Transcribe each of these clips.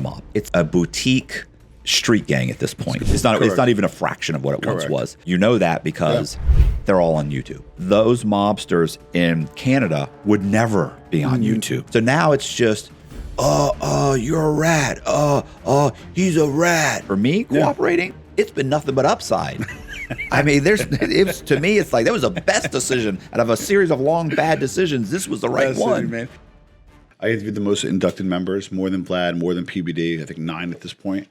the mob. It's a boutique street gang at this point. It's not even a fraction of what it once was. You know that because they're all on YouTube. Those mobsters in Canada would never be on YouTube. So now it's just, you're a rat. He's a rat. For me, cooperating, it's been nothing but upside. I mean, to me, it's like, that was the best decision out of a series of long bad decisions. This was the right one. Man. I interviewed the most inducted members, more than Vlad, more than PBD, I think 9 at this point.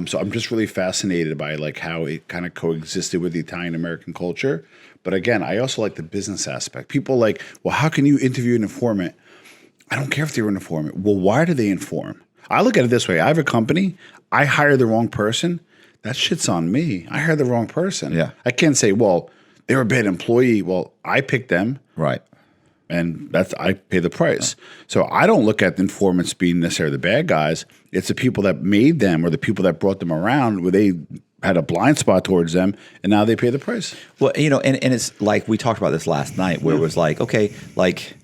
So I'm just really fascinated by like how it kind of coexisted with the Italian American culture. But again, I also like the business aspect. People like, well, how can you interview an informant? I don't care if they're an informant. Well, why do they inform? I look at it this way. I have a company. I hire the wrong person. That shit's on me. I hired the wrong person. Yeah. I can't say, well, they were a bad employee. Well, I picked them. Right. And I pay the price. So I don't look at the informants being necessarily the bad guys. It's the people that made them or the people that brought them around where they had a blind spot towards them, and now they pay the price. Well, and it's like we talked about this last night where it was like, okay, like,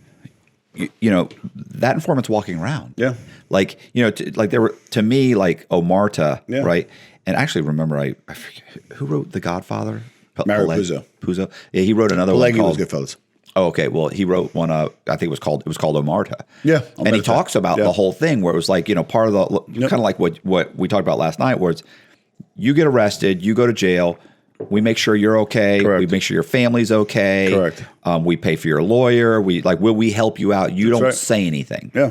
that informant's walking around. Yeah. Like, there were, to me, like Omerta, Yeah. right? And I actually remember, I forget, who wrote The Godfather? Mario Puzo. Puzo. Yeah, he wrote another one called... was Goodfellas. Oh, okay. Well, he wrote one. I think it was called Omerta. Yeah, and he talks about the whole thing where it was like, part of the kind of like what we talked about last night, where it's you get arrested, you go to jail, we make sure you're okay, Correct. we make sure your family's okay, correct. We pay for your lawyer, will we help you out? You don't say anything. Yeah.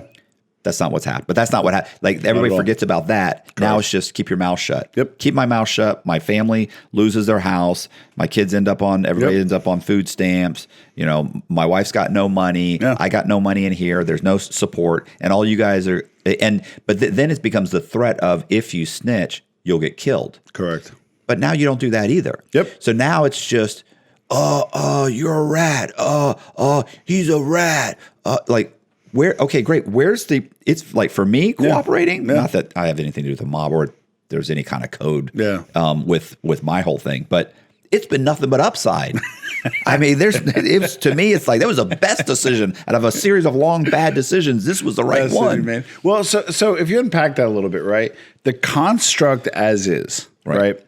That's not what's happened. But that's not what happened. Like everybody forgets about that. Correct. Now it's just keep your mouth shut. Yep. Keep my mouth shut. My family loses their house. My kids everybody ends up on food stamps. My wife's got no money. Yeah. I got no money in here. There's no support. And all you guys are, but then it becomes the threat of if you snitch, you'll get killed. Correct. But now you don't do that either. Yep. So now it's just, you're a rat. He's a rat. Okay, great. It's like for me cooperating, not that I have anything to do with the mob or there's any kind of code with my whole thing, but it's been nothing but upside. I mean, to me, it's like, that was the best decision out of a series of long bad decisions. This was the right one. Man. Well, so if you unpack that a little bit, right? The construct as is, right?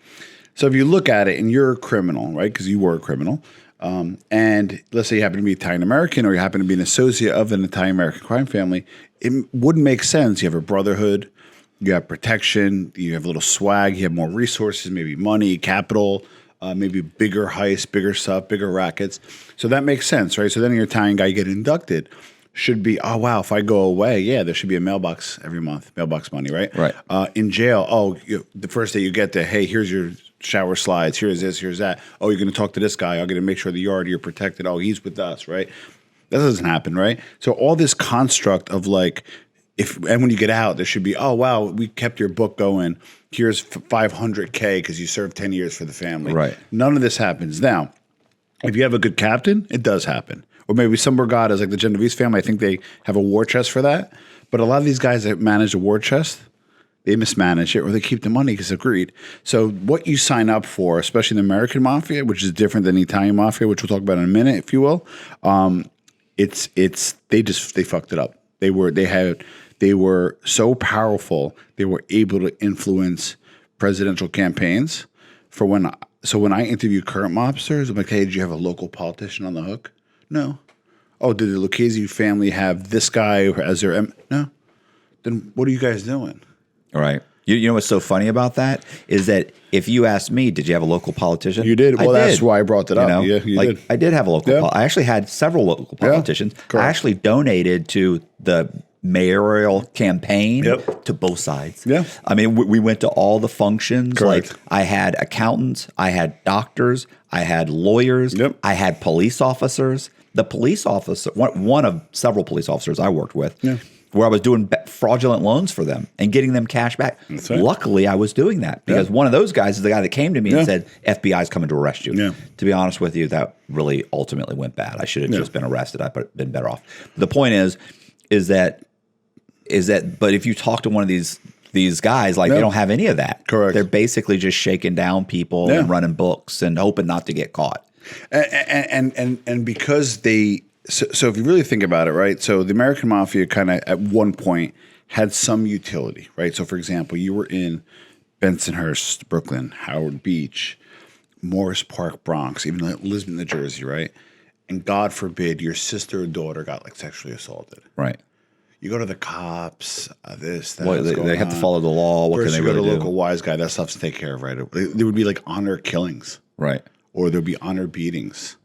So if you look at it and you're a criminal, right? Because you were a criminal. And let's say you happen to be Italian American or you happen to be an associate of an Italian American crime family, it wouldn't make sense. You have a brotherhood, you have protection, you have a little swag, you have more resources, maybe money, capital, maybe bigger heists, bigger stuff, bigger rackets. So that makes sense, right? So then your Italian guy, you get inducted, should be, oh, wow, if I go away, there should be a mailbox every month, mailbox money, right? Right. In jail, the first day you get there, hey, here's your shower slides, here's this, here's that. Oh, you're going to talk to this guy. I'm going to make sure the yard you're protected. Oh, he's with us, right? That doesn't happen, right? So all this construct of like, and when you get out, there should be, oh, wow, we kept your book going. Here's $500K because you served 10 years for the family. Right. None of this happens. Now, if you have a good captain, it does happen. Or maybe some Borgatas, like the Genovese family, I think they have a war chest for that. But a lot of these guys that manage a war chest, they mismanage it or they keep the money because of greed. So what you sign up for, especially the American mafia, which is different than the Italian mafia, which we'll talk about in a minute, if you will, they fucked it up. They were so powerful, they were able to influence presidential campaigns. When I interview current mobsters, I'm like, hey, did you have a local politician on the hook? No. Oh, did the Lucchese family have this guy as their no? Then what are you guys doing? All right. You know what's so funny about that is that if you asked me, did you have a local politician? You did. Well, that's why I brought it up. Yeah, you did. I did have a local. I actually had several local politicians. I actually donated to the mayoral campaign to both sides. Yeah. I mean, we went to all the functions. Correct. Like I had accountants, I had doctors, I had lawyers, I had police officers. The police officer, one of several police officers I worked with, where I was doing fraudulent loans for them and getting them cash back. Right. Luckily, I was doing that because one of those guys is the guy that came to me and said, FBI's coming to arrest you. Yeah. To be honest with you, that really ultimately went bad. I should have just been arrested. I'd been better off. The point is that but if you talk to one of these guys, like they don't have any of that. Correct. They're basically just shaking down people and running books and hoping not to get caught. And because so if you really think about it, right? So the American mafia kind of at one point had some utility, right? So, for example, you were in Bensonhurst, Brooklyn, Howard Beach, Morris Park, Bronx, even Lisbon, New Jersey, right? And God forbid your sister or daughter got like sexually assaulted. Right. You go to the cops, this, that. Well, they have to follow the law. What First, can they really do? You go to a local wise guy. That stuff's to take care of, right? There would be like honor killings. Right. Or there'd be honor beatings.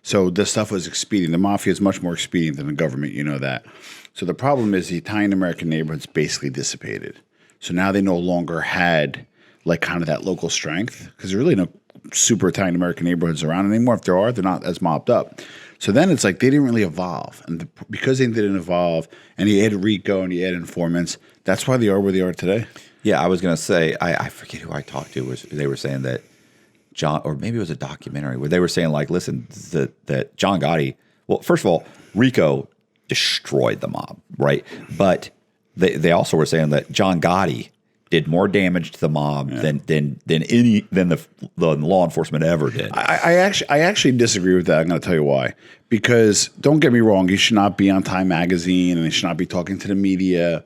So this stuff was expedient. The mafia is much more expedient than the government. You know that. So the problem is the Italian-American neighborhoods basically dissipated. So now they no longer had like kind of that local strength because there's really no super Italian-American neighborhoods around anymore. If there are, they're not as mobbed up. So then it's like they didn't really evolve. And because they didn't evolve and you had RICO and you had informants, that's why they are where they are today. Yeah, I was going to say, I forget who I talked to. They were saying that John, or maybe it was a documentary where they were saying like, listen, that John Gotti, well, first of all, RICO destroyed the mob, right? But they also were saying that John Gotti did more damage to the mob than the law enforcement ever did. I actually disagree with that. I'm going to tell you why. Because don't get me wrong, he should not be on Time Magazine and he should not be talking to the media.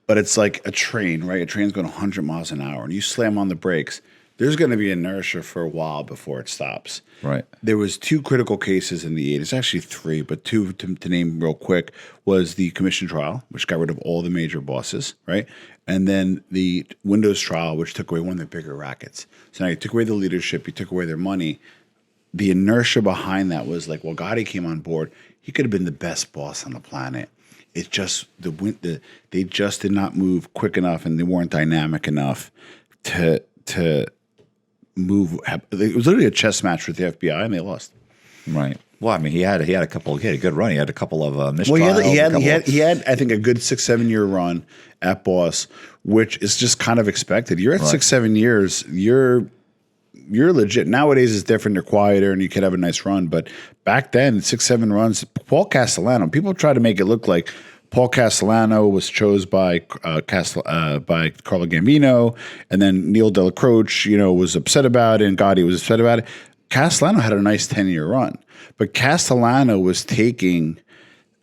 But it's like a train, right? A train's going 100 miles an hour, and you slam on the brakes. There's going to be inertia for a while before it stops. Right. There was 2 critical cases in the 80s, actually 3, but 2 to name real quick was the commission trial, which got rid of all the major bosses, right? And then the Windows trial, which took away one of the bigger rackets. So now you took away the leadership, you took away their money. The inertia behind that was like, well, Gotti came on board. He could have been the best boss on the planet. It's just they just did not move quick enough, and they weren't dynamic enough to move. It was literally a chess match with the FBI, and they lost. Right. Well, I mean, he had a good run. He had a couple of mistrials. Well, he had I think a good 6-7 year run at Boss, which is just kind of expected. You're at 6-7 years. You're legit. Nowadays it's different. You're quieter, and you could have a nice run. But back then, 6-7 runs. Paul Castellano. People try to make it look like Paul Castellano was chosen by Carlo Gambino, and then Neil Delacroce, was upset about it, and Gotti was upset about it. Castellano had a nice 10-year run, but Castellano was taking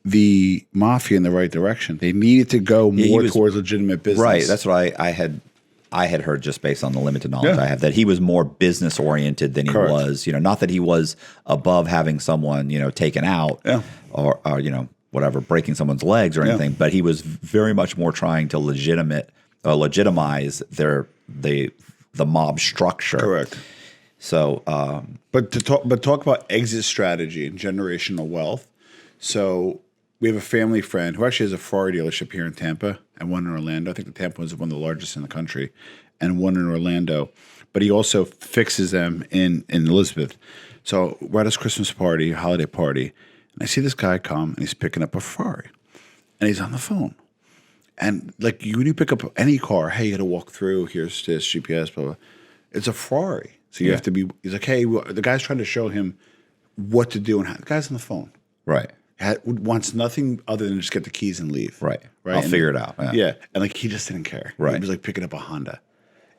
the mafia in the right direction. They needed to go more towards legitimate business. Right. That's what I had heard just based on the limited knowledge I have, that he was more business oriented than he was, not that he was above having someone, taken out or whatever, breaking someone's legs or anything, but he was very much more trying to legitimize the mob structure. Correct. So, but talk about exit strategy and generational wealth. So we have a family friend who actually has a Ferrari dealership here in Tampa and one in Orlando. I think the Tampa is one of the largest in the country, and one in Orlando. But he also fixes them in Elizabeth. So we're at his Christmas party, holiday party, and I see this guy come, and he's picking up a Ferrari, and he's on the phone. And like when you pick up any car, hey, you got to walk through. Here's this GPS, blah blah. It's a Ferrari, so you have to be. He's like, hey, the guy's trying to show him what to do, and how. The guy's on the phone, right? Wants nothing other than just get the keys and leave. Right. I'll figure it out. Yeah. And like he just didn't care. Right. He was like picking up a Honda.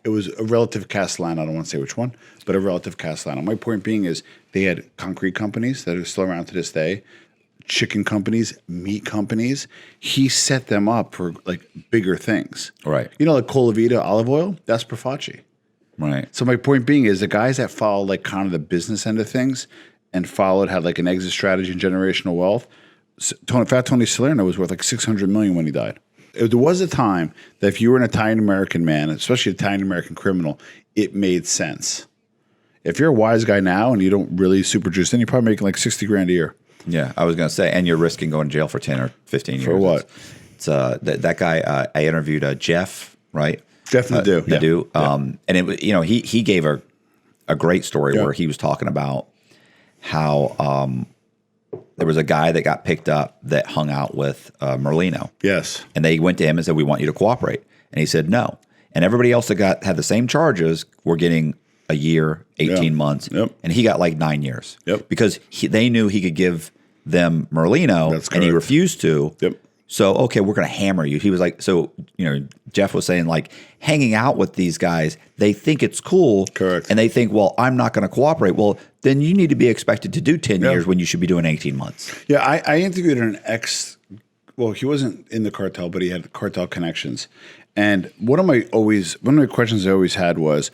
It was a relative Castellano. I don't want to say which one, but a relative Castellano. My point being is they had concrete companies that are still around to this day, chicken companies, meat companies. He set them up for like bigger things. Right. Like Colavita olive oil, that's Profaci. Right. So my point being is the guys that follow like kind of the business end of things and had like an exit strategy and generational wealth. Fat Tony Salerno was worth like $600 million when he died. There was a time that if you were an Italian American man, especially an Italian American criminal, it made sense. If you're a wise guy now and you don't really super juice, then you're probably making like $60,000 a year. Yeah, I was going to say, and you're risking going to jail for 10 or 15 years. For what? It's that guy. I interviewed Jeff, right? Jeff Nadeau. Nadeau. And it, he gave a great story where he was talking about how there was a guy that got picked up that hung out with Merlino. Yes. And they went to him and said, we want you to cooperate. And he said no. And everybody else that had the same charges were getting a year, 18 months. Yep. And he got like 9 years. Yep. Because they knew he could give them Merlino, and he refused to. Yep. So, okay, we're going to hammer you. He was like, so, Jeff was saying like hanging out with these guys, they think it's cool. Correct. And they think, well, I'm not going to cooperate. Well, then you need to be expected to do 10 years when you should be doing 18 months. Yeah, I interviewed an well, he wasn't in the cartel, but he had cartel connections. And one of my questions I always had was,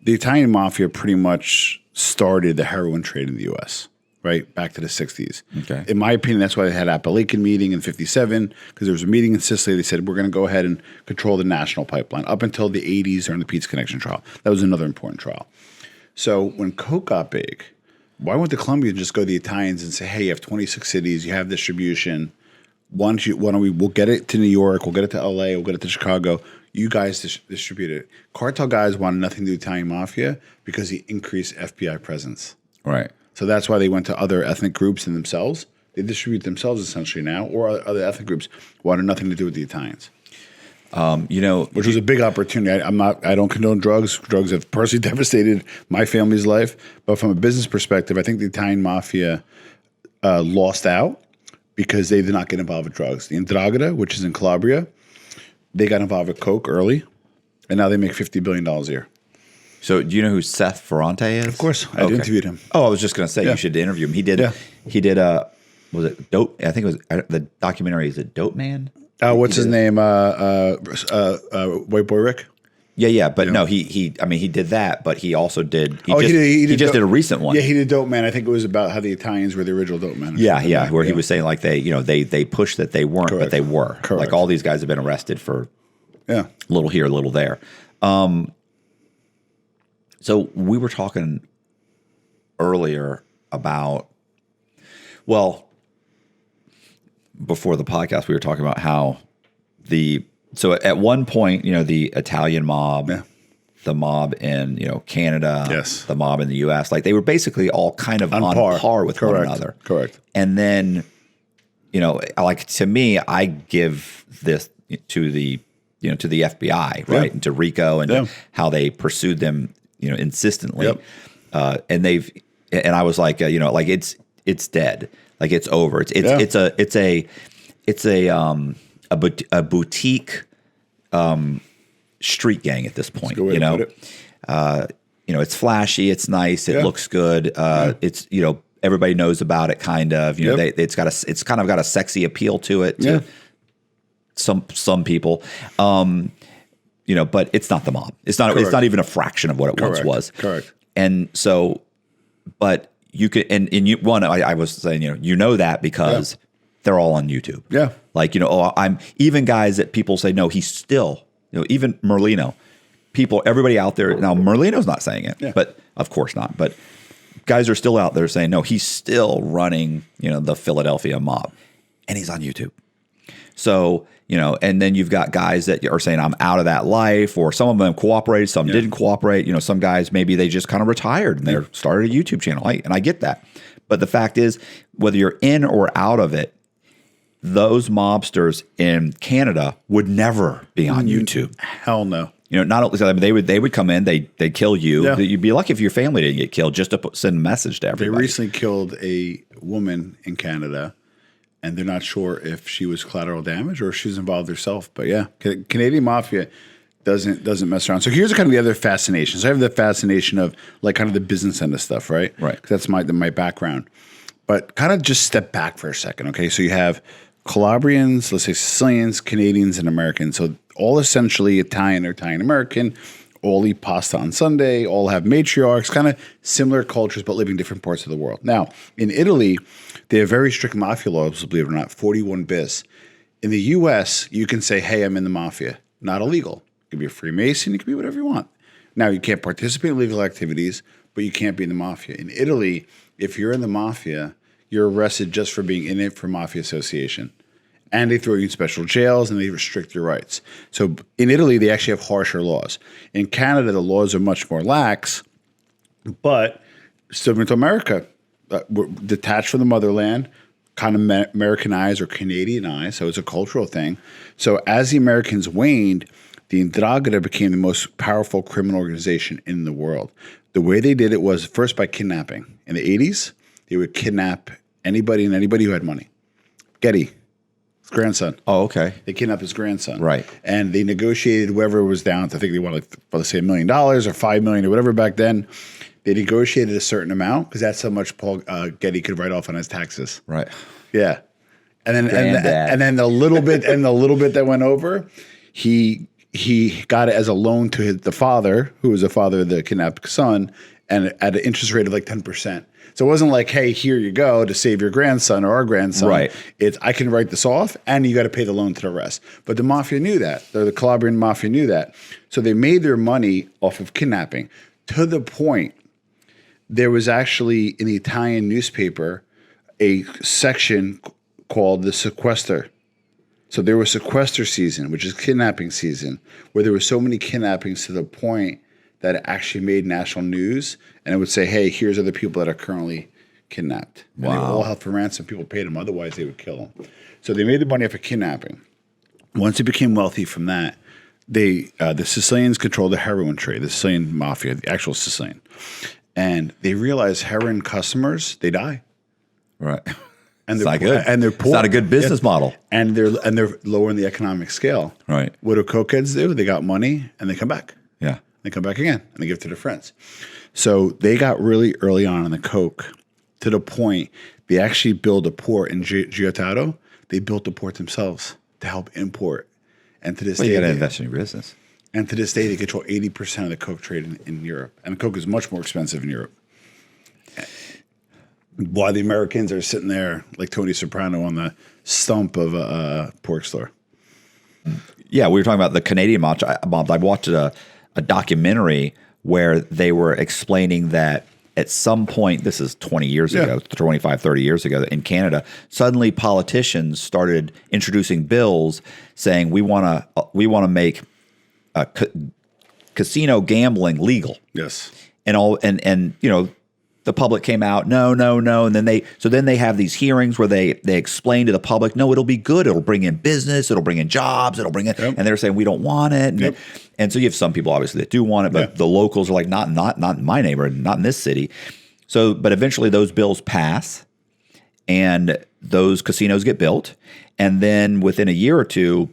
the Italian mafia pretty much started the heroin trade in the U.S., right? Back to the 60s. Okay. In my opinion, that's why they had Appalachian meeting in 57, because there was a meeting in Sicily. They said, we're going to go ahead and control the national pipeline up until the 80s during the Pizza Connection trial. That was another important trial. So when Coke got big, why wouldn't the Colombians just go to the Italians and say, hey, you have 26 cities, you have distribution. We'll get it to New York, we'll get it to LA, we'll get it to Chicago. You guys distribute it. Cartel guys wanted nothing to do with Italian mafia because he increased FBI presence. Right. So that's why they went to other ethnic groups in themselves. They distribute themselves essentially now, or other ethnic groups wanted nothing to do with the Italians. Which was a big opportunity. I don't condone drugs. Drugs have personally devastated my family's life. But from a business perspective, I think the Italian mafia lost out because they did not get involved with drugs. The 'Ndrangheta, which is in Calabria, they got involved with Coke early, and now they make $50 billion a year. So do you know who Seth Ferrante is? Of course. I interviewed him. Oh, I was just going to say you should interview him. He did was it Dope? I think it was the documentary. Is it Dope Man? What's his name? White Boy Rick? Yeah. But no, he did that, but he also did. He just did a recent one. Yeah, he did Dope Man. I think it was about how the Italians were the original Dope Man. Yeah. Where he was saying like they pushed that they weren't, but they were. Correct. Like all these guys have been arrested for a little here, a little there. So we were talking earlier about, before the podcast, we were talking about how so at one point, the Italian mob, the mob in, Canada, the mob in the US, like they were basically all kind of on par with one another. Correct. And then, like to me, I give this to the FBI, right? And to Rico and how they pursued them, insistently. And I was like, like it's dead. Like it's over. It's a boutique street gang at this point. It's flashy, it's nice, it looks good. It's everybody knows about it. Kind of it's kind of got a sexy appeal to it to some people. But it's not the mob. It's not even a fraction of what it once was. Correct. And so, but you could, I was saying, that because they're all on YouTube. Yeah. Like, I'm even guys that people say, no, he's still, even Merlino, everybody out there. Now, Merlino's not saying it, but of course not. But guys are still out there saying, no, he's still running, the Philadelphia mob, and he's on YouTube. So, and then you've got guys that are saying, I'm out of that life, or some of them cooperated, some didn't cooperate. Some guys, maybe they just kind of retired and they started a YouTube channel. And I get that. But the fact is, whether you're in or out of it, those mobsters in Canada would never be on YouTube. Hell no. Not only they would come in, they'd kill you. Yeah. You'd be lucky if your family didn't get killed, just to send a message to everybody. They recently killed a woman in Canada, and they're not sure if she was collateral damage or if she was involved herself. But yeah, Canadian mafia doesn't mess around. So here's kind of the other fascination. So I have the fascination of like kind of the business end of stuff, right? Right. Because that's my background. But kind of just step back for a second, okay? So you have Calabrians, let's say Sicilians, Canadians, and Americans. So all essentially Italian or Italian-American, all eat pasta on Sunday, all have matriarchs, kind of similar cultures, but live in different parts of the world. Now, in Italy, they have very strict mafia laws, believe it or not, 41 bis. In the U.S., you can say, hey, I'm in the mafia. Not illegal. You can be a Freemason. You can be whatever you want. Now, you can't participate in legal activities, but you can't be in the mafia. In Italy, if you're in the mafia, you're arrested just for being in it for mafia association. And they throw you in special jails and they restrict your rights. So in Italy, they actually have harsher laws. In Canada, the laws are much more lax, but similar to America, we're detached from the motherland, kind of Americanized or Canadianized, so it's a cultural thing. So as the Americans waned, the 'Ndrangheta became the most powerful criminal organization in the world. The way they did it was first by kidnapping. In the 80s, they would kidnap anybody who had money. Gotti, his grandson. Oh, okay. They kidnapped his grandson. Right. And they negotiated whoever was down to, I think they wanted, let's say $1 million or $5 million or whatever back then. They negotiated a certain amount because that's how much Paul Gotti could write off on his taxes. Right. Yeah. and then the little bit that went over, he got it as a loan to the father, who was the father of the kidnapped son, and at an interest rate of like 10%. So it wasn't like, hey, here you go to save your grandson or our grandson. Right. It's I can write this off, and you got to pay the loan to the rest. But the mafia knew that. The Calabrian mafia knew that. So they made their money off of kidnapping to the point there was actually in the Italian newspaper a section called the sequester. So there was sequester season, which is kidnapping season, where there were so many kidnappings to the point that it actually made national news, and it would say, hey, here's other people that are currently kidnapped. Wow. And they were all held for ransom. People paid them, otherwise they would kill them. So they made the money off of kidnapping. Once they became wealthy from that, the Sicilians controlled the heroin trade, the Sicilian mafia, the actual Sicilian. And they realized heroin customers, they die. Right. And it's not good. And they're poor. It's not a good business model. And they're lowering the economic scale. Right. What do cokeheads do? They got money and they come back. Yeah. They come back again and they give it to their friends. So they got really early on in the coke to the point they actually built a port in Giotto. They built the port themselves to help import. And to this day, you got to invest in your business. And to this day, they control 80% of the coke trade in Europe. And coke is much more expensive in Europe. Why the Americans are sitting there like Tony Soprano on the stump of a pork store. Yeah, we were talking about the Canadian mob. I watched a documentary where they were explaining that at some point, this is 20 years ago, 25, 30 years ago, in Canada, suddenly politicians started introducing bills saying we want to make casino gambling legal. Yes. And you know, the public came out, no, and then they have these hearings where they explain to the public, no, it'll be good, it'll bring in business, it'll bring in jobs, it'll bring in, and they're saying we don't want it, and so you have some people obviously that do want it, but the locals are like, not in my neighborhood, not in this city. So, but eventually those bills pass, and those casinos get built, and then within a year or two,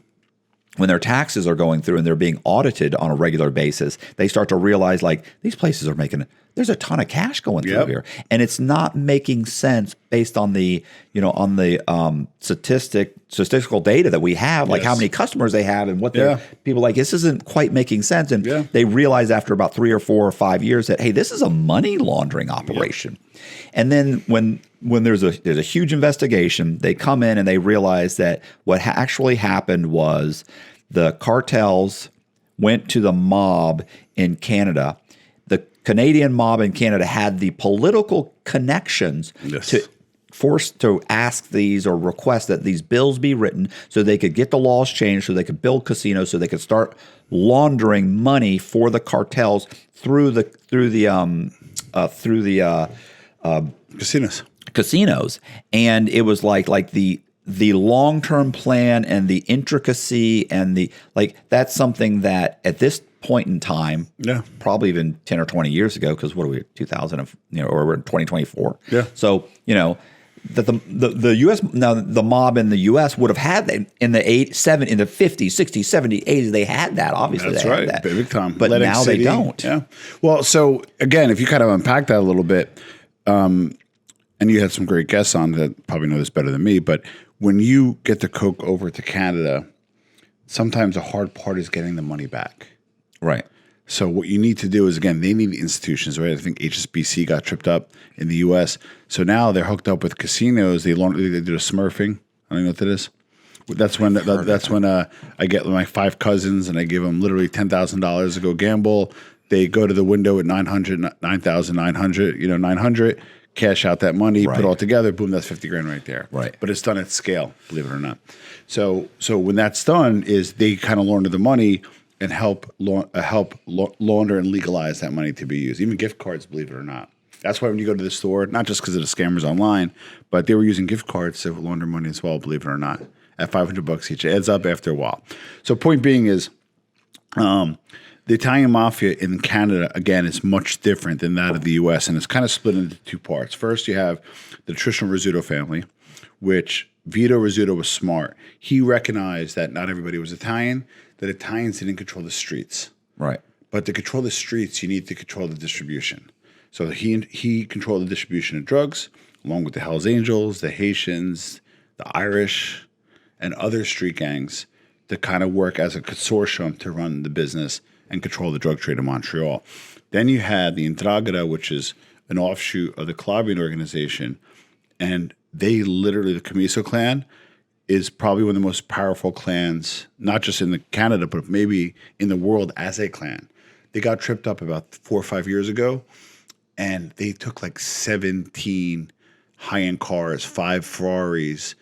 when their taxes are going through and they're being audited on a regular basis, they start to realize like these places are making there's a ton of cash going through here, and it's not making sense based on the statistical data that we have, like how many customers they have and what they're people like. This isn't quite making sense, and they realize after about 3 or 4 or 5 years that hey, this is a money laundering operation. And then when there's a huge investigation, they come in and they realize that what actually happened was the cartels went to the mob in Canada. The Canadian mob in Canada had the political connections to force to ask these or request that these bills be written so they could get the laws changed, so they could build casinos, so they could start laundering money for the cartels through the casinos. And it was like the long-term plan and the intricacy and the that's something that at this point in time, probably even 10 or 20 years ago, because what are we, 2000, or we're in 2024. So, that the U.S. now the mob in the U.S. would have had that in the 50s, 60s, 70s, 80s. They had that, obviously. That's right, big time. But Atlantic now City, they don't. Yeah. Well, so again, if you kind of unpack that a little bit, and you had some great guests on that probably know this better than me, but when you get the coke over to Canada, sometimes the hard part is getting the money back. Right. So what you need to do is, again, they need institutions, right? I think HSBC got tripped up in the U.S. So now they're hooked up with casinos. They did a smurfing. I don't know what that is. That's when I get my 5 cousins and I give them literally $10,000 to go gamble. They go to the window at 900, cash out that money, put it all together, boom, that's 50 grand right there. Right. But it's done at scale, believe it or not. So when that's done, is they kind of launder the money and help launder and legalize that money to be used. Even gift cards, believe it or not. That's why when you go to the store, not just because of the scammers online, but they were using gift cards to launder money as well, believe it or not, at $500 each. It adds up after a while. So point being is, the Italian mafia in Canada, again, is much different than that of the U.S., and it's kind of split into 2 parts. First, you have the traditional Rizzuto family, which Vito Rizzuto was smart. He recognized that not everybody was Italian, that Italians didn't control the streets. Right. But to control the streets, you need to control the distribution. So he controlled the distribution of drugs, along with the Hells Angels, the Haitians, the Irish, and other street gangs to kind of work as a consortium to run the business and control the drug trade in Montreal. Then you had the Ndrangheta, which is an offshoot of the Colombian organization, and they literally, the Camiso clan is probably one of the most powerful clans, not just in Canada, but maybe in the world as a clan. They got tripped up about 4 or 5 years ago, and they took like 17 high-end cars, 5 Ferraris,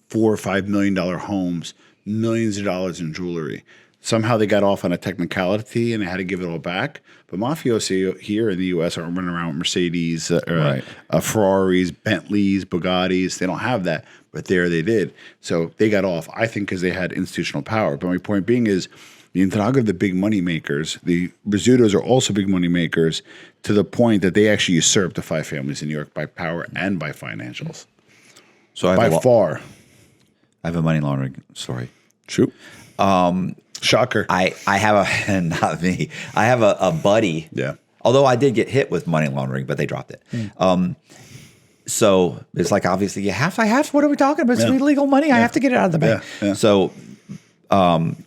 $4 or $5 million homes, millions of dollars in jewelry. Somehow they got off on a technicality and they had to give it all back. But mafiosi here in the U.S. aren't running around with Mercedes, Ferraris, Bentleys, Bugattis. They don't have that, but there they did. So they got off, I think, because they had institutional power. But my point being is the Ndrangheta are the big money makers. The Rizzutos are also big money makers to the point that they actually usurped the 5 families in New York by power and by financials. So I by far. I have a money laundering story. Shoot. Shocker. I have a not me. I have a buddy. Yeah. Although I did get hit with money laundering, but they dropped it. So it's like obviously I have. What are we talking about? It's illegal money. I have to get it out of the bank. Yeah. So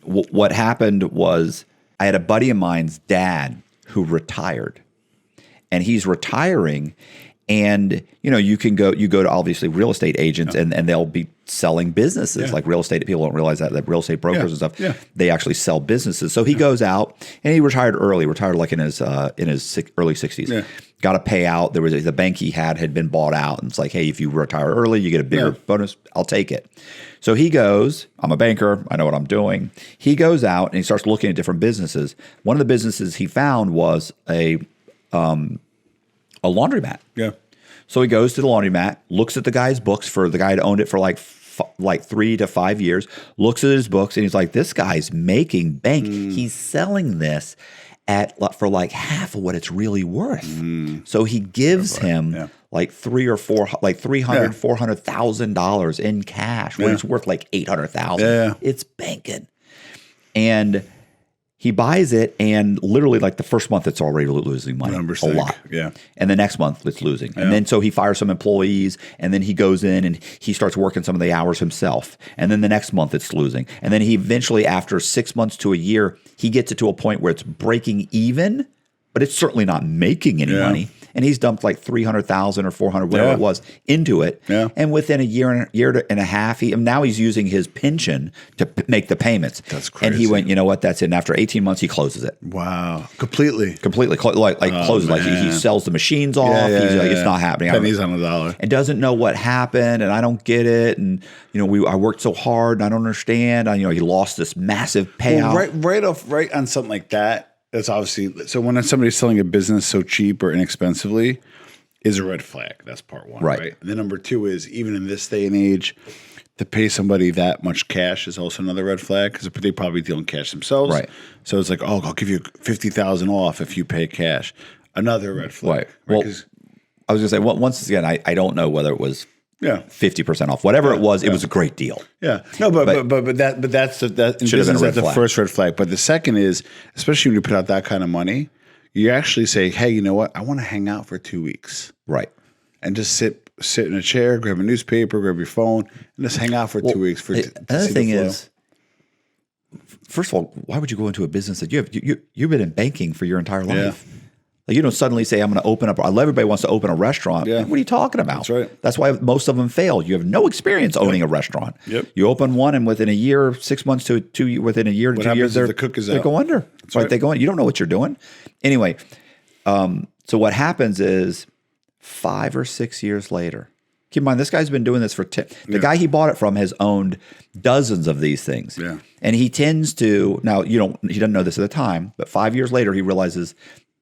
what happened was I had a buddy of mine's dad who retired, and he's retiring. And you go to obviously real estate agents, and they'll be selling businesses like real estate. People don't realize that real estate brokers and stuff they actually sell businesses. So he goes out and he retired early. Retired like in his early 60s. Yeah. Got a payout. There was the bank he had been bought out, and it's like, hey, if you retire early, you get a bigger bonus. I'll take it. So he goes. I'm a banker. I know what I'm doing. He goes out and he starts looking at different businesses. One of the businesses he found was a laundromat. Yeah. So he goes to the laundromat, looks at the guy's books for the guy that owned it for like 3 to 5 years, looks at his books, and he's like, this guy's making bank. He's selling this for like half of what it's really worth. So he gives him like $400,000 in cash when it's worth like $800,000. Yeah. It's banking. And he buys it, and literally like the first month it's already losing money, a lot. Yeah. And the next month it's losing. Yeah. And then so he fires some employees, and then he goes in and he starts working some of the hours himself. And then the next month it's losing. And then he eventually, after 6 months to a year, he gets it to a point where it's breaking even, but it's certainly not making any money. And he's dumped like $300,000 or $400,000, whatever it was, into it. Yeah. And within a year and a half, now he's using his pension to make the payments. That's crazy. And he went, you know what? That's it. And after 18 months, he closes it. Wow. Completely closes. Like he sells the machines off. He's like, it's not happening. Pennies on the dollar. And doesn't know what happened. And I don't get it. And I worked so hard, and I don't understand. He lost this massive payout. Well, right on something like that. That's obviously, so when somebody's selling a business so cheap or inexpensively is a red flag. That's part one, right? And then number 2 is, even in this day and age, to pay somebody that much cash is also another red flag, because they probably deal in cash themselves. Right. So it's like, oh, I'll give you $50,000 off if you pay cash. Another red flag. Right. Well, I was going to say, once again, I don't know whether it was 50% off, whatever it was. It was a great deal. Yeah, no, but that's the first red flag. But the second is, especially when you put out that kind of money, you actually say, hey, you know what? I want to hang out for 2 weeks, right? And just sit in a chair, grab a newspaper, grab your phone, and just hang out for 2 weeks. Another thing is, first of all, why would you go into a business that you've been in banking for your entire life? Yeah. Like, you don't suddenly say, I'm going to open up. Everybody wants to open a restaurant. Yeah. What are you talking about? That's right. That's why most of them fail. You have no experience owning a restaurant. Yep. You open one, and within a year, 6 months to 2 years, within a year to 2 years, the cook is they go under. That's right. They go in. You don't know what you're doing. Anyway, so what happens is 5 or 6 years later, keep in mind, this guy's been doing this for the guy he bought it from has owned dozens of these things. Yeah. And he tends to, now he doesn't know this at the time, but 5 years later, he realizes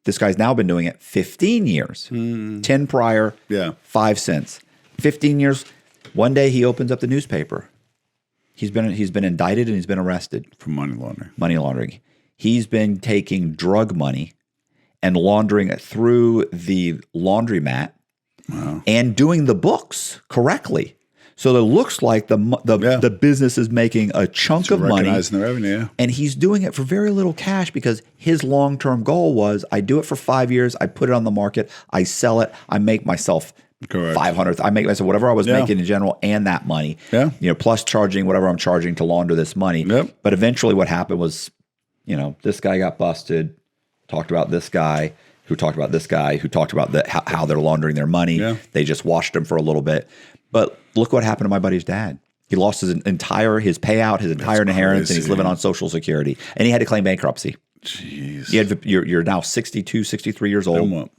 this guy's now been doing it 15 years, 10 prior, 5 since. 15 years. One day he opens up the newspaper. He's been indicted and he's been arrested for money laundering. Money laundering. He's been taking drug money and laundering it through the laundromat and doing the books correctly. So it looks like the business is making a chunk of money. Recognizing the revenue, and he's doing it for very little cash, because his long-term goal was, I do it for 5 years, I put it on the market, I sell it, I make myself Correct. 500. I said whatever I was making in general and that money. Yeah. Plus charging whatever I'm charging to launder this money. Yep. But eventually what happened was, this guy got busted, talked about this guy, who talked about this guy, who talked about how they're laundering their money. Yeah. They just washed him for a little bit. But look what happened to my buddy's dad. He lost his payout, his entire inheritance, and he's living on Social Security. And he had to claim bankruptcy. Jeez. You're now 62, 63 years old,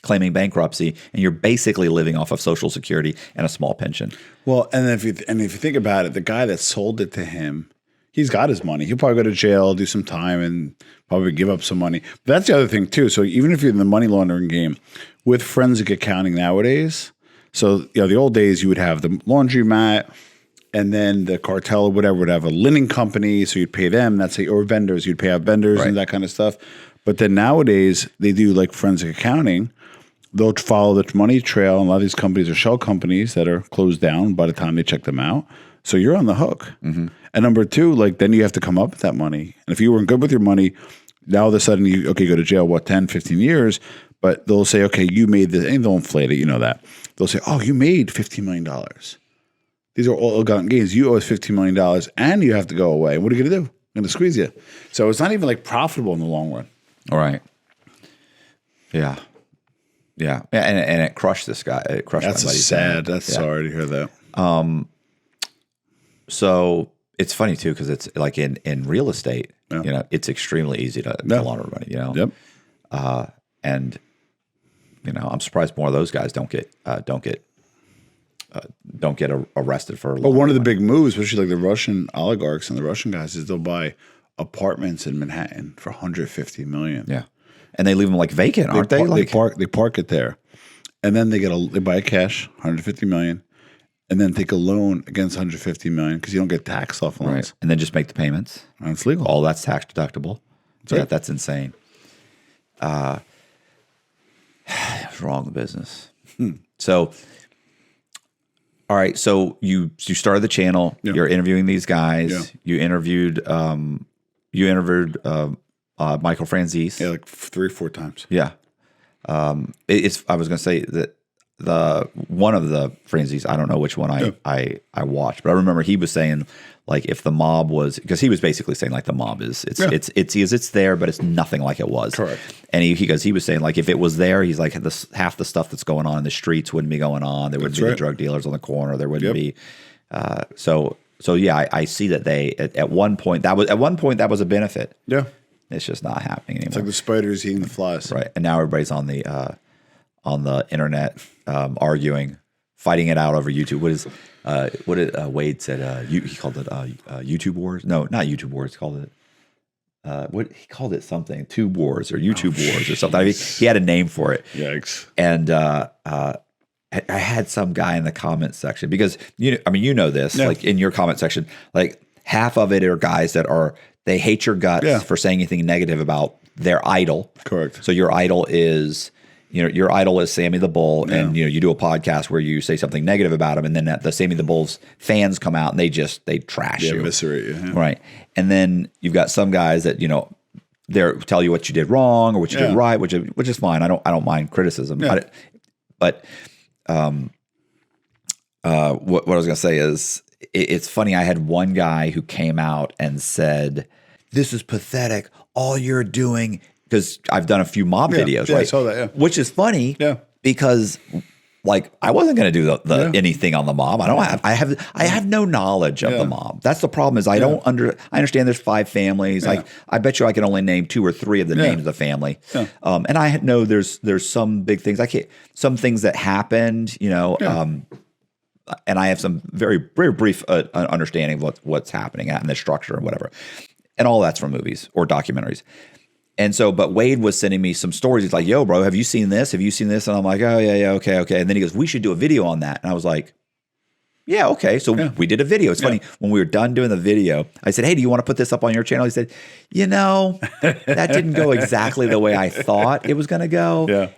claiming bankruptcy, and you're basically living off of Social Security and a small pension. Well, and if you think about it, the guy that sold it to him, he's got his money. He'll probably go to jail, do some time, and probably give up some money. But that's the other thing too. So even if you're in the money laundering game, with forensic accounting nowadays, so the old days you would have the laundromat, and then the cartel or whatever would have a linen company, so you'd pay them. Or vendors, you'd pay out vendors and that kind of stuff. But then nowadays they do like forensic accounting. They'll follow the money trail, and a lot of these companies are shell companies that are closed down by the time they check them out. So you're on the hook. Mm-hmm. And number two, then you have to come up with that money. And if you weren't good with your money, now all of a sudden you go to jail, 10, 15 years. But they'll say, okay, you made this, and they'll inflate it, that. They'll say, oh, you made $15 million. These are all ill-gotten gains. You owe us $15 million, and you have to go away. What are you going to do? I'm going to squeeze you. So it's not even profitable in the long run. All right. Yeah. Yeah. And it crushed this guy. It crushed That's my buddy's sad. dad. That's sorry to hear that. So it's funny too, because it's like in real estate, it's extremely easy to launder money, Yep. And I'm surprised more of those guys don't get arrested for. But one of the big moves, especially like the Russian oligarchs and the Russian guys, is they'll buy apartments in Manhattan for $150 million. Yeah, and they leave them vacant, aren't they? They park it there, and then they buy cash, $150 million, and then take a loan against $150 million because you don't get taxed off loans, right? And then just make the payments. And it's legal. All that's tax deductible. That's insane. It's wrong business. So, all right. So you started the channel. Yeah. You're interviewing these guys. Yeah. You interviewed Michael Franzese. Yeah, 3 or 4 times. Yeah. I was going to say that the one of the Franzese, I don't know which one I watched, but I remember he was saying if the mob was, because he was basically saying the mob is it's there, but it's nothing like it was. Correct. And he was saying if it was there, he's half the stuff that's going on in the streets wouldn't be going on. There wouldn't be the drug dealers on the corner. There wouldn't be. So yeah, I see that they at one point that was a benefit. Yeah. It's just not happening anymore. It's like the spiders eating the flies. Right. And now everybody's on the internet arguing, fighting it out over YouTube. What did Wade said? He called it YouTube wars. No, not YouTube wars. He called it he called it something, Tube Wars or YouTube Wars or something. I mean, he had a name for it. Yikes! And I had some guy in the comment section because you know this in your comment section, half of it are guys that they hate your guts for saying anything negative about their idol. Correct. So your idol is. Your idol is Sammy the Bull, and you do a podcast where you say something negative about him, and then the Sammy the Bull's fans come out and they trash you, eviscerate you, right? And then you've got some guys that they tell you what you did wrong or what you did right, which is fine. I don't mind criticism, but what I was gonna say is it's funny. I had one guy who came out and said, "This is pathetic. All you're doing." Because I've done a few mob videos, right? I saw that, Which is funny, because I wasn't going to do the anything on the mob. I have no knowledge of the mob. That's the problem. Is I understand there's 5 families. Yeah. I bet you I can only name 2 or 3 of the names of the family. Yeah. And I know there's some big things. Some things that happened, and I have some very very brief understanding of what's happening and the structure and whatever, and all that's from movies or documentaries. And so, but Wade was sending me some stories. He's like, "Yo, bro, have you seen this? Have you seen this?" And I'm like, "Oh, yeah, okay." And then he goes, "We should do a video on that." And I was like, "Yeah, okay." So we did a video. It's funny. When we were done doing the video, I said, "Hey, do you want to put this up on your channel?" He said, that didn't go exactly the way I thought it was going to go. Yeah.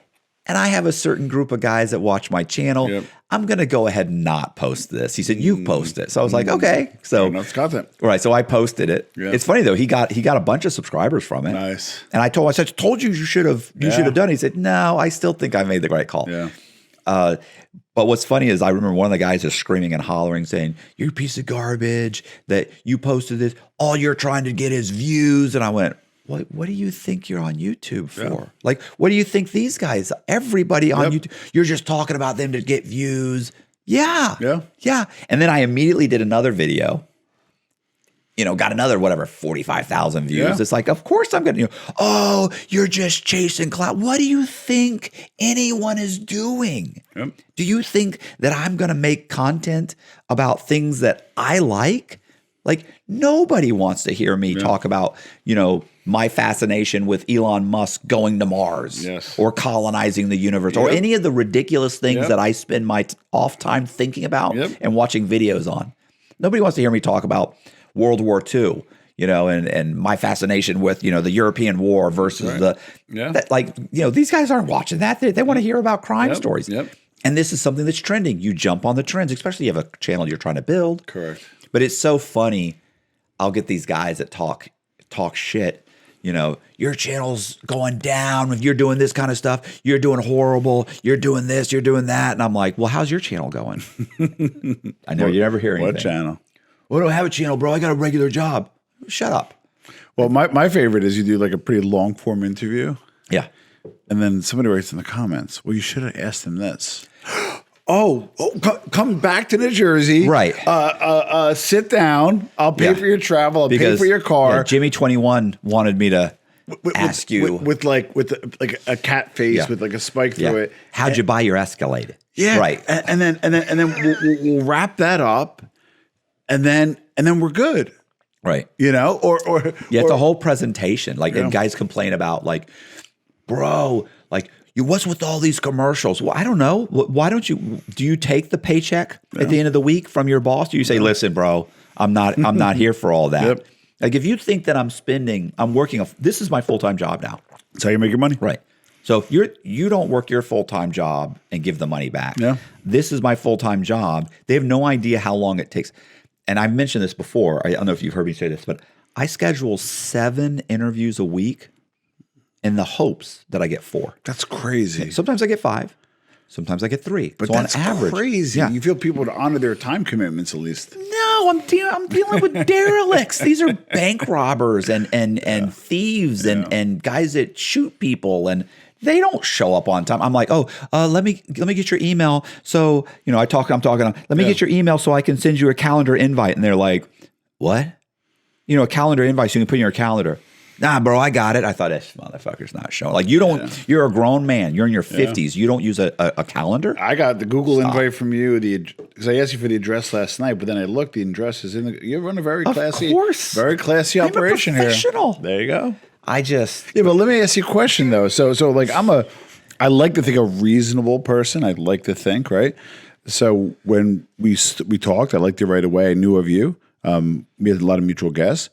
And I have a certain group of guys that watch my channel. Yep. I'm going to go ahead and not post this. He said, "You post it." So I was like, okay. So enough content. Right. So I posted it. Yeah. It's funny though. He got a bunch of subscribers from it. Nice. And I told you you should have done it. He said, "No, I still think I made the right call." Yeah. But what's funny is I remember one of the guys just screaming and hollering saying, "You're a piece of garbage that you posted this. All you're trying to get is views." And I went, what do you think you're on YouTube for? Yeah. Like, what do you think these guys, everybody on YouTube, you're just talking about them to get views. Yeah. And then I immediately did another video, got another, 45,000 views. Yeah. It's like, of course I'm going to, oh, you're just chasing clout. What do you think anyone is doing? Yep. Do you think that I'm going to make content about things that I like? Like, nobody wants to hear me talk about, my fascination with Elon Musk going to Mars or colonizing the universe or any of the ridiculous things that I spend my off time thinking about and watching videos on. Nobody wants to hear me talk about World War II, and my fascination with, the European war versus these guys aren't watching that. They want to hear about crime stories. Yep. And this is something that's trending. You jump on the trends, especially if you have a channel you're trying to build. Correct. But it's so funny. I'll get these guys that talk shit. Your channel's going down if you're doing this kind of stuff. You're doing horrible. You're doing this. You're doing that. And I'm like, well, how's your channel going? I know you never hear anything. What channel? Well, I don't have a channel, bro. I got a regular job. Shut up. Well, my favorite is you do like a pretty long form interview. Yeah. And then somebody writes in the comments, well, you should have asked him this. Come back to New Jersey. Right. Sit down. I'll pay for your travel. I'll pay for your car. Yeah, Jimmy 21 wanted me to ask you with a cat face with like a spike through it. How'd you buy your Escalade? Yeah. Right. And then we'll wrap that up, and then we're good. Right. It's a whole presentation. And guys complain about bro, what's with all these commercials? Well, I don't know. Why don't do you take the paycheck at the end of the week from your boss? Do you say, listen, bro, I'm not here for all that. Yep. Like, if you think that I'm working, this is my full-time job now. That's how you make your money. Right. So if you don't work your full-time job and give the money back. Yeah. This is my full-time job. They have no idea how long it takes. And I've mentioned this before. I don't know if you've heard me say this, but I schedule 7 interviews a week in the hopes that I get 4. That's crazy. Sometimes I get 5. Sometimes I get 3. But so that's on average, crazy. Yeah. You feel people to honor their time commitments at least. No, I'm dealing with derelicts. These are bank robbers and thieves and guys that shoot people, and they don't show up on time. I'm like, let me get your email. So I'm talking. Let me get your email so I can send you a calendar invite. And they're like, what? A calendar invite so you can put in your calendar. Nah, bro, I got it. I thought this motherfucker's not showing. You don't. You're a grown man. You're in your 50s. You don't use a calendar. I got the Google invite from you because I asked you for the address last night, but then I looked. The address is in the. You run a very classy, operation here. There you go. I just but let me ask you a question though. So I like to think a reasonable person. I'd like to think right. So when we talked, I liked you right away. I knew of you. We had a lot of mutual guests.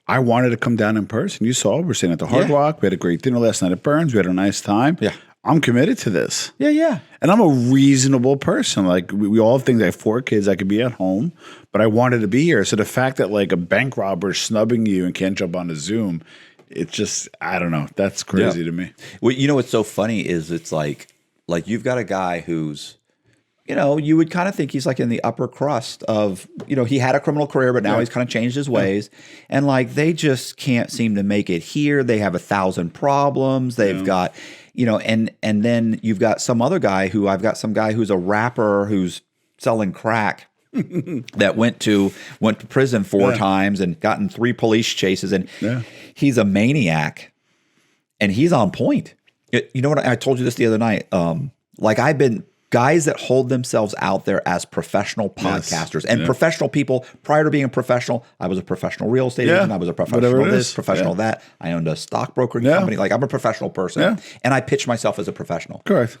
I wanted to come down in person. You saw, we're staying at the Hard Rock. We had a great dinner last night at Burns. We had a nice time. Yeah. I'm committed to this. Yeah. And I'm a reasonable person. We all have things. I have 4 kids. I could be at home, but I wanted to be here. So the fact that a bank robber is snubbing you and can't jump on a Zoom, it's just, I don't know. That's crazy to me. Well, what's so funny is it's like you've got a guy who's, you would kind of think he's in the upper crust of, he had a criminal career, but now he's kind of changed his ways. And they just can't seem to make it here. They have 1,000 problems. They've got, and then you've got some other guy who's a rapper who's selling crack that went to prison 4 times and gotten 3 police chases. And he's a maniac and he's on point. You know what? I told you this the other night. I've been, guys that hold themselves out there as professional podcasters and professional people. Prior to being a professional, I was a professional real estate agent. I was a professional professional that. I owned a stockbrokerage company. I'm a professional person. And I pitch myself as a professional. Correct.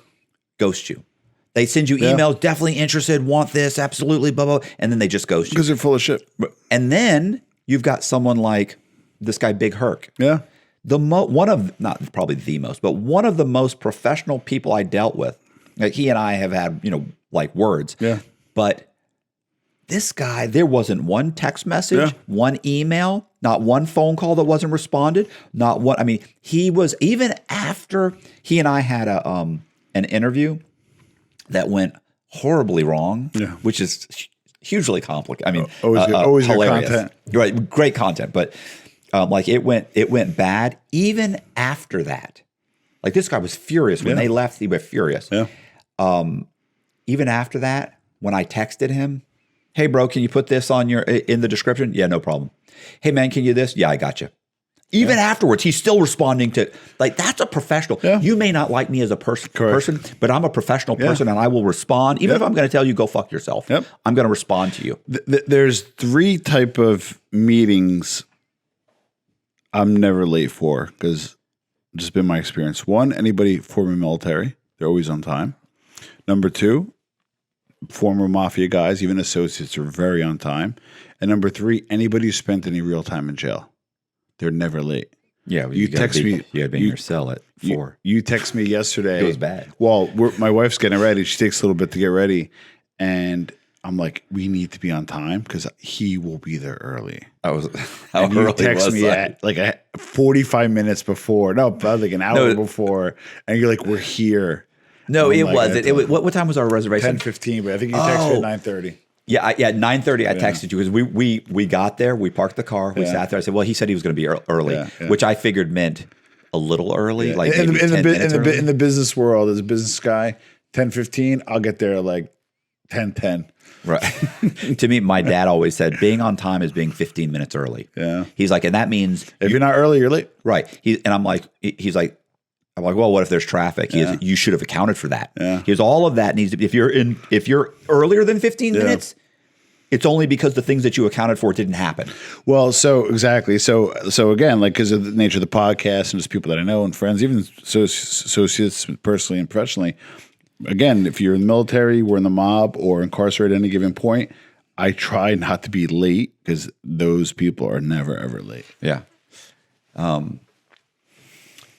Ghost you. They send you emails, definitely interested, want this, absolutely, blah, blah, and then they just ghost you. Because they're full of shit. And then you've got someone like this guy, Big Herc. Yeah. One of, not probably the most, but one of the most professional people I dealt with. He and I have had, words. Yeah. But this guy, there wasn't one text message, one email, not one phone call that wasn't responded, not one. I mean, he was, even after he and I had an interview, that went horribly wrong, Yeah. which is hugely complicated. I mean, Always good hilarious. content. Right, great content, but like it went bad even after that. Like this guy was furious when they left. He was furious. Yeah. Even after that, when I texted him, "Hey, bro, can you put this on in the description?" Yeah, no problem. "Hey, man, can you do this?" "Yeah, I got you." Even afterwards, he's still responding to, like, that's a professional. Yeah. You may not like me as a person, but I'm a professional person and I will respond. Even if I'm going to tell you, go fuck yourself, I'm going to respond to you. There's 3 type of meetings I'm never late for because it's just been my experience. 1, anybody former military, they're always on time. Number 2, former mafia guys, even associates are very on time. And number 3, anybody who spent any real time in jail. They're never late. Yeah, well, you text me. You got to be in your cell at 4. You text me yesterday. It goes bad. Well, my wife's getting ready. She takes a little bit to get ready, and I'm like, we need to be on time because he will be there early. And you text me at like 45 minutes before. No, about like an hour before, and you're like, we're here. No, it wasn't. What time was our reservation? 10:15, but I think you texted me at 9:30. Yeah, 9:30. I texted you because we got there. We parked the car. We sat there. I said, "Well, he said he was going to be early," which I figured meant a little early, like maybe 10 minutes early. In the business world, as a business guy, 10:15. I'll get there like 10:10. Right. To me, my dad always said, being on time is being 15 minutes early. Yeah. He's like, and that means if you're not early, you're late. Right. I'm like, well, what if there's traffic? You should have accounted for that. Yeah. All of that needs to be, if you're earlier than 15 minutes, it's only because the things that you accounted for didn't happen. Well, so exactly. So again, like because of the nature of the podcast and just people that I know and friends, even associates personally and professionally, again, if you're in the military, we're in the mob or incarcerated at any given point, I try not to be late because those people are never, ever late. Yeah.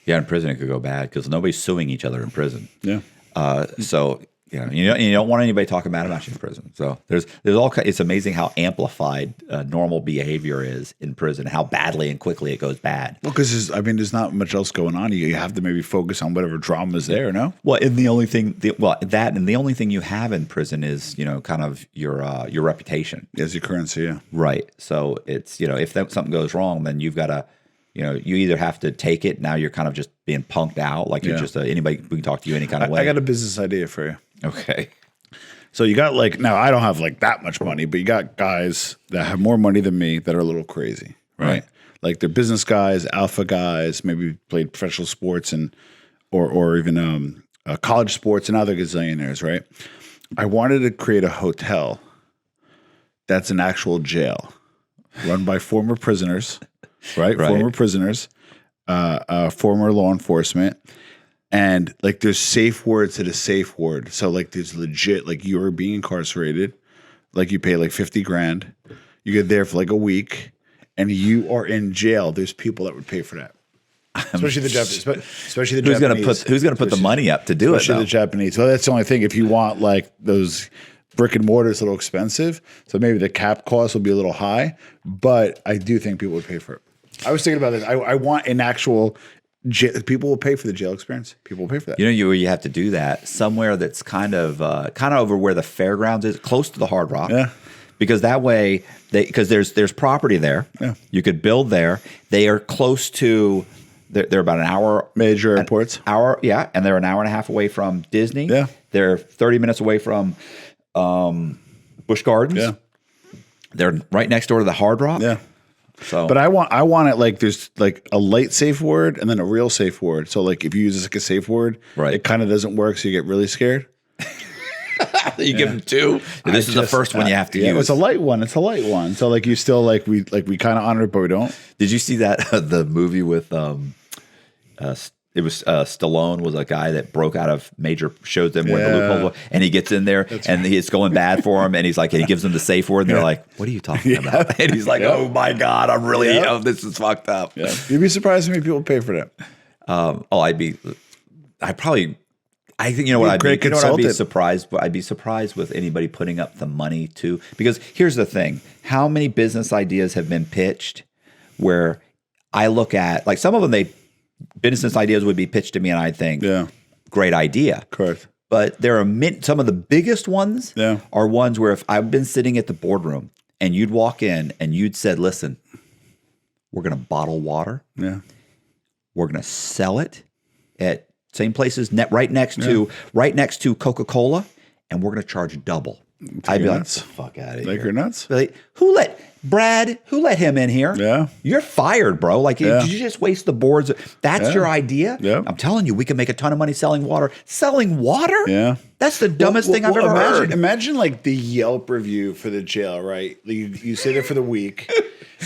Yeah, in prison it could go bad because nobody's suing each other in prison. Yeah. So you don't want anybody talking bad about you in prison. So there's all. It's amazing how amplified normal behavior is in prison. How badly and quickly it goes bad. Well, because there's not much else going on. You have to maybe focus on whatever drama is there. No. Well, and the only thing the only thing you have in prison is kind of your reputation as your currency. Yeah. Right. So it's if something goes wrong, then you've got to. You either have to take it. Now you're kind of just being punked out. Like you're just anybody who can talk to you any kind of way. I got a business idea for you. Okay. So you got now I don't have like that much money, but you got guys that have more money than me that are a little crazy, right? Like they're business guys, alpha guys, maybe played professional sports or even college sports and other gazillionaires, right? I wanted to create a hotel that's an actual jail run by former prisoners. Right? Former prisoners, former law enforcement, and like there's safe word to the safe word. So like there's legit, like you're being incarcerated, like you pay like $50,000, you get there for like a week, and you are in jail. There's people that would pay for that, especially the Japanese. Especially the Japanese. Who's going to put the money up to do it? Especially the Japanese. Well, that's the only thing. If you want like those brick and mortar is a little expensive, so maybe the cap cost will be a little high, but I do think people would pay for it. I was thinking about this. I want an actual people will pay for the jail experience. People will pay for that. You have to do that somewhere that's kind of over where the fairgrounds is, close to the Hard Rock. Yeah. Because that way, because there's property there. Yeah. You could build there. They are close to. They're about an hour. Major airports. And they're an hour and a half away from Disney. Yeah. They're 30 minutes away from Busch Gardens. Yeah. They're right next door to the Hard Rock. Yeah. So, but I want it like there's like a light safe word and then a real safe word. So like if you use this like a safe word, it kind of doesn't work. So you get really scared. You give them 2. This is the first one you have to use. It's a light one. So like you still we kind of honor it, but we don't. Did you see that the movie with it was Stallone was a guy that broke out of major, showed them where the loophole was, and he gets in there and it's going bad for him, and he's like, and he gives them the safe word, and they're like, "What are you talking about?" And he's like, "Oh my God, I'm really, this is fucked up." Yeah. You'd be surprised how many people pay for that. I think I'd be surprised. But I'd be surprised with anybody putting up the money to, because here's the thing: how many business ideas have been pitched where I look at, like some of them business ideas would be pitched to me and I think, great idea. Correct. But there are some of the biggest ones Yeah. are ones where if I've been sitting at the boardroom and you'd walk in and you'd said, listen, we're going to bottle water. Yeah. We're going to sell it at same places right next to Coca-Cola, and we're going to charge double. I'd be like, nuts. fuck out of Like here. you're nuts. Like, who let him in here? Yeah. You're fired, bro. Like, did you just waste the boards? That's your idea? Yeah. I'm telling you, we can make a ton of money selling water. Selling water? Yeah. That's the dumbest thing I've ever heard. Imagine like the Yelp review for the jail, right? You sit there for the week.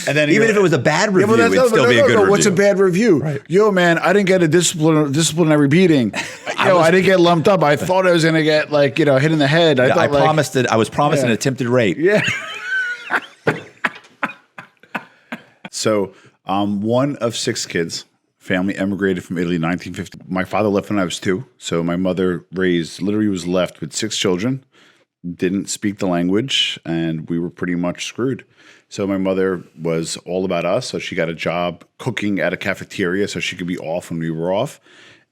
And then Even if it was a bad review, it'd still be a good review. What's a bad review? Right. Yo, man, I didn't get a disciplinary beating. I didn't get lumped up. I thought I was going to get hit in the head. I was promised an attempted rape. Yeah. So, one of 6 kids. Family emigrated from Italy in 1950. My father left when I was 2. So my mother literally was left with 6 children, didn't speak the language, and we were pretty much screwed. So my mother was all about us. So she got a job cooking at a cafeteria so she could be off when we were off.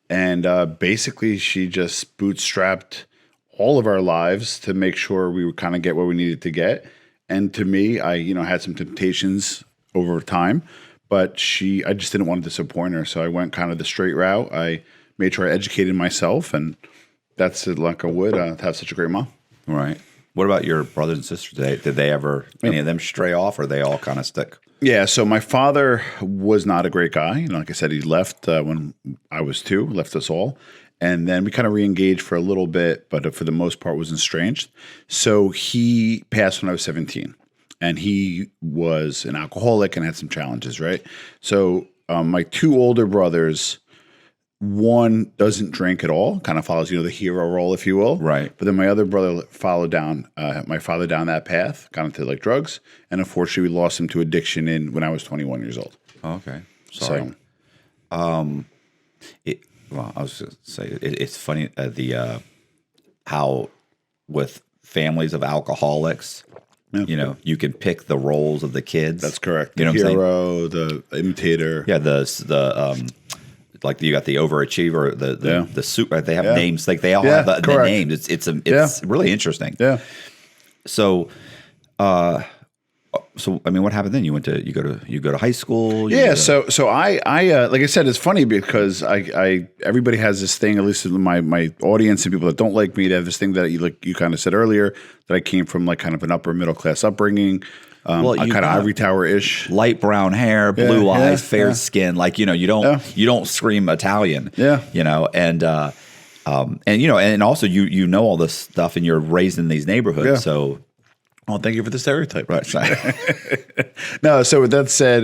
And basically she just bootstrapped all of our lives to make sure we would kind of get what we needed to get. And to me, I had some temptations over time. But I just didn't want to disappoint her. So I went kind of the straight route. I made sure I educated myself. And that's the luck I would to have such a great mom. Right. What about your brothers and sisters? Did they ever, any of them stray off, or they all kind of stick? Yeah. So my father was not a great guy. Like I said, he left when I was 2, left us all. And then we kind of re-engaged for a little bit, but for the most part was estranged. So he passed when I was 17. And he was an alcoholic and had some challenges, right? So my 2 older brothers, one doesn't drink at all, kind of follows, the hero role, if you will. Right. But then my other brother followed down, my father down that path, got into drugs. And unfortunately, we lost him to addiction when I was 21 years old. Okay. Sorry. So, I was going to say, it's funny, how with families of alcoholics, you can pick the roles of the kids. That's correct. You know the what I'm hero, the imitator. Yeah, like you got the overachiever, the super. They have names, like they all have the names. It's really interesting. Yeah. So, I mean, what happened then? You go to high school. So I like I said, it's funny because everybody has this thing, at least in my audience and people that don't like me, they have this thing that you kind of said earlier, that I came from like kind of an upper middle class upbringing. Kind of ivory tower-ish, light brown hair, blue eyes, fair skin. Like you don't scream Italian. And also you know all this stuff, and you're raised in these neighborhoods. Yeah. So, well, thank you for the stereotype. Right. No. So with that said,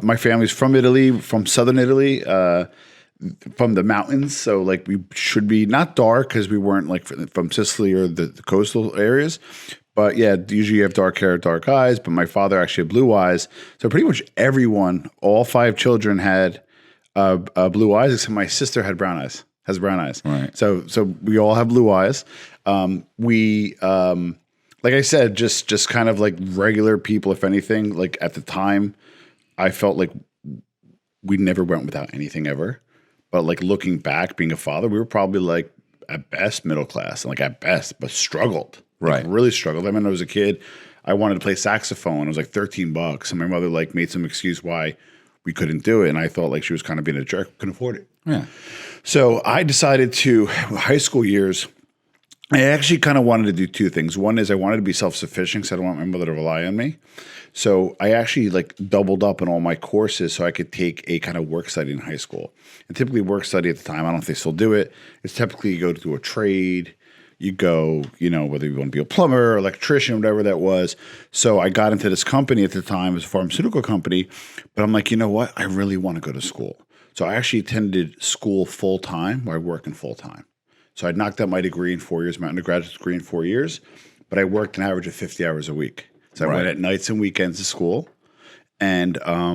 my family's from Italy, from southern Italy. From the mountains, so like we should be not dark because we weren't like from Sicily or the coastal areas, but yeah, usually you have dark hair, dark eyes. But my father actually had blue eyes, so pretty much everyone, all 5 children had blue eyes, except my sister had brown eyes. Has brown eyes, right? So we all have blue eyes. Like I said, just kind of like regular people. If anything, like at the time, I felt like we never went without anything ever. But like looking back, being a father, we were probably like at best middle class, and like at best, but struggled. Right. Like really struggled. I mean, when I was a kid, I wanted to play saxophone. It was like $13, and my mother like made some excuse why we couldn't do it, and I thought like she was kind of being a jerk, couldn't afford it. Yeah. So I decided to high school years. I actually kind of wanted to do 2 things. One is I wanted to be self-sufficient because I don't want my mother to rely on me. So I actually like doubled up in all my courses so I could take a kind of work study in high school. And typically work study at the time, I don't know if they still do it, it's typically you go to do a trade, you go, whether you want to be a plumber or electrician, whatever that was. So I got into this company at the time, it was a pharmaceutical company, but I'm like, you know what? I really want to go to school. So I actually attended school full-time while working full-time. So I knocked out my degree in 4 years, my undergraduate degree in 4 years, but I worked an average of 50 hours a week. So I went at nights and weekends to school, and I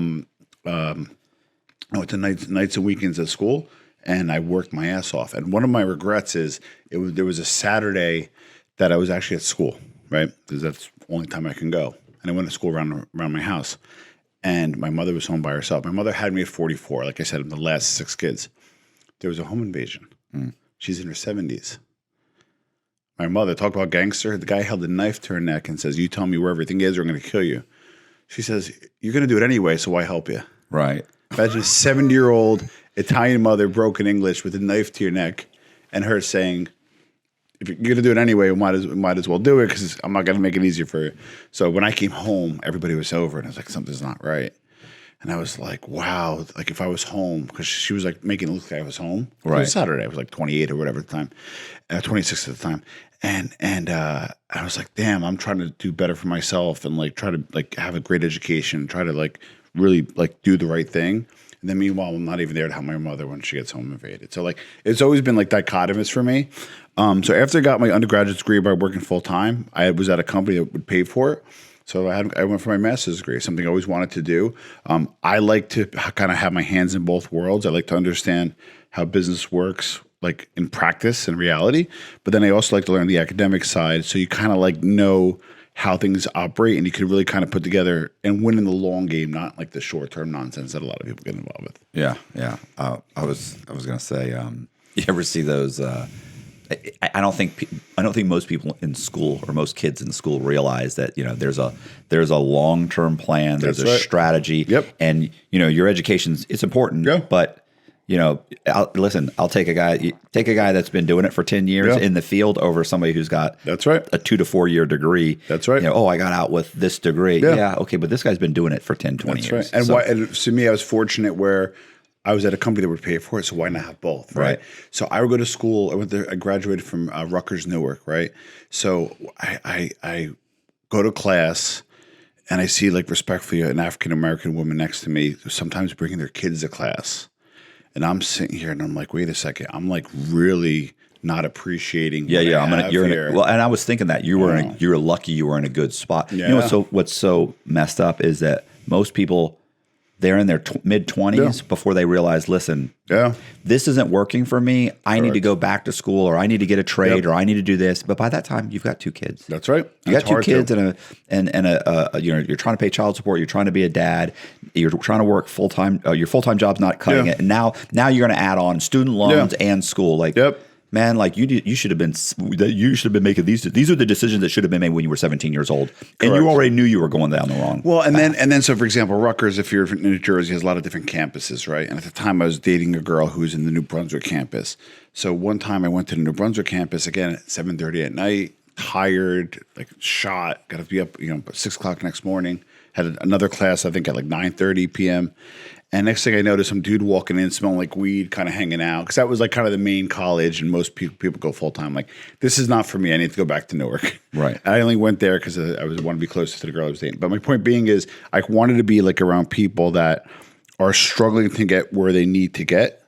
went to nights and weekends at school, and I worked my ass off. And one of my regrets is there was a Saturday that I was actually at school, right? Because that's the only time I can go. And I went to school around my house, and my mother was home by herself. My mother had me at 44. Like I said, I'm the last 6 kids. There was a home invasion. She's in her 70s. My mother, talk about gangster. The guy held a knife to her neck and says, you tell me where everything is or I'm going to kill you. She says, you're going to do it anyway, so why help you? Right. Imagine a 70-year-old Italian mother, broken English, with a knife to your neck, and her saying, if you're going to do it anyway, we might as well do it because I'm not going to make it easier for you. So when I came home, everybody was over, and I was like, something's not right. And I was like, wow, like if I was home, because she was like making it look like I was home. Right. It was Saturday. I was like 28 or whatever at the time, 26 at the time. And I was like, damn, I'm trying to do better for myself and like try to like have a great education, try to like really like do the right thing. And then meanwhile, I'm not even there to help my mother when she gets home invaded. So like, it's always been like dichotomous for me. So after I got my undergraduate degree by working full time, I was at a company that would pay for it. So I went for my master's degree, something I always wanted to do. I like to kind of have my hands in both worlds. I like to understand how business works, like in practice and reality. But then I also like to learn the academic side. So you kind of like know how things operate and you can really kind of put together and win in the long game, not like the short term nonsense that a lot of people get involved with. Yeah. Yeah. I was going to say, you ever see those, I don't think most people in school or most kids in school realize that there's a long-term plan, there's a strategy, and your education's it's important, but I'll take a guy that's been doing it for 10 years in the field over somebody who's got a 2 to 4 year degree. That's right. I got out with this degree. Yeah, okay, but this guy's been doing it for 10, 20 years. Right. And to me, I was fortunate where I was at a company that would pay for it, so why not have both, right? So I would go to school. I graduated from Rutgers, Newark, right? So I go to class, and I see, like, respectfully, an African-American woman next to me sometimes bringing their kids to class. And I'm sitting here, and I'm like, wait a second. I'm, like, really not appreciating what I have here. And I was thinking that you were lucky you were in a good spot. Yeah. What's so messed up is that most people – they're in their mid-20s before they realize, listen, this isn't working for me. I need to go back to school, or I need to get a trade, or I need to do this. But by that time, you've got 2 kids. That's right. You got 2 kids and you're trying to pay child support. You're trying to be a dad. You're trying to work full time. Your full time job's not cutting it. And now you're going to add on student loans and school. Like, man, like you should have been making these. These are the decisions that should have been made when you were 17 years old, and you already knew you were going down the wrong. Well, and then so for example, Rutgers, if you're in New Jersey, has a lot of different campuses, right? And at the time, I was dating a girl who was in the New Brunswick campus. So one time, I went to the New Brunswick campus again at 7:30 at night, tired, like shot, got to be up, 6 o'clock next morning. Had another class, I think, at like 9:30 p.m. And next thing I noticed, some dude walking in smelling like weed, kind of hanging out. Because that was like kind of the main college, and most people go full-time. Like, this is not for me. I need to go back to Newark. Right. I only went there because I want to be closer to the girl I was dating. But my point being is I wanted to be like around people that are struggling to get where they need to get.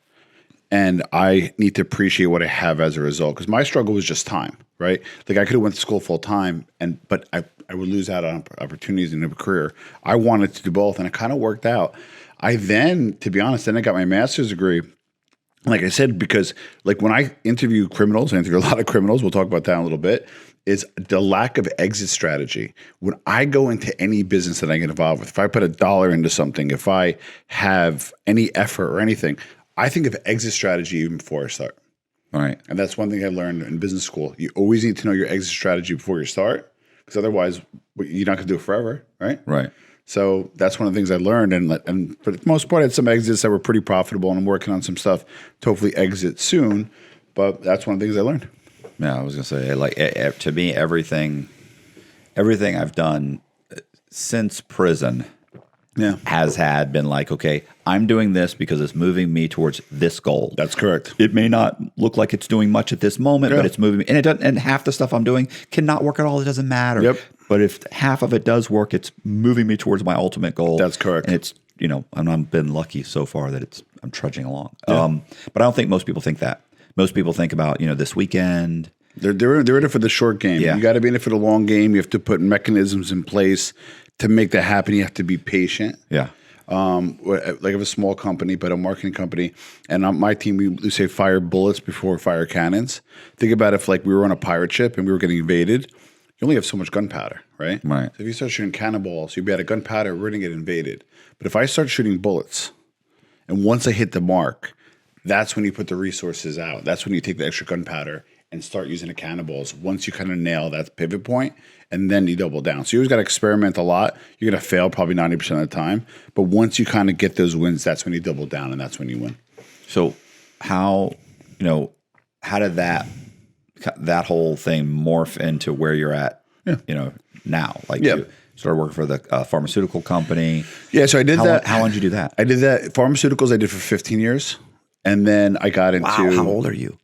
And I need to appreciate what I have as a result. Because my struggle was just time, right? Like, I could have went to school full-time, but I would lose out on opportunities in a career. I wanted to do both, and it kind of worked out. I then, to be honest, I got my master's degree, like I said, because like when I interview criminals, I interview a lot of criminals, we'll talk about that in a little bit, is the lack of exit strategy. When I go into any business that I get involved with, if I put $1 into something, if I have any effort or anything, I think of exit strategy even before I start. All right. And that's one thing I learned in business school. You always need to know your exit strategy before you start, because otherwise you're not going to do it forever, right? Right. So that's one of the things I learned, and for the most part, I had some exits that were pretty profitable, and I'm working on some stuff to hopefully exit soon. But that's one of the things I learned. Yeah, I was gonna say, like, to me, everything I've done since prison has been like, okay, I'm doing this because it's moving me towards this goal. That's correct. It may not look like it's doing much at this moment, but it's moving me, and it doesn't. And half the stuff I'm doing cannot work at all. It doesn't matter. Yep. But if half of it does work, it's moving me towards my ultimate goal. That's correct. And it's, I've been lucky so far that I'm trudging along. Yeah. But I don't think most people think that. Most people think about, this weekend. They're in it for the short game. Yeah. You got to be in it for the long game. You have to put mechanisms in place to make that happen. You have to be patient. Yeah. Like of a small company, but a marketing company. And on my team, we say fire bullets before fire cannons. Think about if like we were on a pirate ship and we were getting invaded. You only have so much gunpowder, right? Right. So if you start shooting cannonballs, you'd be out of gunpowder, we're going to get invaded. But if I start shooting bullets, and once I hit the mark, That's when you put the resources out. That's when you take the extra gunpowder and start using the cannonballs. Once you kind of nail that pivot point, and then you double down. So you always got to experiment a lot. You're going to fail probably 90% of the time. But once you kind of get those wins, that's when you double down, and that's when you win. So how did that whole thing morph into where you're at, now? Like you started working for the pharmaceutical company. Yeah, so I did that. How long did you do that? I did that. Pharmaceuticals I did for 15 years. And then I got into... Wow, how old are you?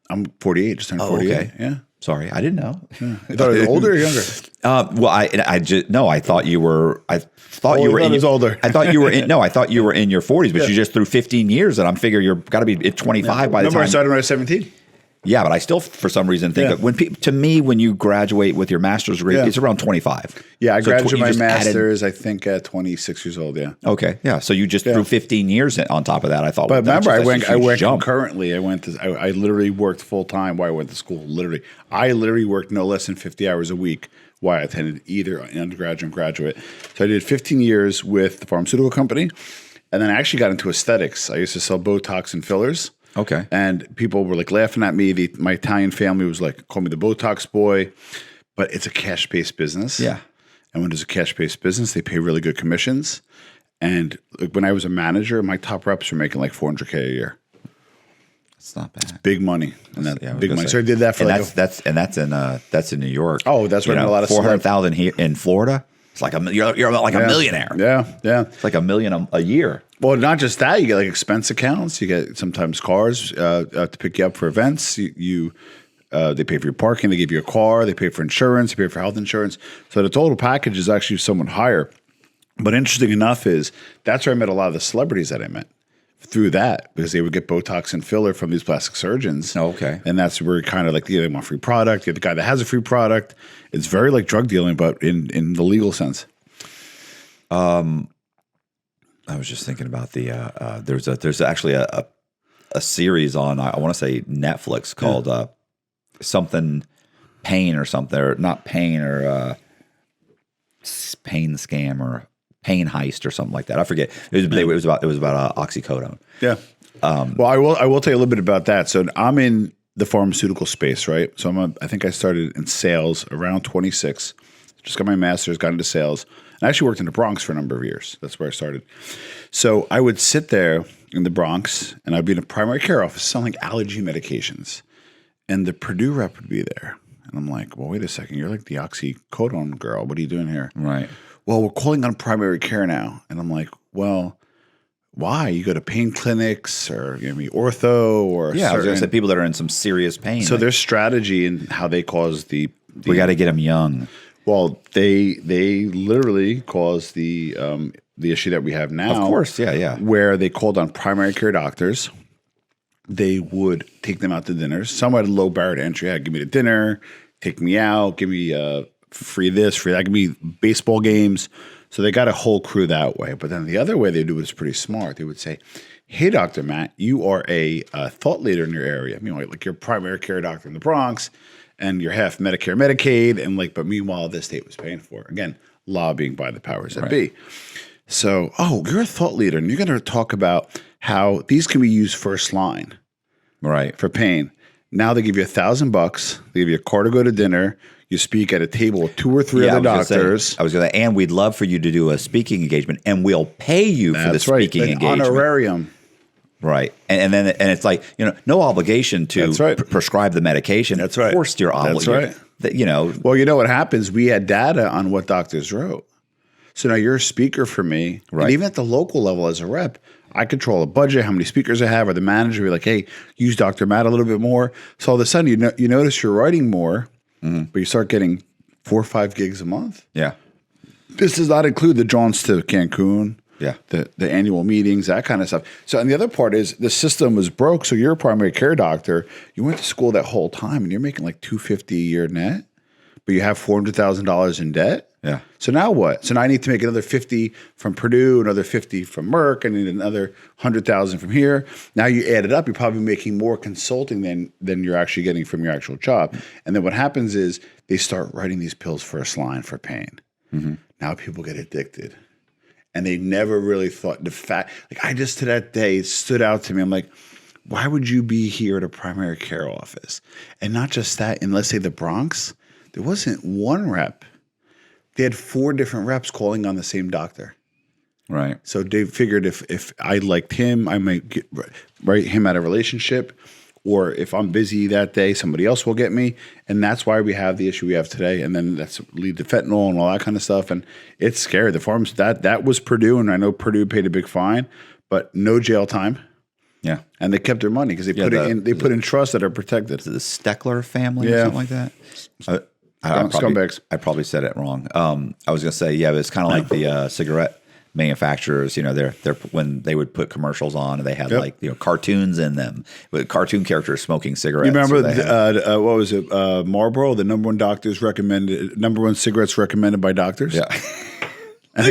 I'm 48, just turned 48. Okay. Yeah. Sorry, I didn't know. Yeah. You thought I was older or younger? Well, I thought you were. I thought you were older. I thought you were in. No, I thought you were in your 40s, but you just threw 15 years, and I'm figuring you're got to be at 25 by the time. Remember, I started when I was 17. Yeah, but I still, for some reason, think of when you graduate with your master's degree, it's around 25. Yeah, I graduated my master's, I think, at 26 years old. Yeah. Okay. Yeah. So you just threw 15 years on top of that. I thought. But remember, I went concurrently. I literally worked full time while I went to school. I literally worked no less than 50 hours a week while I attended either an undergraduate and graduate. So I did 15 years with the pharmaceutical company, and then I actually got into aesthetics. I used to sell Botox and fillers. Okay. And people were like laughing at me. My Italian family was like, call me the Botox boy. But it's a cash-based business. Yeah. And when there's a cash-based business, they pay really good commissions. And like when I was a manager, my top reps were making like $400K a year. That's not bad. It's big money. Big money. So I did that for that's in New York. Oh, that's where I met a lot of 400,000 here in Florida. It's like you're like a millionaire. Yeah, yeah. It's like $1 million a year. Well, not just that. You get like expense accounts. You get sometimes cars to pick you up for events. They pay for your parking. They give you a car. They pay for insurance. They pay for health insurance. So the total package is actually somewhat higher. But interesting enough is that's where I met a lot of the celebrities that I met through that, because they would get Botox and filler from these plastic surgeons. Oh, okay. And that's where kind of like they want free product. You're the guy that has a free product. It's very like drug dealing, but in the legal sense. I was just thinking about there's actually a series on, I want to say Netflix, called something Pain or something, or not Pain, or Pain Scam or Pain Heist or something like that. I forget. It was about oxycodone. Yeah. Well, I will tell you a little bit about that. So I'm in the pharmaceutical space, right? So I think I started in sales around 26. Just got my master's, got into sales. I actually worked in the Bronx for a number of years. That's where I started. So I would sit there in the Bronx, and I'd be in a primary care office selling allergy medications. And the Purdue rep would be there. And I'm like, well, wait a second. You're like the oxycodone girl. What are you doing here? Right. Well, we're calling on primary care now. And I'm like, well, why? You go to pain clinics or ortho or I was going to say people that are in some serious pain. So their strategy and how they cause the we got to get them young. Well, they literally caused the issue that we have now. Of course, yeah. Where they called on primary care doctors. They would take them out to dinners. Some had a low barrier to entry. Give me the dinner, take me out, give me free this, free that, give me baseball games. So they got a whole crew that way. But then the other way they do it is pretty smart. They would say, hey, Dr. Matt, you are a thought leader in your area. Like you're a primary care doctor in the Bronx, and you're half Medicare, Medicaid, and but meanwhile, this state was paying for it. Again, lobbying by the powers that be. So, you're a thought leader, and you're going to talk about how these can be used first line, right, for pain. Now they give you $1,000. They give you a car to go to dinner. You speak at a table with 2 or 3 other doctors. I was going to say, and we'd love for you to do a speaking engagement, and we'll pay you for the speaking engagement. Honorarium. Right. And then it's like, no obligation to prescribe the medication. That's right. Of course you're obligated. That's right. Well, you know what happens? We had data on what doctors wrote. So now you're a speaker for me. Right. And even at the local level as a rep, I control a budget, how many speakers I have, or the manager will be like, hey, use Dr. Matt a little bit more. So all of a sudden you notice you're writing more, but you start getting 4 or 5 gigs a month. Yeah. This does not include the jaunts to Cancun. Yeah. The annual meetings, that kind of stuff. So, and the other part is the system was broke. So you're a primary care doctor. You went to school that whole time and you're making like $250 a year net, but you have $400,000 in debt. Yeah. So now what? So now I need to make another 50 from Purdue, another 50 from Merck, I need another 100,000 from here. Now you add it up, you're probably making more consulting than you're actually getting from your actual job. And then what happens is they start writing these pills first line for pain. Mm-hmm. Now people get addicted. And they never really thought the fact, like I just to that day, it stood out to me. I'm like, Why would you be here at a primary care office? And not just that, in let's say the Bronx, there wasn't one rep. They had 4 different reps calling on the same doctor. Right. So they figured if I liked him, I might get him out of relationship. Or if I'm busy that day, somebody else will get me. And that's why we have the issue we have today. And then that's lead to fentanyl and all that kind of stuff. And it's scary. The farms, that was Purdue. And I know Purdue paid a big fine, but no jail time. Yeah. And they kept their money because they put in trusts that are protected. The Steckler family or something like that? Scumbags. I probably said it wrong. I was going to say, it's kind of like the cigarette manufacturers, they're when they would put commercials on and they had cartoons in them with cartoon characters smoking cigarettes. You remember what was it? Marlboro, the number one cigarettes recommended by doctors. Yeah. And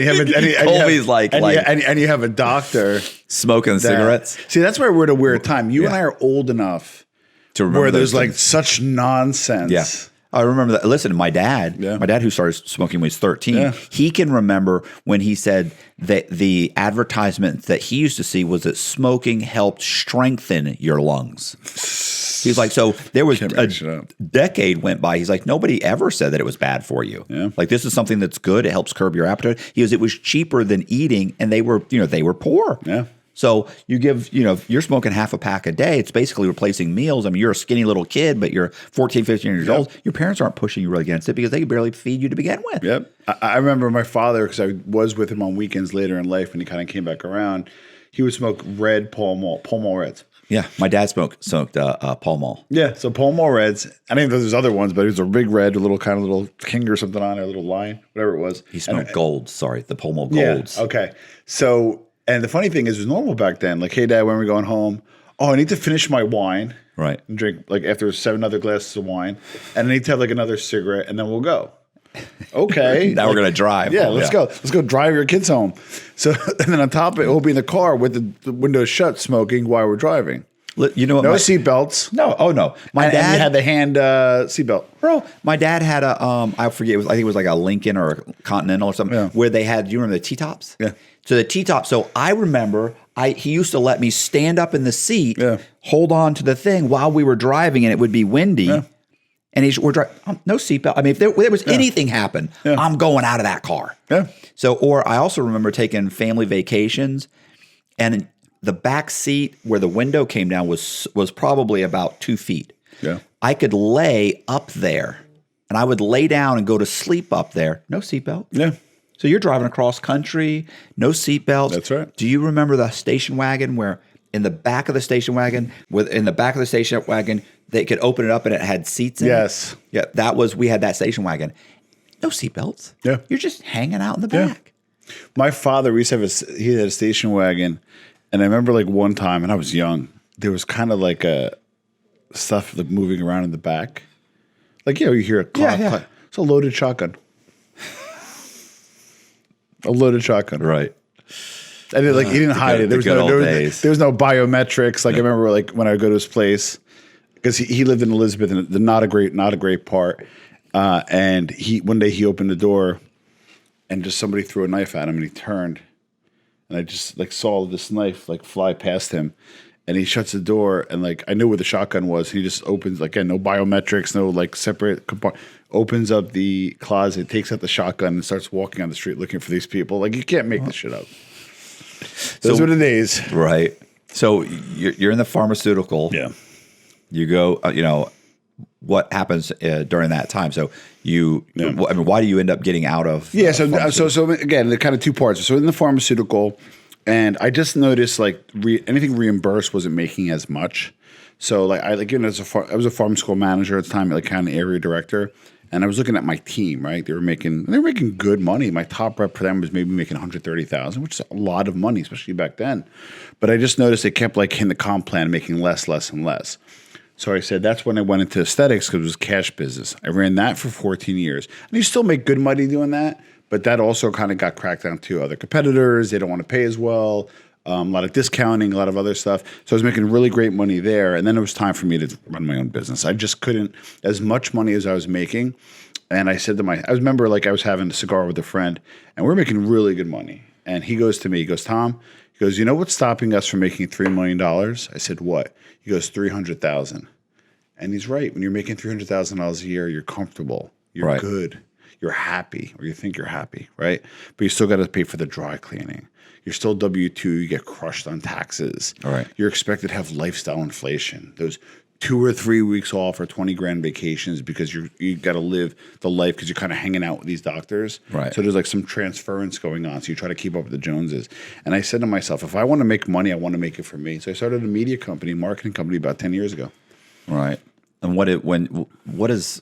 you have a doctor smoking cigarettes. See, that's why we're at a weird time. You and I are old enough to remember where there's like such nonsense. Yeah. I remember that. Listen, my dad who started smoking when he was 13, he can remember when he said that the advertisement that he used to see was that smoking helped strengthen your lungs. He's like, so there was a decade went by. He's like, nobody ever said that it was bad for you. Yeah. Like, this is something that's good. It helps curb your appetite. He goes, it was cheaper than eating, and they were poor. Yeah. So you give, if you're smoking half a pack a day, it's basically replacing meals. I mean, you're a skinny little kid, but you're 14, 15 years old. Your parents aren't pushing you really against it because they could barely feed you to begin with. Yep. I remember my father, because I was with him on weekends later in life when he kind of came back around, he would smoke red Pall Mall Reds. Yeah, my dad smoked Pall Mall. Yeah, so Pall Mall Reds. I didn't know there's other ones, but it was a big red, a little king or something on it, a little lion, whatever it was. He smoked Golds. Sorry, the Pall Mall Golds. Yeah, okay. So, and the funny thing is, it was normal back then. Like, hey, Dad, when are we going home? Oh, I need to finish my wine. Right. And drink, after 7 other glasses of wine. And I need to have, another cigarette, and then we'll go. Okay. Now we're going to drive. Yeah, let's go. Let's go drive your kids home. So, and then on top of it, we'll be in the car with the windows shut smoking while we're driving. You know what? No seatbelts. No. Oh, no. My dad had the hand seatbelt. Bro, my dad had I forget, I think it was like a Lincoln or a Continental or something, where they had, do you remember the T-tops? Yeah. So the T-top, so I remember he used to let me stand up in the seat, hold on to the thing while we were driving, and it would be windy. Yeah. And we're driving, no seatbelt. I mean, if there was anything happen, I'm going out of that car. Yeah. So, or I also remember taking family vacations, and the back seat where the window came down was probably about 2 feet. Yeah. I could lay up there, and I would lay down and go to sleep up there. No seatbelt. Yeah. So you're driving across country, no seatbelts. That's right. Do you remember the station wagon where in the back of the station wagon, they could open it up and it had seats in it? Yes. Yeah, we had that station wagon. No seatbelts. Yeah. You're just hanging out in the back. My father, he had a station wagon, and I remember one time, and I was young, there was kind of a stuff moving around in the back. You hear a clock. Yeah. It's a loaded shotgun. A loaded shotgun. Right. And he didn't hide it. There was no biometrics. I remember when I would go to his place, because he lived in Elizabeth, and not a great part. And one day he opened the door, and just somebody threw a knife at him, and he turned, and I just saw this knife fly past him, and he shuts the door, and I knew where the shotgun was. He just opens again, no biometrics, no separate compartment. Opens up the closet, takes out the shotgun, and starts walking on the street looking for these people. You can't make this shit up. Those were the days. Right. So you're in the pharmaceutical. Yeah. You go, what happens during that time? So why do you end up getting out of? Yeah. So again, the kind of 2 parts. So in the pharmaceutical, and I just noticed anything reimbursed wasn't making as much. So I was a pharmaceutical manager at the time, kind of area director. And I was looking at my team, right? They were making good money. My top rep for them was maybe making $130,000, which is a lot of money, especially back then. But I just noticed they kept in the comp plan, making less and less. So I said that's when I went into aesthetics, because it was cash business. I ran that for 14 years. And you still make good money doing that, but that also kind of got cracked down to other competitors. They don't want to pay as well. A lot of discounting, a lot of other stuff. So I was making really great money there. And then it was time for me to run my own business. I just couldn't, as much money as I was making. And I said I remember I was having a cigar with a friend, and we're making really good money. And he goes to me, Tom, goes, you know what's stopping us from making $3 million? I said, what? He goes, 300,000. And he's right. When you're making $300,000 a year, you're comfortable. You're good. You're happy, or you think you're happy, right? But you still got to pay for the dry cleaning. You're still W-2. You get crushed on taxes. All right. You're expected to have lifestyle inflation. Those 2 or 3 weeks off or 20 grand vacations because you got to live the life because you're kind of hanging out with these doctors. Right. So there's like some transference going on. So you try to keep up with the Joneses. And I said to myself, if I want to make money, I want to make it for me. So I started a media company, marketing company about 10 years ago. Right. And what is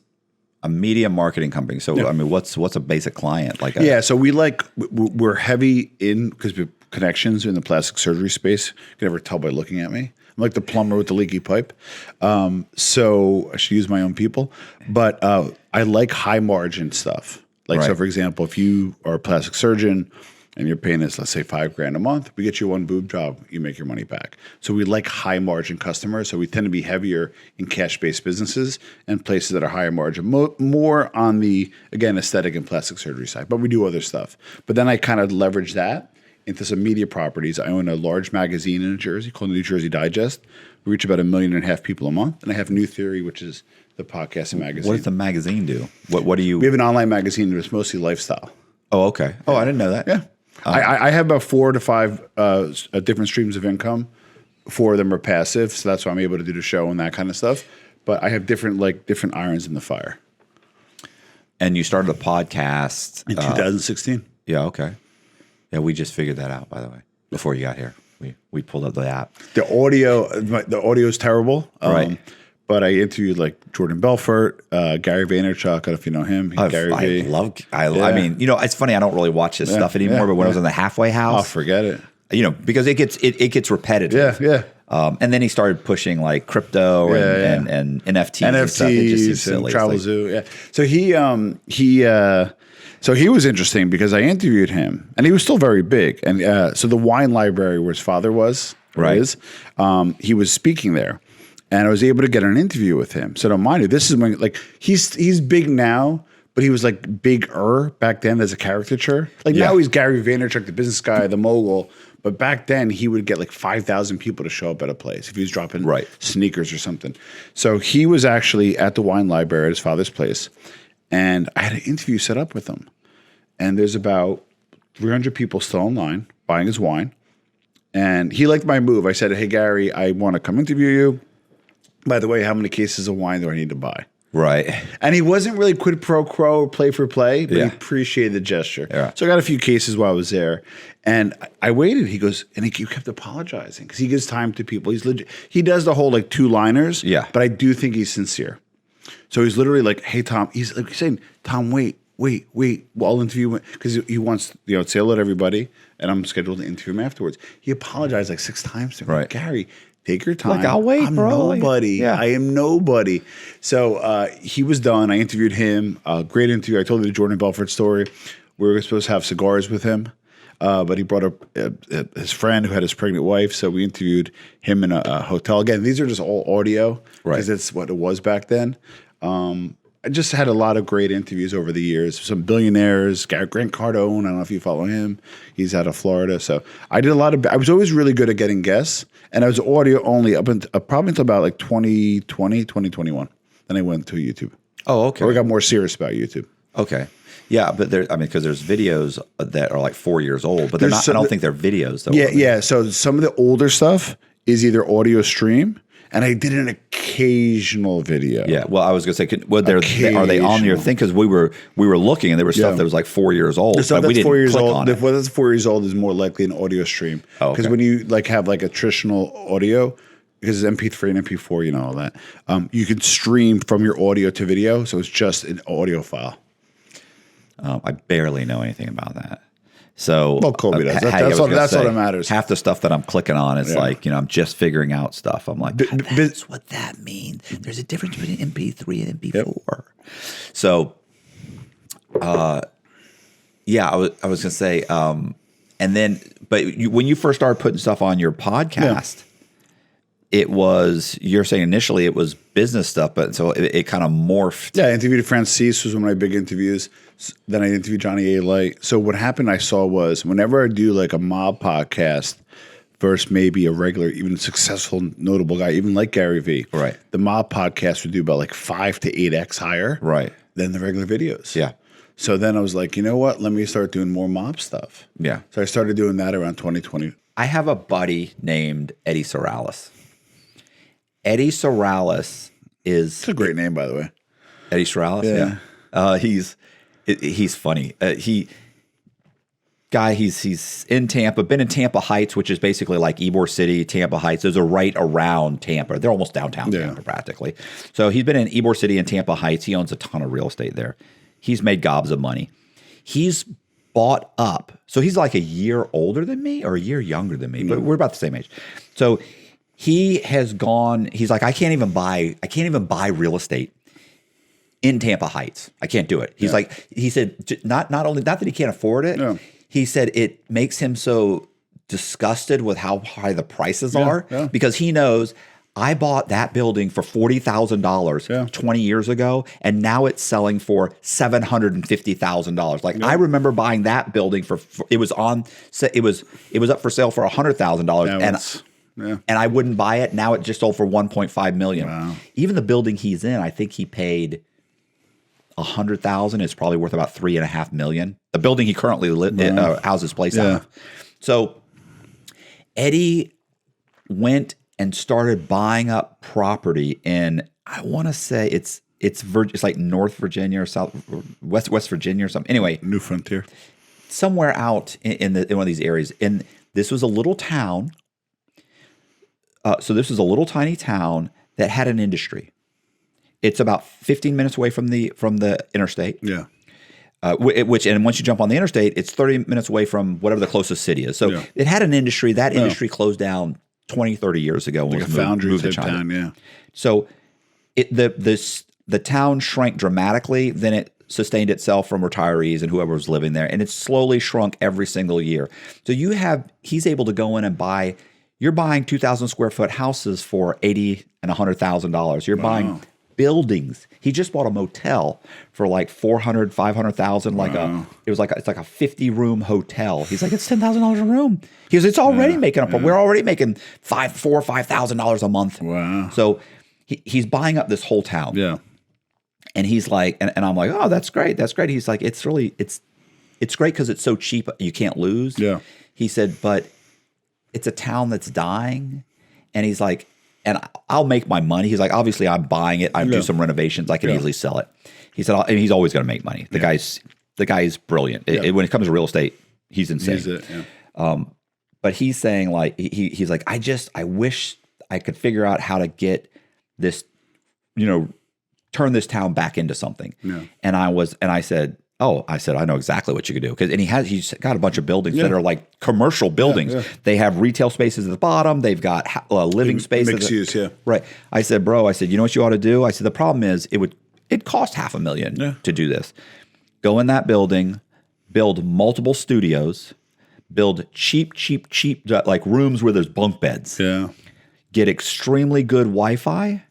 a media marketing company? So I mean, what's a basic client like? So we're heavy in because we have connections in the plastic surgery space. You can never tell by looking at me. I'm like the plumber with the leaky pipe. So I should use my own people. But I like high margin stuff. Like, so for example, if you are a plastic surgeon and you're paying us, let's say $5,000 a month, we get you one boob job, you make your money back. So we like high margin customers. So we tend to be heavier in cash-based businesses and places that are higher margin, more on the, again, aesthetic and plastic surgery side. But we do other stuff. But then I kind of leverage that into some media properties. I own a large magazine in New Jersey called New Jersey Digest. We reach about 1.5 million people a month. And I have New Theory, which is the podcast and magazine. What does the magazine do? What do you? We have an online magazine that's mostly lifestyle. Oh, okay. Oh, I didn't know that. Yeah. I have about 4 to 5 different streams of income. 4 of them are passive, so that's why I'm able to do the show and that kind of stuff. But I have different irons in the fire. And you started a podcast In 2016. Yeah, okay. Yeah, we just figured that out, by the way, before you got here. We pulled up the app. The audio is terrible. Right. But I interviewed like Jordan Belfort, Gary Vaynerchuk. I don't know if you know him. I mean, it's funny. I don't really watch this stuff anymore. But when I was in the halfway house, forget it. Because it gets repetitive. Yeah. And then he started pushing like crypto and NFTs and stuff. It just seems silly. Travel Zoo. Yeah. So he was interesting because I interviewed him, and he was still very big. And so the wine library where his father was, he was speaking there. And I was able to get an interview with him. So don't mind you, this is when he's big now, but he was like bigger back then as a caricature. Now he's Gary Vaynerchuk, the business guy, the mogul. But back then he would get like 5,000 people to show up at a place if he was dropping sneakers or something. So he was actually at the wine library at his father's place. And I had an interview set up with him. And there's about 300 people still online buying his wine. And he liked my move. I said, hey, Gary, I want to come interview you. By the way, how many cases of wine do I need to buy? Right. And he wasn't really quid pro quo or play for play, but he appreciated the gesture. Yeah. So I got a few cases while I was there. And I waited. He goes, and he kept apologizing because he gives time to people. He's legit. He does the whole like 2-liners. Yeah. But I do think he's sincere. So he's literally like, hey, Tom. He's like saying, Tom, wait. Well, I'll interview him because he wants, to say hello to everybody. And I'm scheduled to interview him afterwards. He apologized like 6 times to me. Right. Gary, take your time. Like, I'll wait, I'm bro. nobody. I am nobody. So he was done. I interviewed him. Great interview. I told you the Jordan Belfort story. We were supposed to have cigars with him, but he brought up his friend who had his pregnant wife. So we interviewed him in a hotel. Again, these are just all audio because that's what it was back then. I just had a lot of great interviews over the years. Some billionaires, Grant Cardone. I don't know if you follow him. He's out of Florida. So I did a lot of. I was always really good at getting guests, and I was audio only up until probably until about like 2020, 2021. Then I went to YouTube. Oh, okay. Or I got more serious about YouTube. Okay. Yeah, but because there's videos that are like 4 years old, but they're not. I don't think they're videos though. Yeah. So some of the older stuff is either audio stream. And I did an occasional video. Yeah, well, I was going to say, are they on your thing? Because we were looking, and there was stuff that was like 4 years old. The stuff that's 4 years old. That's 4 years old is more likely an audio stream. Because when you have like a traditional audio, because it's MP3 and MP4, all that, you can stream from your audio to video, so it's just an audio file. I barely know anything about that. So, Colby does. That's what matters. Half the stuff that I'm clicking on is like, I'm just figuring out stuff. I'm like, that's what that means. There's a difference between MP3 and MP4. Yep. So, I was going to say, and then, but when you first started putting stuff on your podcast, it was, you're saying initially it was business stuff, but so it kind of morphed. Yeah, I interviewed Francis, was one of my big interviews. Then I interviewed Johnny A. Light. So what happened I saw was whenever I do like a mob podcast versus maybe a regular, even successful, notable guy, even like Gary Vee, right? The mob podcast would do about like 5 to 8x higher, right, than the regular videos. Yeah. So then I was like, you know what? Let me start doing more mob stuff. Yeah. So I started doing that around 2020. I have a buddy named Eddie Sorales. Eddie Sorales is... It's a great name, by the way. Eddie Sorales? Yeah. He's funny. He's in Tampa, been in Tampa Heights, which is basically like Ybor City, Tampa Heights. Those are right around Tampa. They're almost downtown Tampa practically. So he's been in Ybor City and Tampa Heights. He owns a ton of real estate there. He's made gobs of money. He's bought up. So he's like a year older than me or a year younger than me, but we're about the same age. So he has gone, he's like, I can't even buy real estate in Tampa Heights. I can't do it. He's like, he said, not that he can't afford it. He said it makes him so disgusted with how high the prices are because he knows I bought that building for $40,000 20 years ago, and now it's selling for $750,000. Like I remember buying that building it was up for sale for $100,000, and I wouldn't buy it. Now it just sold for $1.5 million. Wow. Even the building he's in, I think he paid $100,000. It's probably worth about $3.5 million. The building he currently houses place out of. So Eddie went and started buying up property in, I want to say it's like North Virginia or West Virginia or something. Anyway, New Frontier, somewhere out in one of these areas. And this was a little town. So this was a little tiny town that had an industry. It's about 15 minutes away from the interstate. Yeah. And once you jump on the interstate, it's 30 minutes away from whatever the closest city is. So it had an industry. That industry closed down 20, 30 years ago. Like a foundry type town, yeah. So the town shrank dramatically. Then it sustained itself from retirees and whoever was living there. And it's slowly shrunk every single year. So he's able to go in and you're buying 2,000 square foot houses for $80,000 and $100,000. You're buying buildings. He just bought a motel for like $400,000, $500,000. It's like a 50-room hotel. He's like, it's $10,000 a room. He goes, it's already making up. We're already making $4,000 or $5,000 a month. Wow. So he's buying up this whole town. Yeah. And he's like, and I'm like, oh, that's great. That's great. He's like, it's great because it's so cheap. You can't lose. Yeah. He said, but it's a town that's dying. And he's like, and I'll make my money. He's like, obviously, I'm buying it. I do some renovations. I can easily sell it. He said, and he's always going to make money. The guy's brilliant. When it comes to real estate, he's insane. But he's saying like, he's like, I wish I could figure out how to get this, turn this town back into something. Yeah. And I said, I know exactly what you could do. He's got a bunch of buildings that are like commercial buildings. Yeah. They have retail spaces at the bottom. They've got living spaces. Mixed use, Right. I said, bro, you know what you ought to do? I said, the problem is it cost $500,000 to do this. Go in that building, build multiple studios, build cheap, like rooms where there's bunk beds. Yeah. Get extremely good Wi-Fi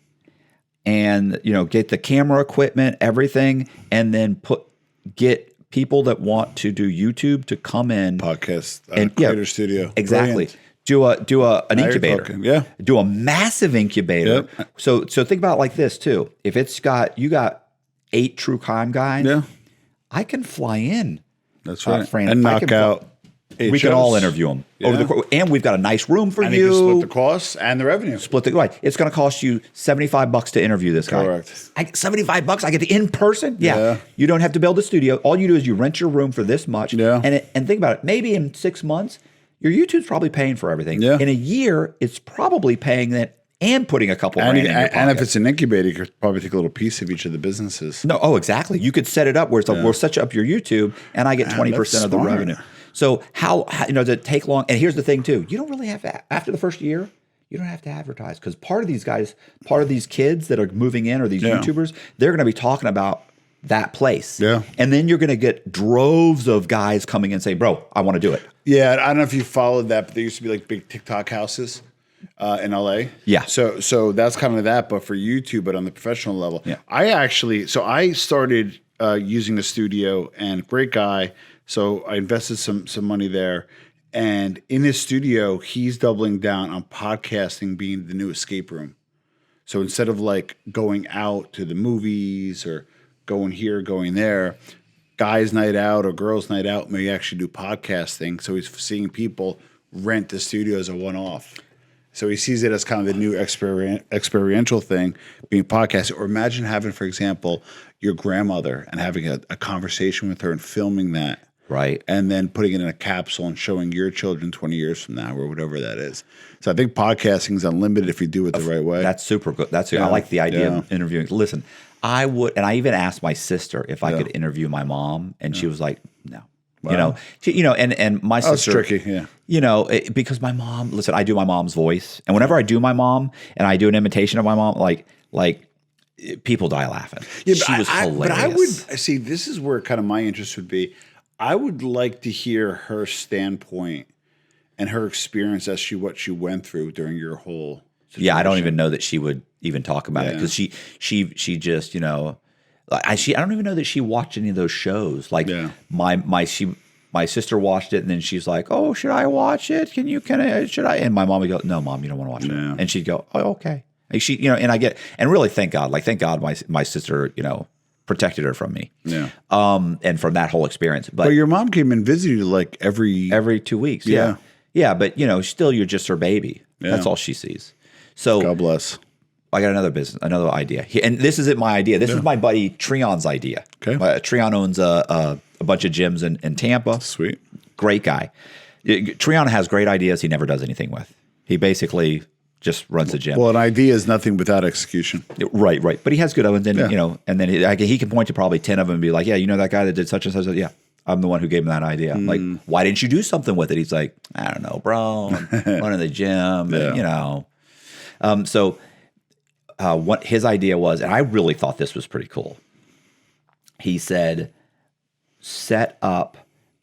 and, get the camera equipment, everything, and then get people that want to do YouTube to come in, podcast and creator studio. Exactly. Brilliant. Do an incubator. Do a massive incubator. Yep. So think about it like this too. If you got 8 true crime guys, I can fly in. That's right. And knock out. We can all interview them over the course, and we've got a nice room for you. You can split the costs and the revenue. Right. It's going to cost you $75 to interview this guy. Correct. $75. I get the in person. Yeah. You don't have to build a studio. All you do is you rent your room for this much. Yeah. And think about it. Maybe in 6 months, your YouTube's probably paying for everything. Yeah. In a year, it's probably paying that and putting a couple grand in your pocket. And if it's an incubator, you could probably take a little piece of each of the businesses. No. Oh, exactly. You could set it up where we'll set up your YouTube, and I get 20% of the revenue. So how does it take long? And here's the thing too: you don't really have to, after the first year, you don't have to advertise, because part of these kids that are moving in, or these YouTubers, they're going to be talking about that place. Yeah. And then you're going to get droves of guys coming in saying, bro, I want to do it. Yeah. I don't know if you followed that, but there used to be like big TikTok houses in LA. Yeah. So that's kind of that, but for YouTube, but on the professional level. Yeah. I started using the studio, and great guy. So I invested some money there. And in his studio, he's doubling down on podcasting being the new escape room. So instead of like going out to the movies or going here, going there, guys' night out or girls' night out may actually do podcasting. So he's seeing people rent the studio as a one-off. So he sees it as kind of the new experiential thing, being podcasted. Or imagine having, for example, your grandmother and having a conversation with her and filming that. Right. And then putting it in a capsule and showing your children 20 years from now or whatever that is. So I think podcasting is unlimited if you do it the right way. That's super good. I like the idea of interviewing. Listen, I would, and I even asked my sister if I could interview my mom, and she was like, no. Wow. And my sister. That's tricky, because my mom, listen, I do my mom's voice. And whenever I do my mom and I do an imitation of my mom, like people die laughing. Yeah, she was hilarious. But I would, see, this is where kind of my interest would be. I would like to hear her standpoint and her experience as what she went through during your whole situation. Yeah, I don't even know that she would even talk about it because she just I don't even know that she watched any of those shows. Like my sister watched it and then she's like, "Oh, should I watch it? Should I?" And my mom would go, "No, Mom, you don't want to watch it." And she'd go, "Oh, okay." And really thank God my sister protected her from me. Yeah. And from that whole experience. But your mom came and visited you like every 2 weeks. Yeah. Yeah. But still you're just her baby. Yeah. That's all she sees. So God bless. I got another idea. And this isn't my idea. This is my buddy Treon's idea. Okay. Treon owns a bunch of gyms in Tampa. Sweet. Great guy. Treon has great ideas he never does anything with. He basically just runs the gym. Well, an idea is nothing without execution. Right. But he has good ones, and and then he can point to probably 10 of them and be like, "Yeah, that guy that did such and such." Yeah, I'm the one who gave him that idea. I'm like, why didn't you do something with it? He's like, I don't know, bro. I'm running the gym, and, So what his idea was, and I really thought this was pretty cool. He said, set up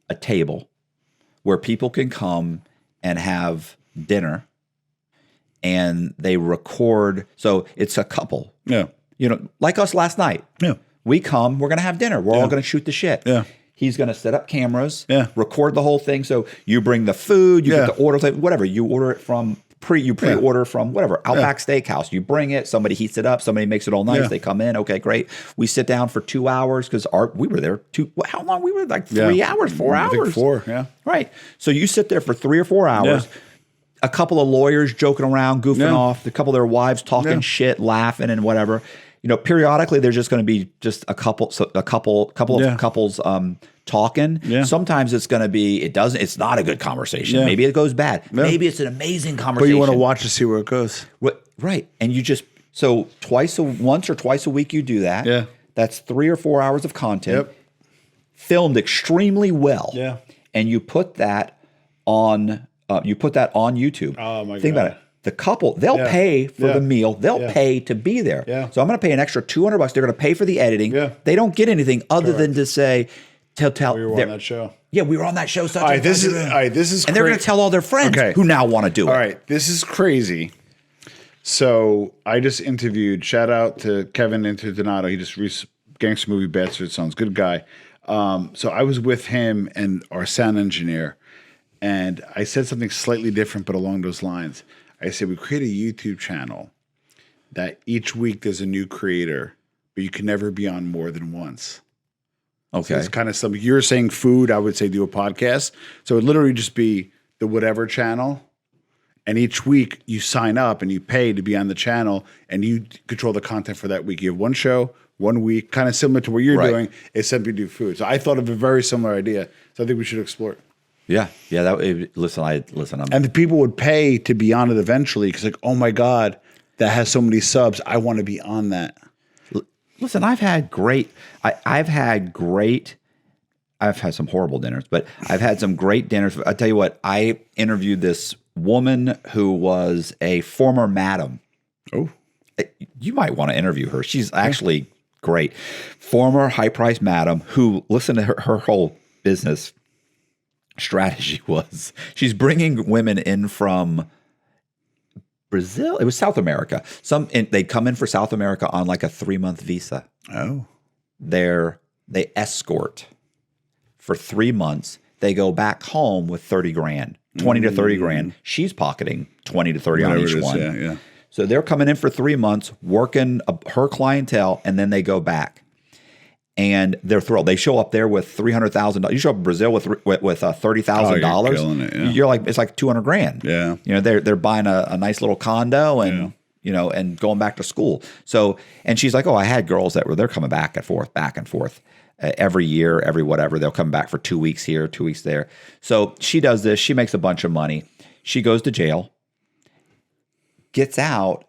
a table where people can come and have dinner. And they record. So it's a couple. Yeah. Like us last night. Yeah. We come, we're going to have dinner. We're all going to shoot the shit. Yeah. He's going to set up cameras, record the whole thing. So you bring the food, you get the order, whatever. You order it from pre-order from whatever, Outback Steakhouse. You bring it, somebody heats it up, somebody makes it all nice. They come in, okay, great. We sit down for 2 hours because we were there how long? We were like 3 hours, 4 hours. I think 4, yeah. Right. So you sit there for 3 or 4 hours. Yeah. A couple of lawyers joking around, goofing off, a couple of their wives talking shit, laughing and whatever. Periodically there's just going to be just a couple of couples talking. Yeah. Sometimes it's going to be it's not a good conversation. Yeah. Maybe it goes bad. Yeah. Maybe it's an amazing conversation. But you want to watch to see where it goes. Right. And you just once or twice a week you do that. Yeah. That's 3 or 4 hours of content. Yep. Filmed extremely well. Yeah. And you put that on YouTube. Oh my God. Think about it. The couple, they'll pay for the meal. They'll pay to be there. Yeah. So I'm going to pay an extra $200. They're going to pay for the editing. Yeah. They don't get anything other than to say, tell. We were on that show. Yeah, we were on that show. All right, this is and they're going to tell all their friends who now want to do it. All right, this is crazy. So I just interviewed, shout out to Kevin Interdonato. He just gangster movie Bastard Sons, good guy. So I was with him and our sound engineer. And I said something slightly different, but along those lines. I said, we create a YouTube channel that each week there's a new creator, but you can never be on more than once. Okay. So it's kind of something. You're saying food, I would say do a podcast. So it would literally just be the whatever channel. And each week you sign up and you pay to be on the channel and you control the content for that week. You have one show, 1 week, kind of similar to what you're doing, except you do food. So I thought of a very similar idea. So I think we should explore it. Yeah. Listen. And the people would pay to be on it eventually because, like, oh my God, that has so many subs. I want to be on that. Listen, I've had some horrible dinners, but I've had some great dinners. I tell you what, I interviewed this woman who was a former madam. Oh, you might want to interview her. She's actually great. Former high-priced madam who, listen to her whole business strategy was she's bringing women in from Brazil. It was South America. They come in for South America on like a 3-month visa. Oh. They escort for 3 months. They go back home with 30 grand, 20 to 30 grand. She's pocketing 20 to 30 on each one. Yeah. So they're coming in for 3 months, working her clientele, and then they go back. And they're thrilled. They show up there with $300,000. You show up in Brazil with $30,000. You're killing it, yeah. You're like, it's like 200 grand. Yeah. You know, they're buying a nice little condo and you know, and going back to school. So, and she's like, oh, I had girls they're coming back and forth every year, every whatever. They'll come back for 2 weeks here, 2 weeks there. So she does this. She makes a bunch of money. She goes to jail, gets out,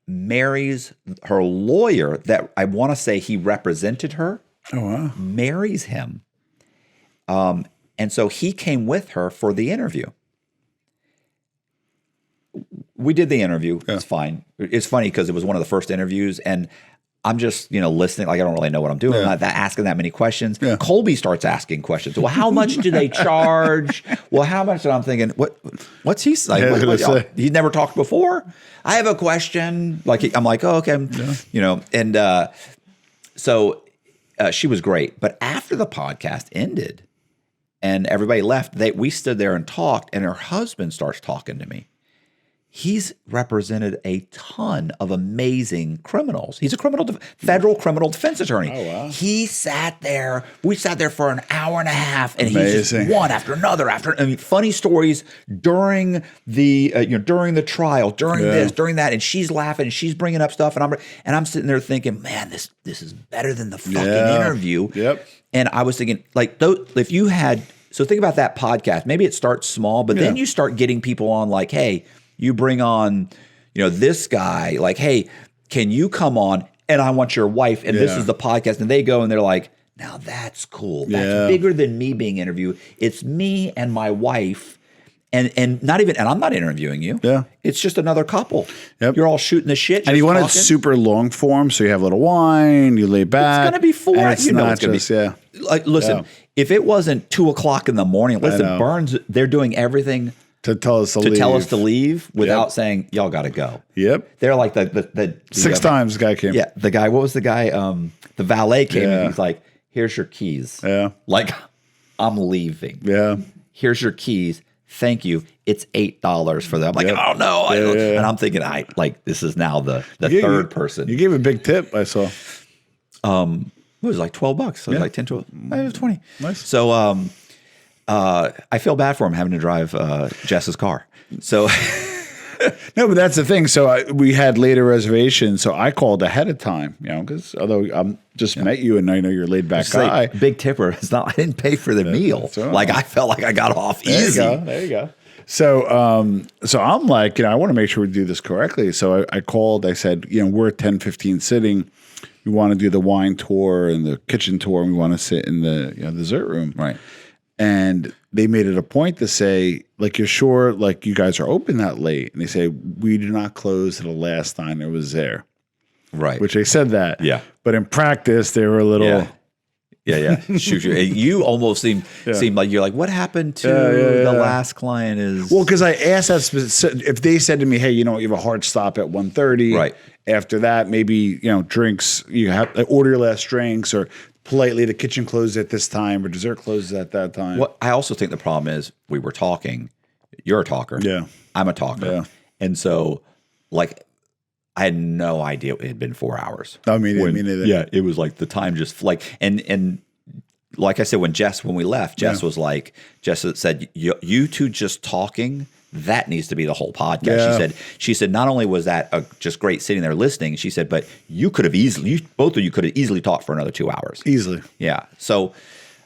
marries her lawyer that I want to say he represented her. Oh, wow. Marries him. And so he came with her for the interview. We did the interview. Yeah. It's fine. It's funny because it was one of the first interviews, and I'm just, listening. Like, I don't really know what I'm doing. I'm not asking that many questions. Yeah. Colby starts asking questions. Well, how much do they charge? Well, how much? And I'm thinking, what's he like? He'd never talked before. I have a question. Like, I'm like, oh, okay. And so she was great. But after the podcast ended and everybody left, we stood there and talked, and her husband starts talking to me. He's represented a ton of amazing criminals. He's a federal criminal defense attorney. Oh, wow. He sat there. We sat there for an hour and a half, and he's just one after another. Funny stories during the during the trial, during this, during that, and she's laughing and she's bringing up stuff, and I'm sitting there thinking, man, this is better than the fucking interview. Yep. And I was thinking, like, if you had, so think about that podcast. Maybe it starts small, but then you start getting people on, like, hey. You bring on, this guy, like, hey, can you come on? And I want your wife, and this is the podcast. And they go and they're like, now that's cool. That's bigger than me being interviewed. It's me and my wife, and not even, and I'm not interviewing you. Yeah. It's just another couple. Yep. You're all shooting the shit. And you want it super long form, so you have a little wine, you lay back. It's going to be 4 hours. It's not just, Like, listen, if it wasn't 2:00 in the morning, listen, Burns, they're doing everything to tell us to leave without saying, y'all got to go. Yep. They're like the 6 times the guy came. Yeah. The guy, what was the guy? The valet came and he's like, here's your keys. Yeah. Like, I'm leaving. Yeah. Here's your keys. Thank you. It's $8 for them. I'm like, oh no. And I'm thinking, this is now the third person. You gave a big tip, I saw. It was like $12. So it was like 10, 12. It was 20. Nice. So, I feel bad for him having to drive Jess's car. So no, but that's the thing. So we had later reservations. So I called ahead of time, because although I'm just met you and I know you're a laid back guy. Like, big tipper. It's not. I didn't pay for the meal. Right. Like, I felt like I got off easy. There you go. So I'm like, I want to make sure we do this correctly. So I called. I said, we're at 10:15 sitting. We want to do the wine tour and the kitchen tour, and we want to sit in the dessert room. Right. And they made it a point to say, like, you're sure, like, you guys are open that late? And they say, we do not close till the last time it was there. Right. Which they said that. Yeah. But in practice, they were a little. Yeah. Shoot. You almost seem like you're like, what happened to the last client is. Well, because I asked that if they said to me, hey, you have a hard stop at 1:30. Right. After that, maybe, drinks, you have order your last drinks, or politely the kitchen closes at this time or dessert closes at that time. Well, I also think the problem is we were talking. You're a talker. Yeah. I'm a talker. Yeah. And so, like, I had no idea it had been 4 hours. I mean, me neither. Yeah, it was like the time just like and like I said, when we left, Jess was like, Jess said, you two just talking. That needs to be the whole podcast. Yeah. She said, not only was that just great sitting there listening, she said, but you could have both of you could have easily talked for another 2 hours. Easily. Yeah. So,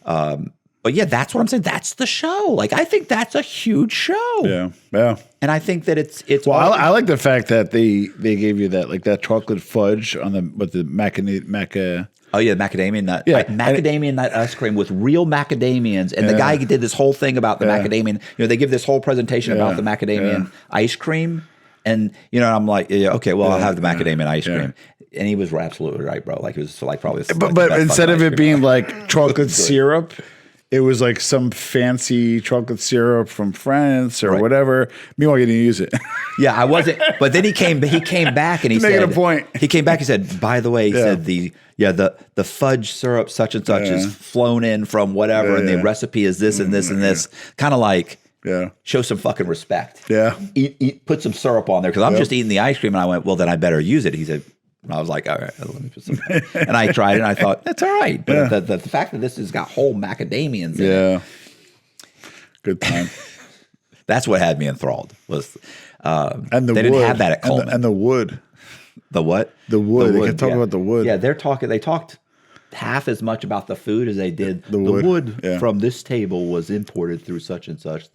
but yeah, that's what I'm saying. That's the show. Like, I think that's a huge show. Yeah. Yeah. And I think that it's. Well, I like the fact that they gave you that chocolate fudge on the maca. Oh yeah, macadamia nut. Yeah, macadamia nut ice cream with real macadamians, and the guy did this whole thing about the macadamia. They give this whole presentation about the macadamia ice cream, and I'm like, okay, well, I'll have the macadamia ice cream, and he was absolutely right, bro. Like, it was like probably. But instead of it being like chocolate syrup, it was like some fancy chocolate syrup from France or whatever. Meanwhile, you didn't use it. Yeah, I wasn't. But then he came back and he said, making a point. He came back. He said, by the way, he said the fudge syrup such and such is flown in from whatever, and the recipe is this and this and this. Kind of like show some fucking respect. Yeah, put some syrup on there because I'm just eating the ice cream, and I went, well, then I better use it. He said. And I was like, all right, let me put some. And I tried it, and I thought, that's all right. But the fact that this has got whole macadamians in it. Good time. That's what had me enthralled. Was and the they wood. didn't have that at Coleman. And the wood. The what? The wood. They kept talking about the wood. Yeah, they talked half as much about the food as they did the wood from this table was imported through such and such.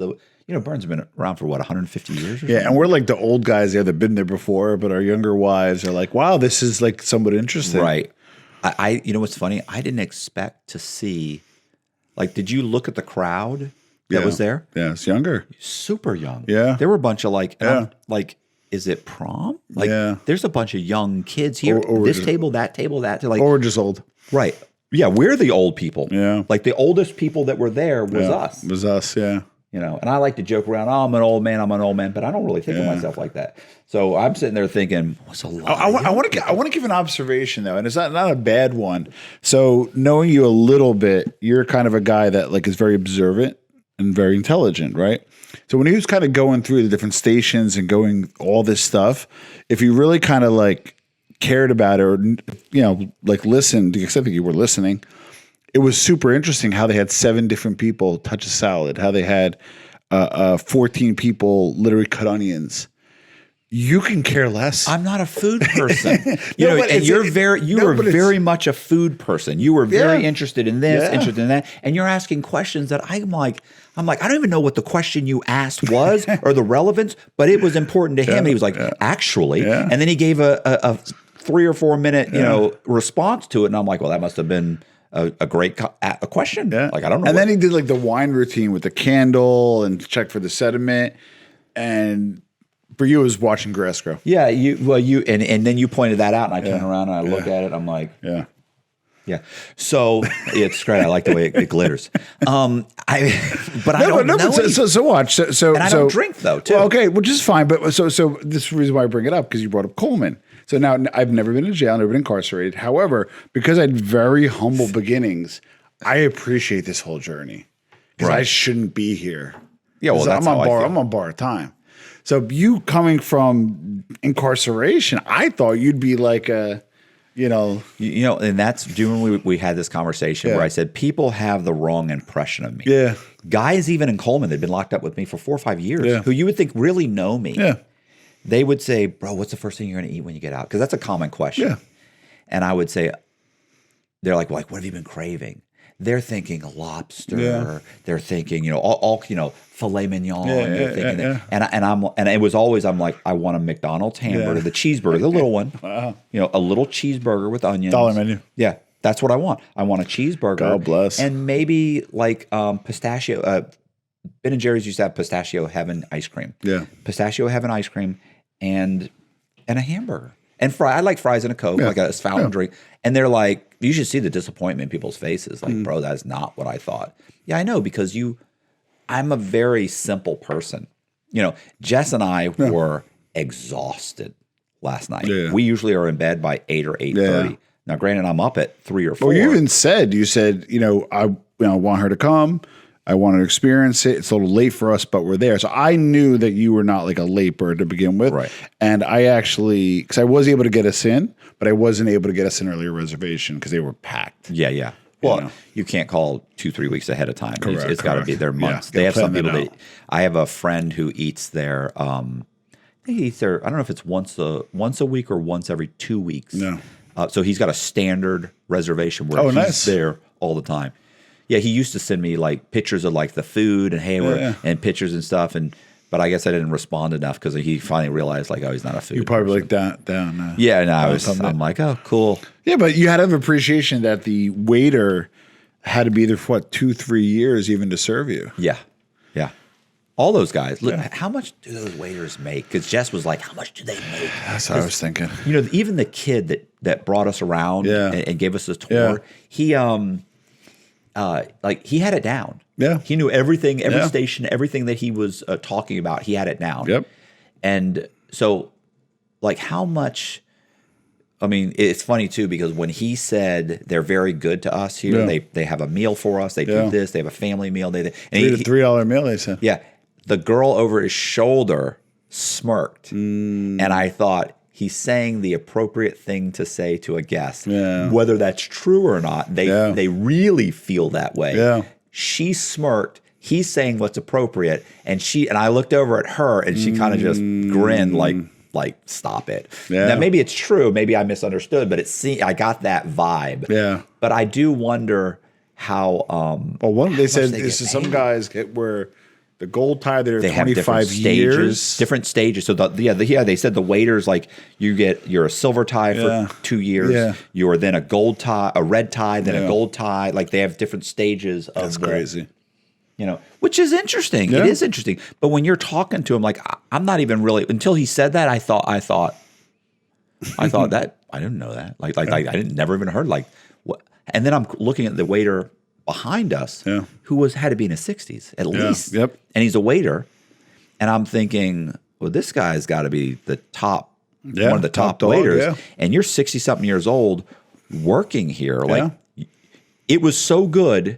Burns have been around for what, 150 years or something? Yeah, and we're like the old guys that have been there before, but our younger wives are like, wow, this is like somewhat interesting. Right. I you know what's funny? I didn't expect to see, like, did you look at the crowd that was there? Yeah, it's younger. Super young. Yeah. There were a bunch of like, is it prom? Like, there's a bunch of young kids here. This table, that table, that. Like, or we're just old. Right. Yeah, we're the old people. Yeah. Like, the oldest people that were there was us. It was us, yeah. And I like to joke around, I'm an old man, but I don't really think of myself like that. So I'm sitting there thinking, what's a lot? I want to give an observation though, and it's not a bad one. So knowing you a little bit, you're kind of a guy that like is very observant and very intelligent, right? So when he was kind of going through the different stations and going all this stuff, if you really kind of like cared about it or like listened, except that you were listening, it was super interesting how they had 7 different people touch a salad, how they had 14 people literally cut onions. You can care less. I'm not a food person. You were very much a food person. You were very interested in this, interested in that, and you're asking questions that I'm like, I don't even know what the question you asked was or the relevance, but it was important to him. And he was like, actually, and then he gave a 3 or 4 minute, response to it, and I'm like, well, that must have been a great question. Yeah. Like, I don't know. And then he did like the wine routine with the candle and check for the sediment. And for you, it was watching grass grow. Yeah. And then you pointed that out, and I turned around and I looked at it. I'm like, yeah. So it's great. I like the way it glitters. But I don't know. So watch. So and I don't drink though, too. Well, okay, which is fine. But so this is the reason why I bring it up, because you brought up Coleman. So now I've never been in jail, never been incarcerated. However, because I had very humble beginnings, I appreciate this whole journey because I shouldn't be here. Yeah, well, that's I'm on borrowed time. So you coming from incarceration, I thought you'd be like a, and that's when we had this conversation where I said people have the wrong impression of me. Yeah, guys even in Coleman, they've been locked up with me for 4 or 5 years, who you would think really know me. Yeah. They would say, bro, what's the first thing you're going to eat when you get out? Because that's a common question. Yeah. And I would say, they're like, what have you been craving? They're thinking lobster. Yeah. They're thinking, all filet mignon. And it was always, I'm like, I want a McDonald's hamburger, the cheeseburger, the little one. Wow. A little cheeseburger with onions. $1 menu. Yeah, that's what I want. I want a cheeseburger. God bless. And maybe like pistachio. Ben and Jerry's used to have pistachio heaven ice cream. Yeah, pistachio heaven ice cream. And a hamburger and I like fries and a Coke, like a fountain drink. And they're like, you should see the disappointment in people's faces. Like, bro, that's not what I thought. Yeah, I know, because I'm a very simple person. Jess and I were exhausted last night. Yeah. We usually are in bed by 8 or 8:30. Yeah. Now, granted, I'm up at 3 or 4. Well, you said, I want her to come. I want to experience it. It's a little late for us, but we're there. So I knew that you were not like a late bird to begin with. Right. And I actually, because I was able to get us in, but I wasn't able to get us an earlier reservation because they were packed. Yeah, yeah. Well, you can't call 2-3 weeks ahead of time. Correct, it's got to be their months. Yeah, they have some people I have a friend who eats there. He eats there. I don't know if it's once a week or once every 2 weeks. No. So he's got a standard reservation where he's there all the time. Yeah, he used to send me like pictures of like the food and and pictures and stuff, but I guess I didn't respond enough because he finally realized like, oh, he's not a food. You probably person. Like down. Yeah, no, I'm like, oh, cool. Yeah, but you had to have appreciation that the waiter had to be there for 2-3 years even to serve you. Yeah, yeah. All those guys. Look, how much do those waiters make? Because Jess was like, how much do they make? That's what I was thinking. Even the kid that brought us around and gave us a tour, he like he had it down. Yeah. He knew everything, every station, everything that he was talking about, he had it down. Yep. And so, like, how much? I mean, it's funny too because when he said they're very good to us here, they have a meal for us, they do this, they have a family meal, and $3 meal. They said, yeah. The girl over his shoulder smirked, and I thought he's saying the appropriate thing to say to a guest, whether that's true or not. They really feel that way. Yeah. She smirked. He's saying what's appropriate, and I looked over at her, and she kind of just grinned, like stop it. Yeah. Now maybe it's true, maybe I misunderstood, but I got that vibe. Yeah. But I do wonder how. They said some guys where the gold tie they're 25 years, different stages. So they said the waiters, like you're a silver tie for 2 years. Yeah. You're then a gold tie, a red tie, then a gold tie. Like they have different stages of That's crazy. Which is interesting. Yeah. It is interesting. But when you're talking to him, like I'm not even really until he said that. I thought that I didn't know that. Like I didn't never even heard like what. And then I'm looking at the waiter behind us, who had to be in his 60s at least. Yep. And he's a waiter, and I'm thinking, well, this guy's got to be the top, one of the top waiters. Dog, and you're 60-something years old working here. Like it was so good.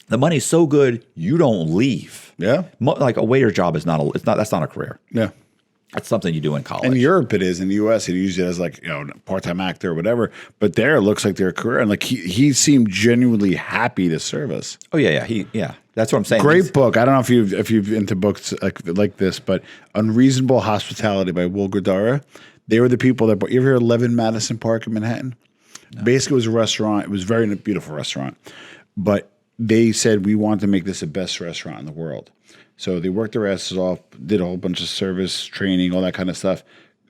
The money's so good, you don't leave. Yeah. Like a waiter job that's not a career. Yeah. That's something you do in college. In Europe it is. In the US it usually has like, part-time actor or whatever. But there it looks like their career. And like he seemed genuinely happy to serve us. Oh yeah. That's what I'm saying. Great book. I don't know if you've into books like this, but Unreasonable Hospitality by Will Guidara. They were the people that you ever hear of 11 Madison Park in Manhattan? No. Basically it was a restaurant. It was a very beautiful restaurant. But they said, we want to make this the best restaurant in the world. So they worked their asses off, did a whole bunch of service, training, all that kind of stuff.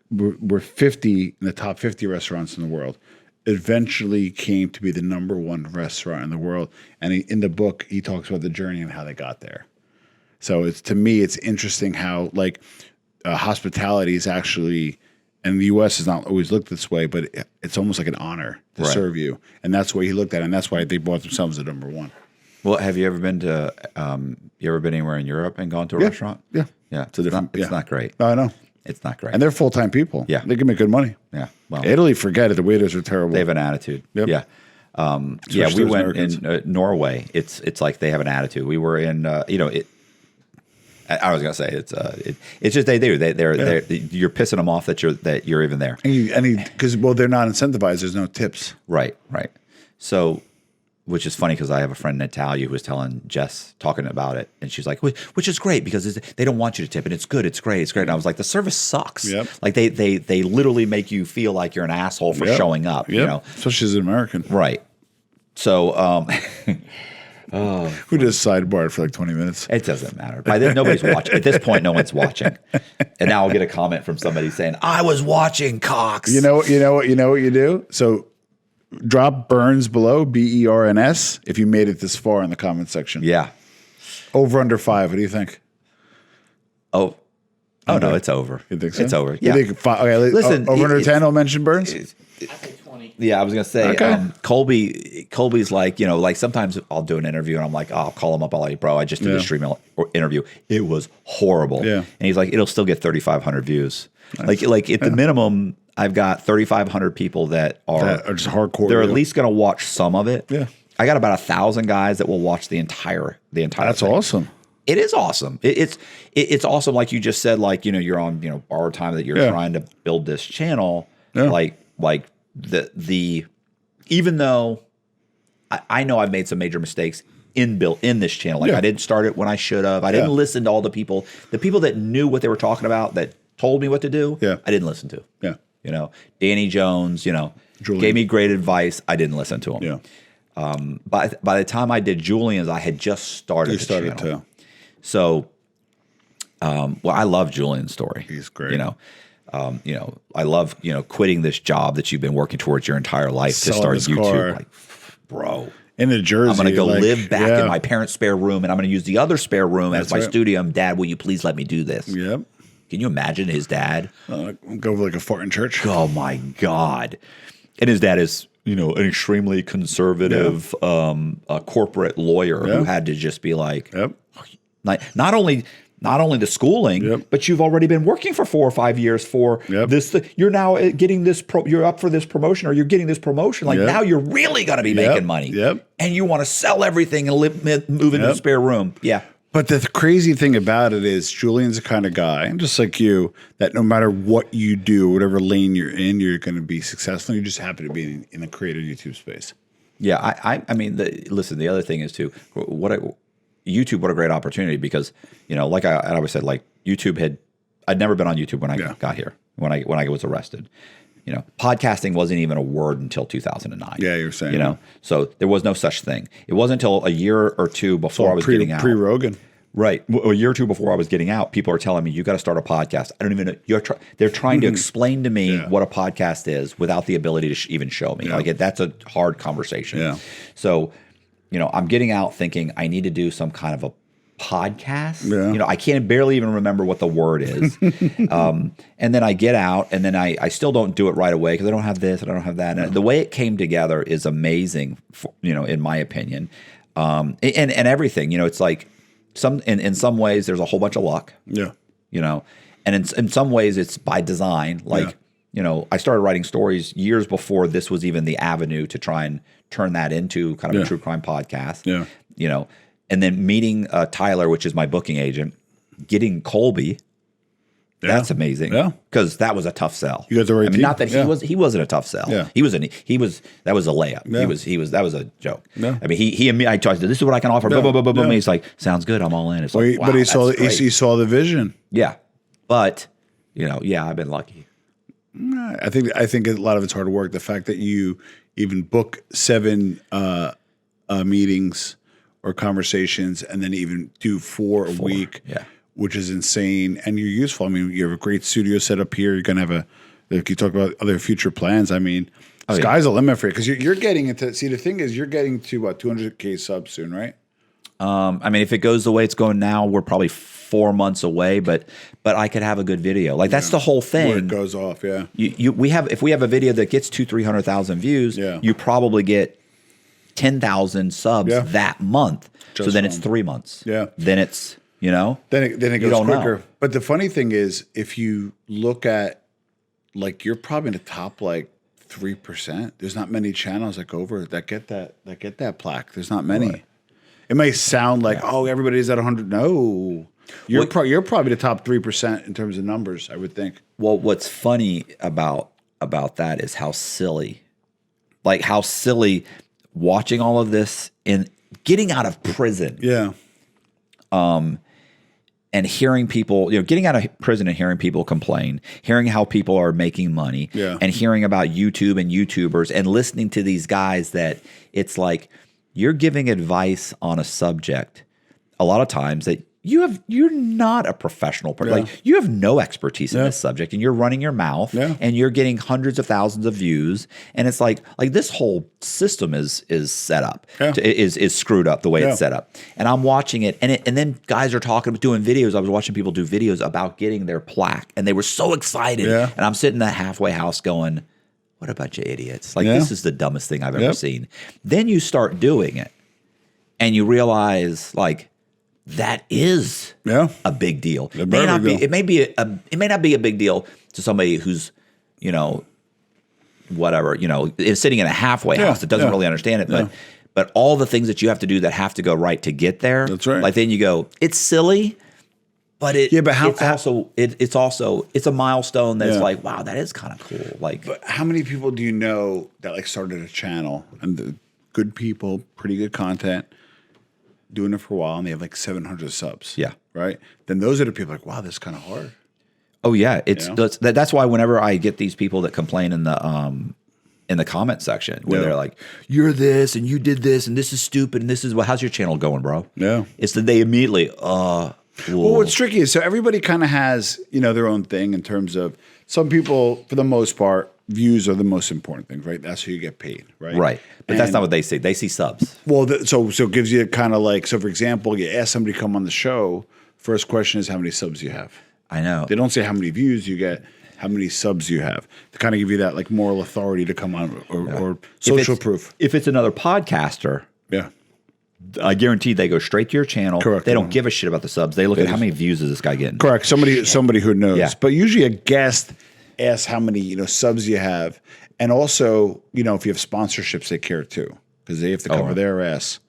We're 50 in the top 50 restaurants in the world. Eventually came to be the #1 restaurant in the world. And in the book, he talks about the journey and how they got there. So to me, it's interesting how hospitality is actually, and the U.S. has not always looked this way, but it's almost like an honor to serve you. And that's the way he looked at it. And that's why they bought themselves the #1. Well, have you ever been to? You ever been anywhere in Europe and gone to a restaurant? Yeah, It's not great. I know. It's not great. And they're full-time people. Yeah, they can make good money. Yeah. Well, Italy, forget it. The waiters are terrible. They have an attitude. Yep. Yeah. We went in Norway. It's like they have an attitude. We were in. I was gonna say it's just they do. They're you're pissing them off that you're even there. Because they're not incentivized. There's no tips. Right. So. Which is funny because I have a friend in Italia who was telling Jess, talking about it, and she's like, which is great because they don't want you to tip, and it's good, it's great. And I was like, the service sucks. Yep. Like they literally make you feel like you're an asshole for showing up. Yep. Especially as an American. Right. So who just sidebarred for like 20 minutes? It doesn't matter. By then, nobody's watching. At this point, no one's watching. And now I'll get a comment from somebody saying, I was watching Cox. You know what you do? So drop Burns below, BERNS, if you made it this far in the comment section. Yeah. Over under 5. What do you think? Oh no, it's over. You think so? It's over. Yeah. You think okay, listen, over under 10 will mention Burns? I say 20. Yeah, I was going to say, Colby's like, like sometimes I'll do an interview and I'm like, I'll call him up. I'm like, bro, I just did a stream interview. It was horrible. Yeah. And he's like, it'll still get 3,500 views. Nice. Like at the minimum, I've got 3,500 people that are just hardcore. They're at least going to watch some of it. Yeah. I got about 1,000 guys that will watch the entire That's thing. Awesome. It is awesome. It's awesome. Like you just said, like, you're on, borrowed time that you're trying to build this channel. Yeah. Like the even though I know I've made some major mistakes in this channel. Like I didn't start it when I should have. I didn't listen to all the people that knew what they were talking about, that told me what to do. Yeah. I didn't listen to. Yeah. Danny Jones, gave me great advice. I didn't listen to him. Yeah. By the time I did Julian's, I had just started the channel. Too. So, I love Julian's story. He's great. I love, quitting this job that you've been working towards your entire life to start YouTube. Car. Like, bro. In New Jersey. I'm going to go live back in my parents' spare room, and I'm going to use the other spare room as my studio. Dad, will you please let me do this? Yep. Can you imagine his dad? Go like a fart in church. Oh, my God. And his dad is an extremely conservative corporate lawyer who had to just be like, not only the schooling, but you've already been working for 4 or 5 years for this. You're now getting this. You're up for this promotion, or you're getting this promotion. Like now, you're really going to be making money, and you want to sell everything and move into the spare room. Yeah. But the crazy thing about it is Julian's the kind of guy, and just like you, that no matter what you do, whatever lane you're in, you're going to be successful. You just happen to be in the creator YouTube space. Yeah, I mean, listen. The other thing is too, YouTube, what a great opportunity, because like I always said, like I'd never been on YouTube when I got here, when I was arrested. Podcasting wasn't even a word until 2009. Yeah, you're saying. So there was no such thing. It wasn't until a year or two before I was getting out. Pre-Rogan. Right. A year or two before I was getting out, people are telling me, you got to start a podcast. I don't even know. They're trying to explain to me what a podcast is without the ability to even show me. Like that's a hard conversation. Yeah. So, I'm getting out thinking I need to do some kind of a podcast. Yeah. I can't barely even remember what the word is. And then I get out, and then I still don't do it right away because I don't have this and I don't have that. And the way it came together is amazing, in my opinion. And everything, it's like in some ways there's a whole bunch of luck. Yeah. And in some ways it's by design. Like, I started writing stories years before this was even the avenue to try and turn that into kind of a true crime podcast. Yeah. And then meeting Tyler, which is my booking agent, getting Colby, that's amazing. Yeah, because that was a tough sell. You got the right team. Not that he wasn't a tough sell. Yeah, that was a layup. Yeah. That was a joke. Yeah. I mean, I tried to. This is what I can offer. Blah, blah, blah, blah, blah. He's like, sounds good. I'm all in. It's like, wow, but he saw the vision. Yeah, but I've been lucky. I think a lot of it's hard work. The fact that you even book 7 meetings or conversations, and then even do 4 a week, which is insane. And you're useful. I mean, you have a great studio set up here. You're going to have if you talk about other future plans, I mean, sky's the limit for you. Because you're getting into, the thing is, you're getting to 200K subs soon, right? I mean, if it goes the way it's going now, we're probably 4 months away, but I could have a good video. Like that's the whole thing. Where it goes off, yeah. If we have a video that gets 200,000-300,000 views, you probably get 10,000 subs that month. So then it's 3 months. Yeah. Then it's, then it goes quicker. Know. But the funny thing is, if you look at, like, you're probably in the top, 3%. There's not many channels that get that plaque. There's not many. Right. It may sound like, everybody's at 100. No. You're probably the top 3% in terms of numbers, I would think. Well, what's funny about that is how silly watching all of this and getting out of prison. Yeah. And hearing people, getting out of prison and hearing people complain, hearing how people are making money, and hearing about YouTube and YouTubers, and listening to these guys that it's like you're giving advice on a subject a lot of times that you're not a professional person. Like you have no expertise in this subject, and you're running your mouth and you're getting hundreds of thousands of views. And it's like this whole system is set up, is screwed up the way it's set up. And I'm watching it, and then guys are doing videos. I was watching people do videos about getting their plaque, and they were so excited. Yeah. And I'm sitting in that halfway house going, what a bunch of idiots. Like this is the dumbest thing I've ever seen. Then you start doing it and you realize that is a big deal. It may not be a big deal to somebody who's, whatever, is sitting in a halfway house that doesn't really understand it. But all the things that you have to do that have to go right to get there. That's right. Like then you go, it's silly, but it's a milestone that's like, wow, that is kind of cool. Like, but how many people do you know that started a channel and the good people, pretty good content, doing it for a while, and they have 700 subs. Yeah. Right? Then those are the people wow, this is kind of hard. Oh, yeah. That's why whenever I get these people that complain in the comment section where they're like, you're this, and you did this, and this is stupid, and this is how's your channel going, bro? Yeah. It's that they immediately, well, what's tricky is, so everybody kind of has, their own thing in terms of some people, for the most part, views are the most important thing, right? That's who you get paid, right? Right. But that's not what they see. They see subs. Well, so it gives you kind of so for example, you ask somebody to come on the show, first question is how many subs you have. I know. They don't say how many views you get. how many subs you have to kind of give you that like moral authority to come on or social proof. If it's another podcaster, Yeah. I guarantee they go straight to your channel. Correct. They don't give a shit about the subs. They look at how many views is this guy getting. Correct. Somebody who knows. Yeah. But usually a guest asks how many, subs you have. And also, if you have sponsorships, they care too because they have to cover their ass.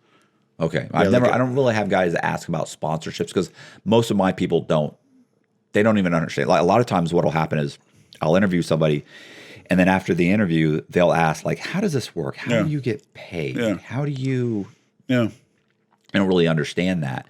Okay. I don't really have guys that ask about sponsorships because most of my people they don't even understand. Like a lot of times what will happen is I'll interview somebody and then after the interview, they'll ask like, how does this work? How do you get paid? Yeah. How do you, Yeah. I don't really understand that.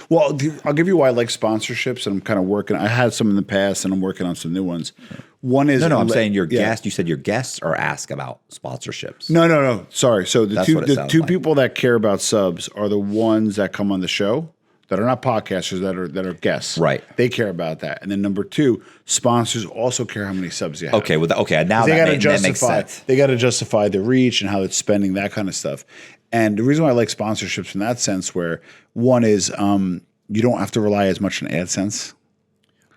Well, I'll give you why I like sponsorships, and I'm kind of working. I had some in the past, and I'm working on some new ones. One is I'm saying your guests. You said your guests are asked about sponsorships. No. Sorry. So the two like. people that care about subs are the ones that come on the show that are not podcasters that are guests. Right. They care about that, and then number two, sponsors also care how many subs you have. Okay. Now that makes sense. They got to justify the reach and how it's spending, that kind of stuff. And the reason why I like sponsorships in that sense, where one is you don't have to rely as much on AdSense.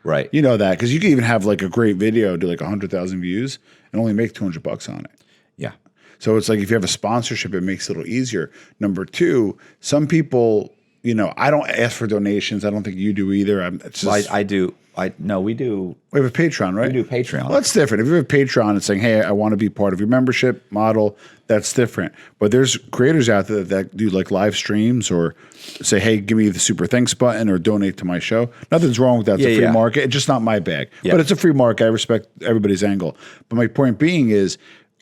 Right. You know that because you can even have like a great video do like 100,000 views and only make $200 on it. Yeah. So it's like if you have a sponsorship, it makes it a little easier. Number two, some people, I don't ask for donations. I don't think you do either. I do. We do. We have a Patreon, right? We do Patreon. Well, that's different. If you have a Patreon and saying, hey, I want to be part of your membership model, that's different. But there's creators out there that do like live streams or say, hey, give me the super thanks button or donate to my show. Nothing's wrong with that. It's a free market. It's just not my bag. Yeah. But it's a free market. I respect everybody's angle. But my point being is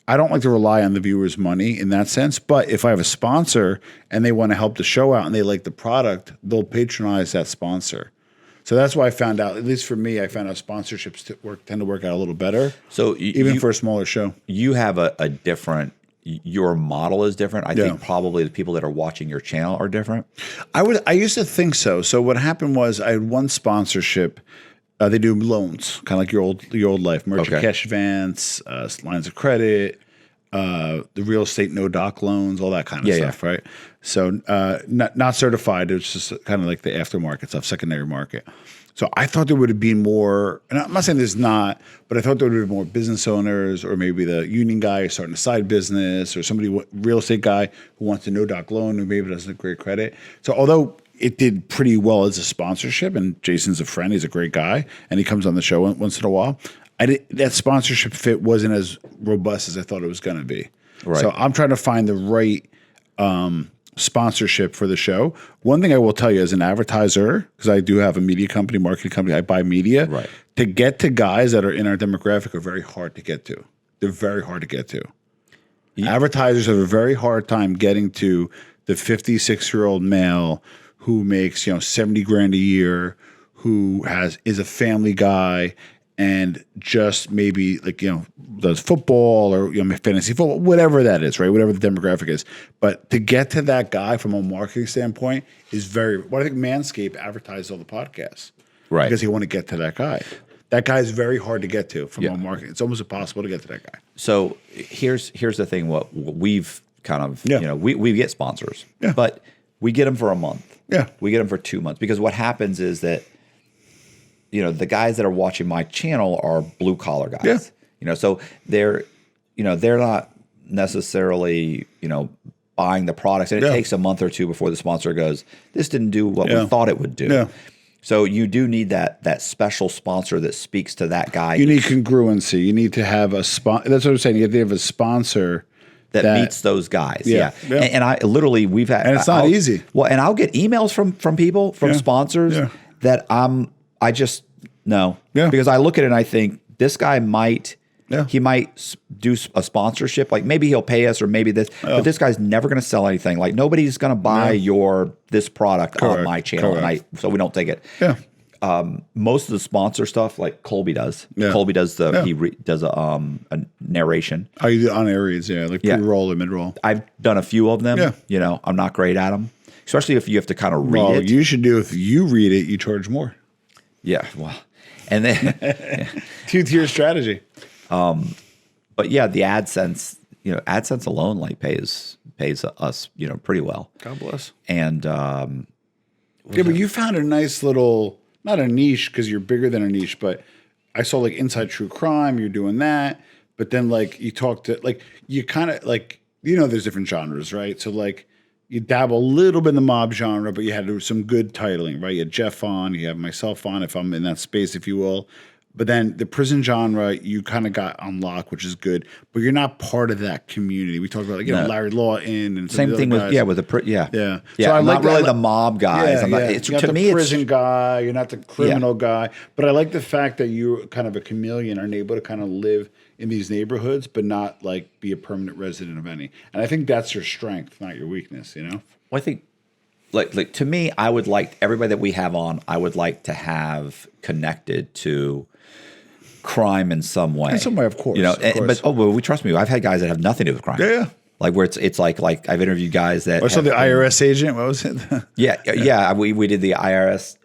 I don't like to rely on the viewer's money in that sense. But if I have a sponsor and they want to help the show out and they like the product, they'll patronize that sponsor. So that's why I found out, at least for me, I found out sponsorships tend to work out a little better. So even for a smaller show, you have a different. Your model is different. I think probably the people that are watching your channel are different. I used to think so. So what happened was I had one sponsorship. They do loans, kind of like your old life, merchant cash advance, lines of credit, the real estate no doc loans, all that kind of stuff, right? So not certified. It's just kind of like the aftermarket stuff, secondary market. So I thought there would have been more, and I'm not saying there's not, but I thought there would have been more business owners or maybe the union guy starting a side business or real estate guy who wants a no doc loan who maybe doesn't have great credit. So although it did pretty well as a sponsorship, and Jason's a friend, he's a great guy, and he comes on the show once in a while, that sponsorship fit wasn't as robust as I thought it was going to be. Right. So I'm trying to find the right sponsorship for the show. One thing I will tell you as an advertiser, because I do have a media company, marketing company, I buy media. Right. To get to guys that are in our demographic are very hard to get to. They're very hard to get to. Yeah. Advertisers have a very hard time getting to the 56-year-old male who makes 70 grand a year, who is a family guy, and just maybe does football or fantasy football, whatever that is, right? Whatever the demographic is. But to get to that guy from a marketing standpoint is I think Manscaped advertises all the podcasts, right? Because they want to get to that guy. That guy is very hard to get to from a marketing. It's almost impossible to get to that guy. So here's the thing. What we've kind of we get sponsors, but we get them for a month. Yeah, we get them for 2 months because what happens is that. The guys that are watching my channel are blue collar guys. Yeah. So they're not necessarily, buying the products. And it takes a month or two before the sponsor goes, this didn't do what we thought it would do. Yeah. So you do need that special sponsor that speaks to that guy. You need congruency. You need to have a sponsor. That's what I'm saying. You have to have a sponsor that meets those guys. Yeah. And I literally, we've had. And it's not easy. Well, and I'll get emails from people, from sponsors that I just no, because I look at it and I think this guy might he might do a sponsorship, like maybe he'll pay us or maybe this, but this guy's never going to sell anything. Like nobody's going to buy this product on my channel, so we don't take it. Yeah. Most of the sponsor stuff, like Colby does. Yeah. Colby does he does a narration. Oh, you do on-air reads, like pre-roll and mid-roll. I've done a few of them. Yeah. I'm not great at them, especially if you have to kind of read it. You should do if you read it, you charge more. Yeah, well, and then two-tier strategy. But yeah, the AdSense, AdSense alone like pays us, pretty well. God bless. And but you found a nice little, not a niche because you're bigger than a niche, but I saw like Inside True Crime, you're doing that, but then like you talk to like you kind of like there's different genres, right? So like you dabble a little bit in the mob genre, but you had some good titling, right? You had Jeff on, you have myself on, if I'm in that space, if you will. But then the prison genre, you kind of got unlocked, which is good. But you're not part of that community. We talked about like Larry Lawton and same thing with with the yeah. So I'm not really the mob guys. Yeah, It's, you're not to the me, prison guy. You're not the criminal guy. But I like the fact that you're kind of a chameleon and able to kind of live in these neighborhoods, but not like be a permanent resident of any. And I think that's your strength, not your weakness. Well, I think. Like to me, I would like everybody that we have on. I would like to have connected to crime in some way. In some way, of course. But we trust me. I've had guys that have nothing to do with crime. Yeah. Like where it's like I've interviewed guys that. Or so the IRS agent. What was it? yeah. We did the IRS.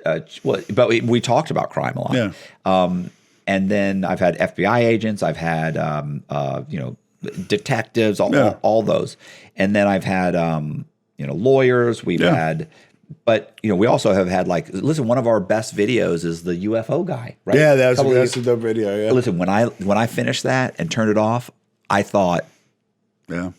But we talked about crime a lot. Yeah. And then I've had FBI agents. I've had detectives. All those. And then I've had lawyers. We've had. But we also have had listen. One of our best videos is the UFO guy, right? Yeah, that's a dope video. Yeah. Listen, when I finished that and turned it off, I thought, no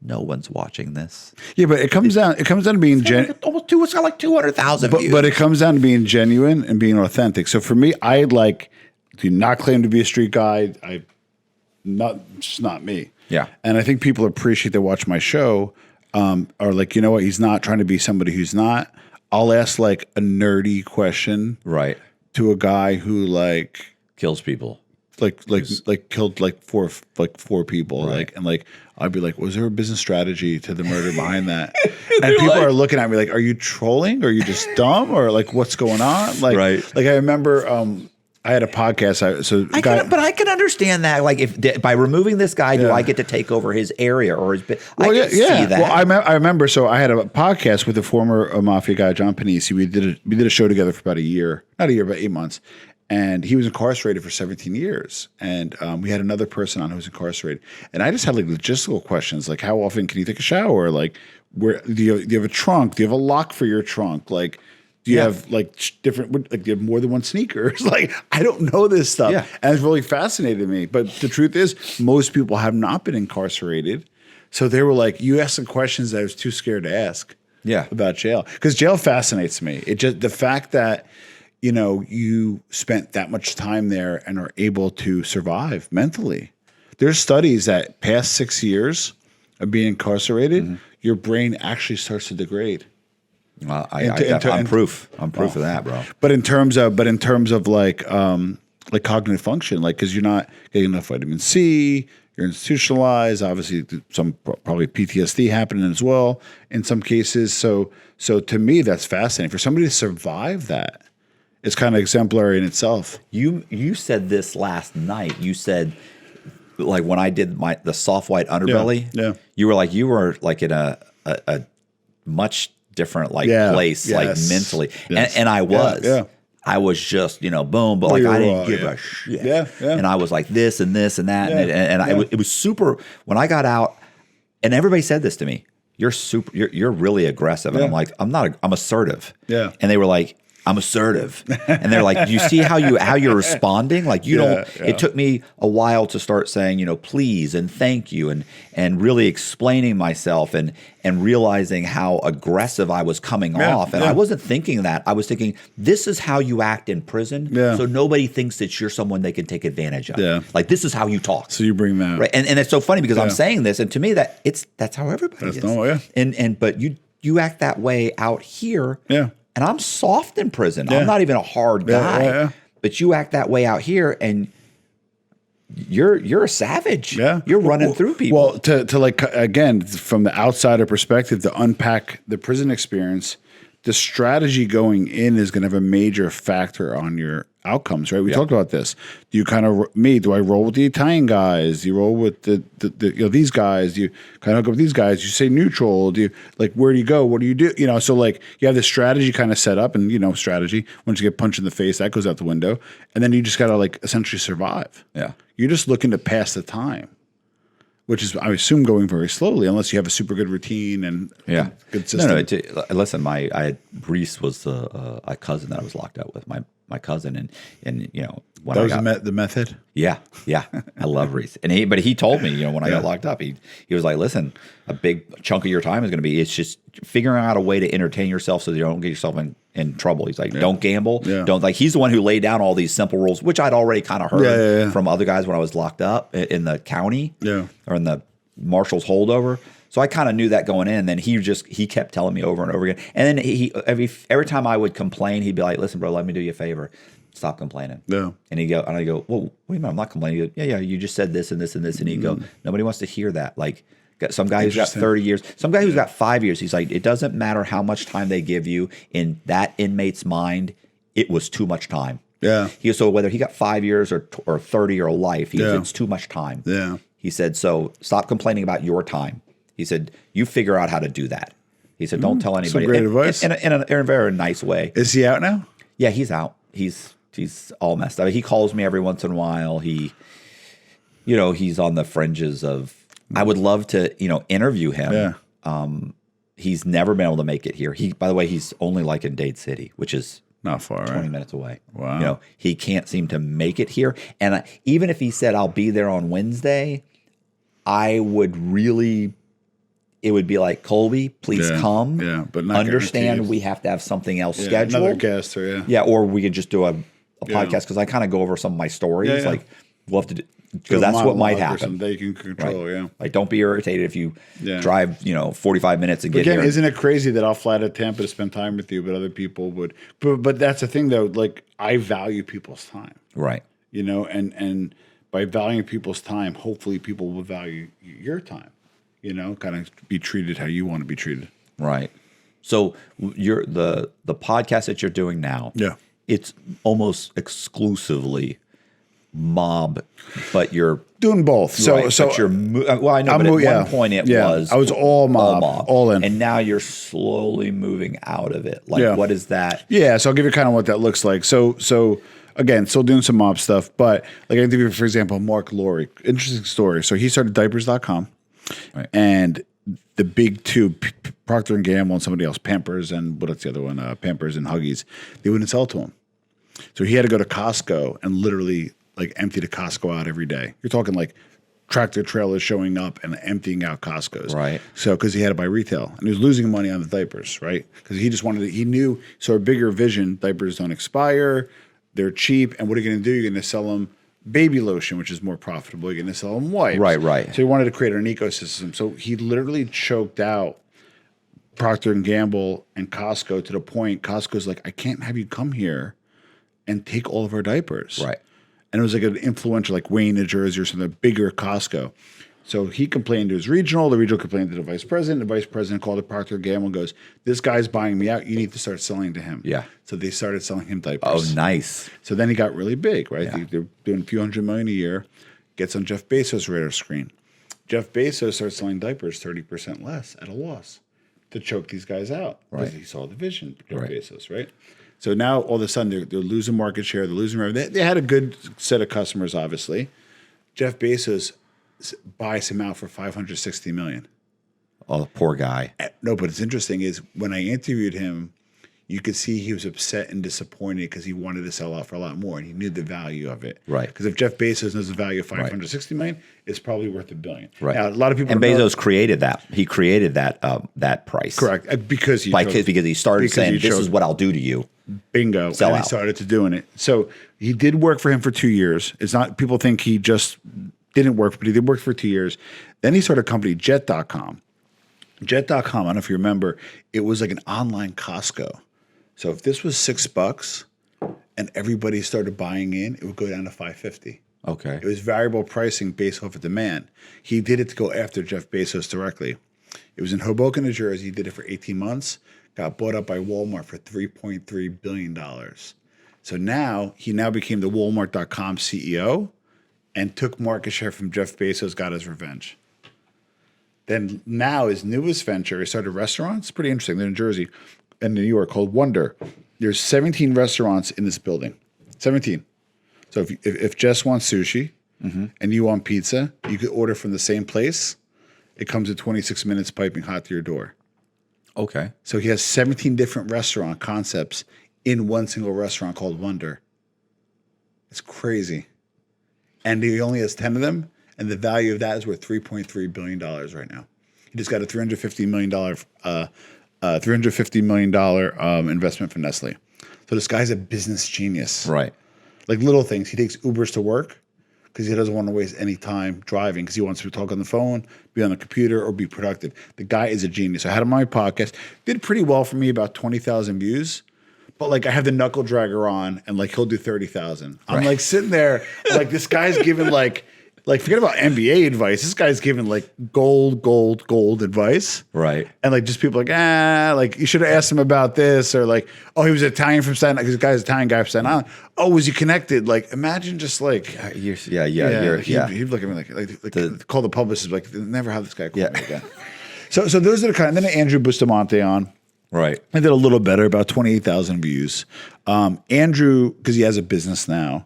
one's watching this. Yeah, but it comes down to being genuine. It's got like 200,000 views. But it comes down to being genuine and being authentic. So for me, I do not claim to be a street guy. It's not me. Yeah, and I think people appreciate that watch my show. Or like, you know what? He's not trying to be somebody who's not. I'll ask like a nerdy question, right, to a guy who like kills people, like killed like four people, right. and I'd be like, was there a business strategy to the murder behind that? And people are looking at me like, are you trolling? Or are you just dumb? Or like, what's going on? Like, right. Like I remember. I had a podcast. But I can understand that. Like, if by removing this guy, do I get to take over his area or his? I can see that. Well, I remember. So I had a podcast with a former mafia guy, John Panisi. We did a show together for about a year, not a year, about 8 months. And he was incarcerated for 17 years. And we had another person on who was incarcerated. And I just had like logistical questions, like how often can you take a shower? Like, where do you have a trunk? Do you have a lock for your trunk? Like. Do you have different? Like, do you have more than one sneakers? Like, I don't know this stuff, and it's really fascinated me. But the truth is, most people have not been incarcerated, so they were like, you asked some questions that I was too scared to ask. About jail, because jail fascinates me. It just the fact that you spent that much time there and are able to survive mentally. There's studies that past 6 years of being incarcerated, your brain actually starts to degrade. Well, I'm proof. I'm proof of that, bro. But in terms of like cognitive function, like because you're not getting enough vitamin C, you're institutionalized. Obviously, some probably PTSD happening as well in some cases. So to me, that's fascinating. For somebody to survive that, it's kind of exemplary in itself. You said this last night. You said like when I did the soft white underbelly. Yeah. You were like in a much different place, like mentally, and I was, I was just boom, but like I didn't give a shit, and I was like this and this and that, and it was super. When I got out, and everybody said this to me, you're really aggressive, and I'm like, I'm assertive, and they were like, I'm assertive, and they're like, you see how you're responding, like you don't. It took me a while to start saying please and thank you and really explaining myself and realizing how aggressive I was coming off, and I wasn't thinking that. I was thinking this is how you act in prison, so nobody thinks that you're someone they can take advantage of. Like this is how you talk. So you bring that, right? And it's so funny because I'm saying this, and to me that's how everybody is. Normal, but you act that way out here, And I'm soft in prison. I'm not even a hard guy. But you act that way out here, and you're a savage. You're running through people. Well, to like again from the outsider perspective, to unpack the prison experience, the strategy going in is going to have a major factor on your outcomes, right? We talked about this. Do you kind of do I roll with the Italian guys? Do you roll with the these guys? Do you kind of hook up with these guys? You say neutral? Do you like where do you go? What do you do? So like you have this strategy kind of set up, and strategy. Once you get punched in the face, that goes out the window, and then you just got to like essentially survive. You're just looking to pass the time, which is, I assume, going very slowly, unless you have a super good routine and good system. No. Listen, Reese was a cousin that I was locked up with. my cousin, and when That I was got the method. yeah, I love Reese, but he told me, when I got locked up, he was like, listen, a big chunk of your time is going to be it's just figuring out a way to entertain yourself so that you don't get yourself in trouble. He's like, don't gamble, don't he's the one who laid down all these simple rules, which I'd already kind of heard from other guys when I was locked up in the county, or in the marshal's holdover. So I kind of knew that going in. And then he kept telling me over and over again. And then every time I would complain, he'd be like, listen, bro, let me do you a favor. Stop complaining. Yeah. And I go, well, wait a minute, I'm not complaining. He goes, yeah, you just said this and this and this. And he'd go, nobody wants to hear that. Like, got some guy who's got 30 years, some guy who's got 5 years. He's like, it doesn't matter how much time they give you. In that inmate's mind, it was too much time. Yeah. He goes, so whether he got 5 years or 30 or life, he goes, it's too much time. Yeah. He said, so stop complaining about your time. He said, you figure out how to do that. He said, don't tell anybody. Some great advice. In a very nice way. Is he out now? Yeah, he's out. He's all messed up. He calls me every once in a while. He's on the fringes of. I would love to, interview him. Yeah. He's never been able to make it here. By the way, he's only like in Dade City, which is not far, 20 minutes away. Wow. He can't seem to make it here. And even if he said I'll be there on Wednesday, I would really. It would be like, Colby, please come. Yeah, but not understand we have to have something else scheduled. Another guest, or yeah, or we could just do a podcast because I kind of go over some of my stories. Like, we'll have to do because that's what might happen. They can control, yeah. Like, don't be irritated if you drive, 45 minutes and get here. Isn't it crazy that I'll fly to Tampa to spend time with you, but other people would? But that's the thing, though. Like, I value people's time, right? And by valuing people's time, hopefully people will value your time. Kind of be treated how you want to be treated. Right. So the podcast that you're doing now, it's almost exclusively mob, but you're doing both. Right, so you're I know, but at one point it was I was all mob, all in, and now you're slowly moving out of it. Like, what is that? Yeah. So I'll give you kind of what that looks like. So again, still doing some mob stuff, but like I give you, for example, Mark Laurie, interesting story. So he started diapers.com. Right. And the big two, Procter & Gamble and somebody else, Pampers and what's the other one? Pampers and Huggies. They wouldn't sell to him. So he had to go to Costco and literally like empty the Costco out every day. You're talking like tractor trailers showing up and emptying out Costco's. Right. So because he had to buy retail and he was losing money on the diapers, right? Because he just wanted he knew, so a bigger vision, diapers don't expire, they're cheap, and what are you going to do? You're going to sell them baby lotion, which is more profitable. You're going to sell them wipes. Right. So he wanted to create an ecosystem. So he literally choked out Procter & Gamble and Costco to the point Costco's like, I can't have you come here and take all of our diapers. Right. And it was like an influential, like Wayne, New Jersey or something, bigger Costco. So he complained to his regional. The regional complained to the vice president. The vice president called to Procter & Gamble and goes, this guy's buying me out. You need to start selling to him. Yeah. So they started selling him diapers. Oh, nice. So then he got really big, right? Yeah. They're doing a few $100 million a year. Gets on Jeff Bezos' radar screen. Jeff Bezos starts selling diapers 30% less at a loss to choke these guys out. Right. Because he saw the vision, Jeff Bezos, right? So now all of a sudden they're losing market share. They're losing revenue. They had a good set of customers, obviously. Jeff Bezos buys him out for $560 million. Oh, poor guy. No, but it's interesting is when I interviewed him, you could see he was upset and disappointed because he wanted to sell out for a lot more and he knew the value of it. Right. Because if Jeff Bezos knows the value of $560 million, it's probably worth $1 billion. Right. Now, a lot of people and Bezos created that. He created that price. Correct. Because he started saying, "This is what I'll do to you." Bingo. Sell and out. He started to doing it. So he did work for him for 2 years. It's not people think he just didn't work, but he did work for 2 years. Then he started a company, Jet.com. Jet.com, I don't know if you remember, it was like an online Costco. So if this was $6 and everybody started buying in, it would go down to $5.50. Okay. It was variable pricing based off of demand. He did it to go after Jeff Bezos directly. It was in Hoboken, New Jersey. He did it for 18 months. Got bought up by Walmart for $3.3 billion. So now he became the Walmart.com CEO and took market share from Jeff Bezos, got his revenge. Then now his newest venture, he started restaurants. Pretty interesting. They're in Jersey and New York called Wonder. There's 17 restaurants in this building. 17. So if Jess wants sushi and you want pizza, you could order from the same place. It comes in 26 minutes piping hot to your door. Okay. So he has 17 different restaurant concepts in one single restaurant called Wonder. It's crazy. And he only has 10 of them, and the value of that is worth $3.3 billion right now. He just got a $350 million investment from Nestle. So this guy's a business genius. Right. Like little things. He takes Ubers to work because he doesn't want to waste any time driving because he wants to talk on the phone, be on the computer, or be productive. The guy is a genius. I had him on my podcast. Did pretty well for me, about 20,000 views. But like I have the knuckle dragger on and like he'll do 30,000. I'm like sitting there like this guy's giving like forget about MBA advice. This guy's giving like gold advice. Right. And like just people like, like you should have asked him about this, or like, oh, he was Italian from Staten Island. Because the guy's Italian guy from Staten Island. Oh, was he connected? Like imagine just like He'd he'd look at me like call the publicist like never have this guy call me again. So those are the kind. And then Andrew Bustamante on. Right. I did a little better, about 28,000 views. Andrew, because he has a business now,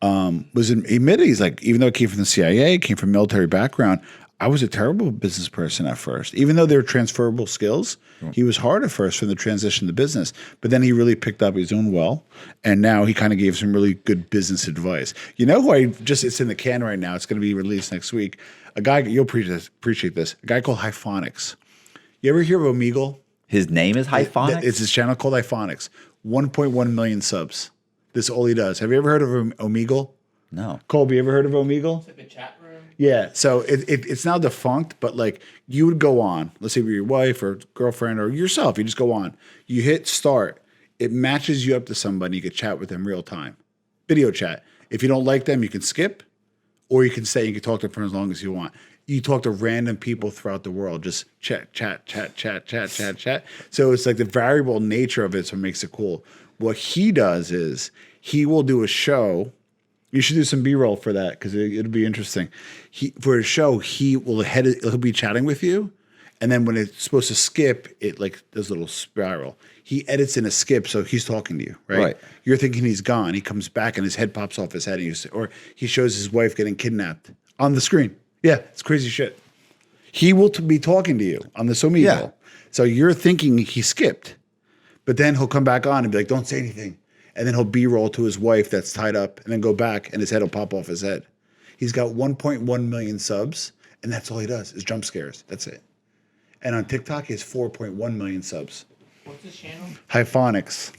he admitted, he's like, even though I came from the CIA, came from military background, I was a terrible business person at first. Even though there were transferable skills, he was hard at first from the transition to business. But then he really picked up his own well, and now he kind of gave some really good business advice. You know who it's in the can right now. It's going to be released next week. A guy, you'll appreciate this, a guy called Hyphonics. You ever hear of Omegle? His name is Hyphonics? It's his channel called Hyphonics. 1.1 million subs. This is all he does. Have you ever heard of Omegle? No. Colby, you ever heard of Omegle? It's like a chat room. Yeah. So it's now defunct, but like you would go on. Let's say with your wife or girlfriend or yourself. You just go on. You hit start. It matches you up to somebody. You can chat with them real time. Video chat. If you don't like them, you can skip, or you can stay. You can talk to them for as long as you want. You talk to random people throughout the world, just chat. So it's like the variable nature of it, so it makes it cool. What he does is he will do a show. You should do some B-roll for that because it'll be interesting. For a show, he'll be chatting with you, and then when it's supposed to skip, it like does a little spiral. He edits in a skip, so he's talking to you, right? You're thinking he's gone. He comes back, and his head pops off his head, or he shows his wife getting kidnapped on the screen. Yeah, it's crazy shit. He will be talking to you on this Omegle. Yeah. So you're thinking he skipped, but then he'll come back on and be like, don't say anything. And then he'll B-roll to his wife that's tied up and then go back and his head will pop off his head. He's got 1.1 million subs, and that's all he does is jump scares. That's it. And on TikTok, he has 4.1 million subs. What's his channel? Hyphonics.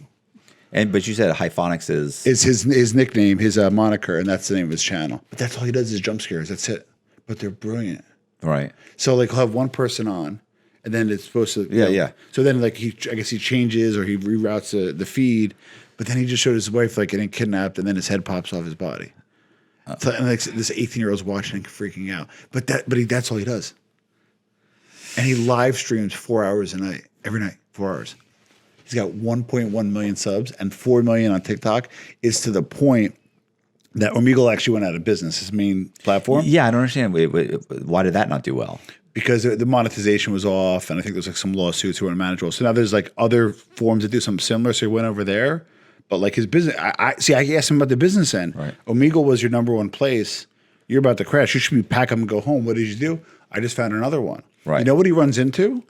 But you said Hyphonics is his nickname, his moniker, and that's the name of his channel. But that's all he does is jump scares. That's it. But they're brilliant. Right. So like he'll have one person on, and then it's supposed to yeah. So then like I guess he changes or he reroutes the feed, but then he just showed his wife like getting kidnapped, and then his head pops off his body. So and like this 18-year-old's watching and freaking out. But that's all he does. And he live streams 4 hours a night, every night, 4 hours. He's got 1.1 million subs, and 4 million on TikTok. Is to the point that Omegle actually went out of business, his main platform. Yeah, I don't understand. Why did that not do well? Because the monetization was off, and I think there's like some lawsuits who weren't manageable. So now there's like other forms that do something similar. So he went over there, but like his business, I asked him about the business end. Right. Omegle was your number one place. You're about to crash. You should be pack up and go home. What did you do? I just found another one. Right. You know what he runs into?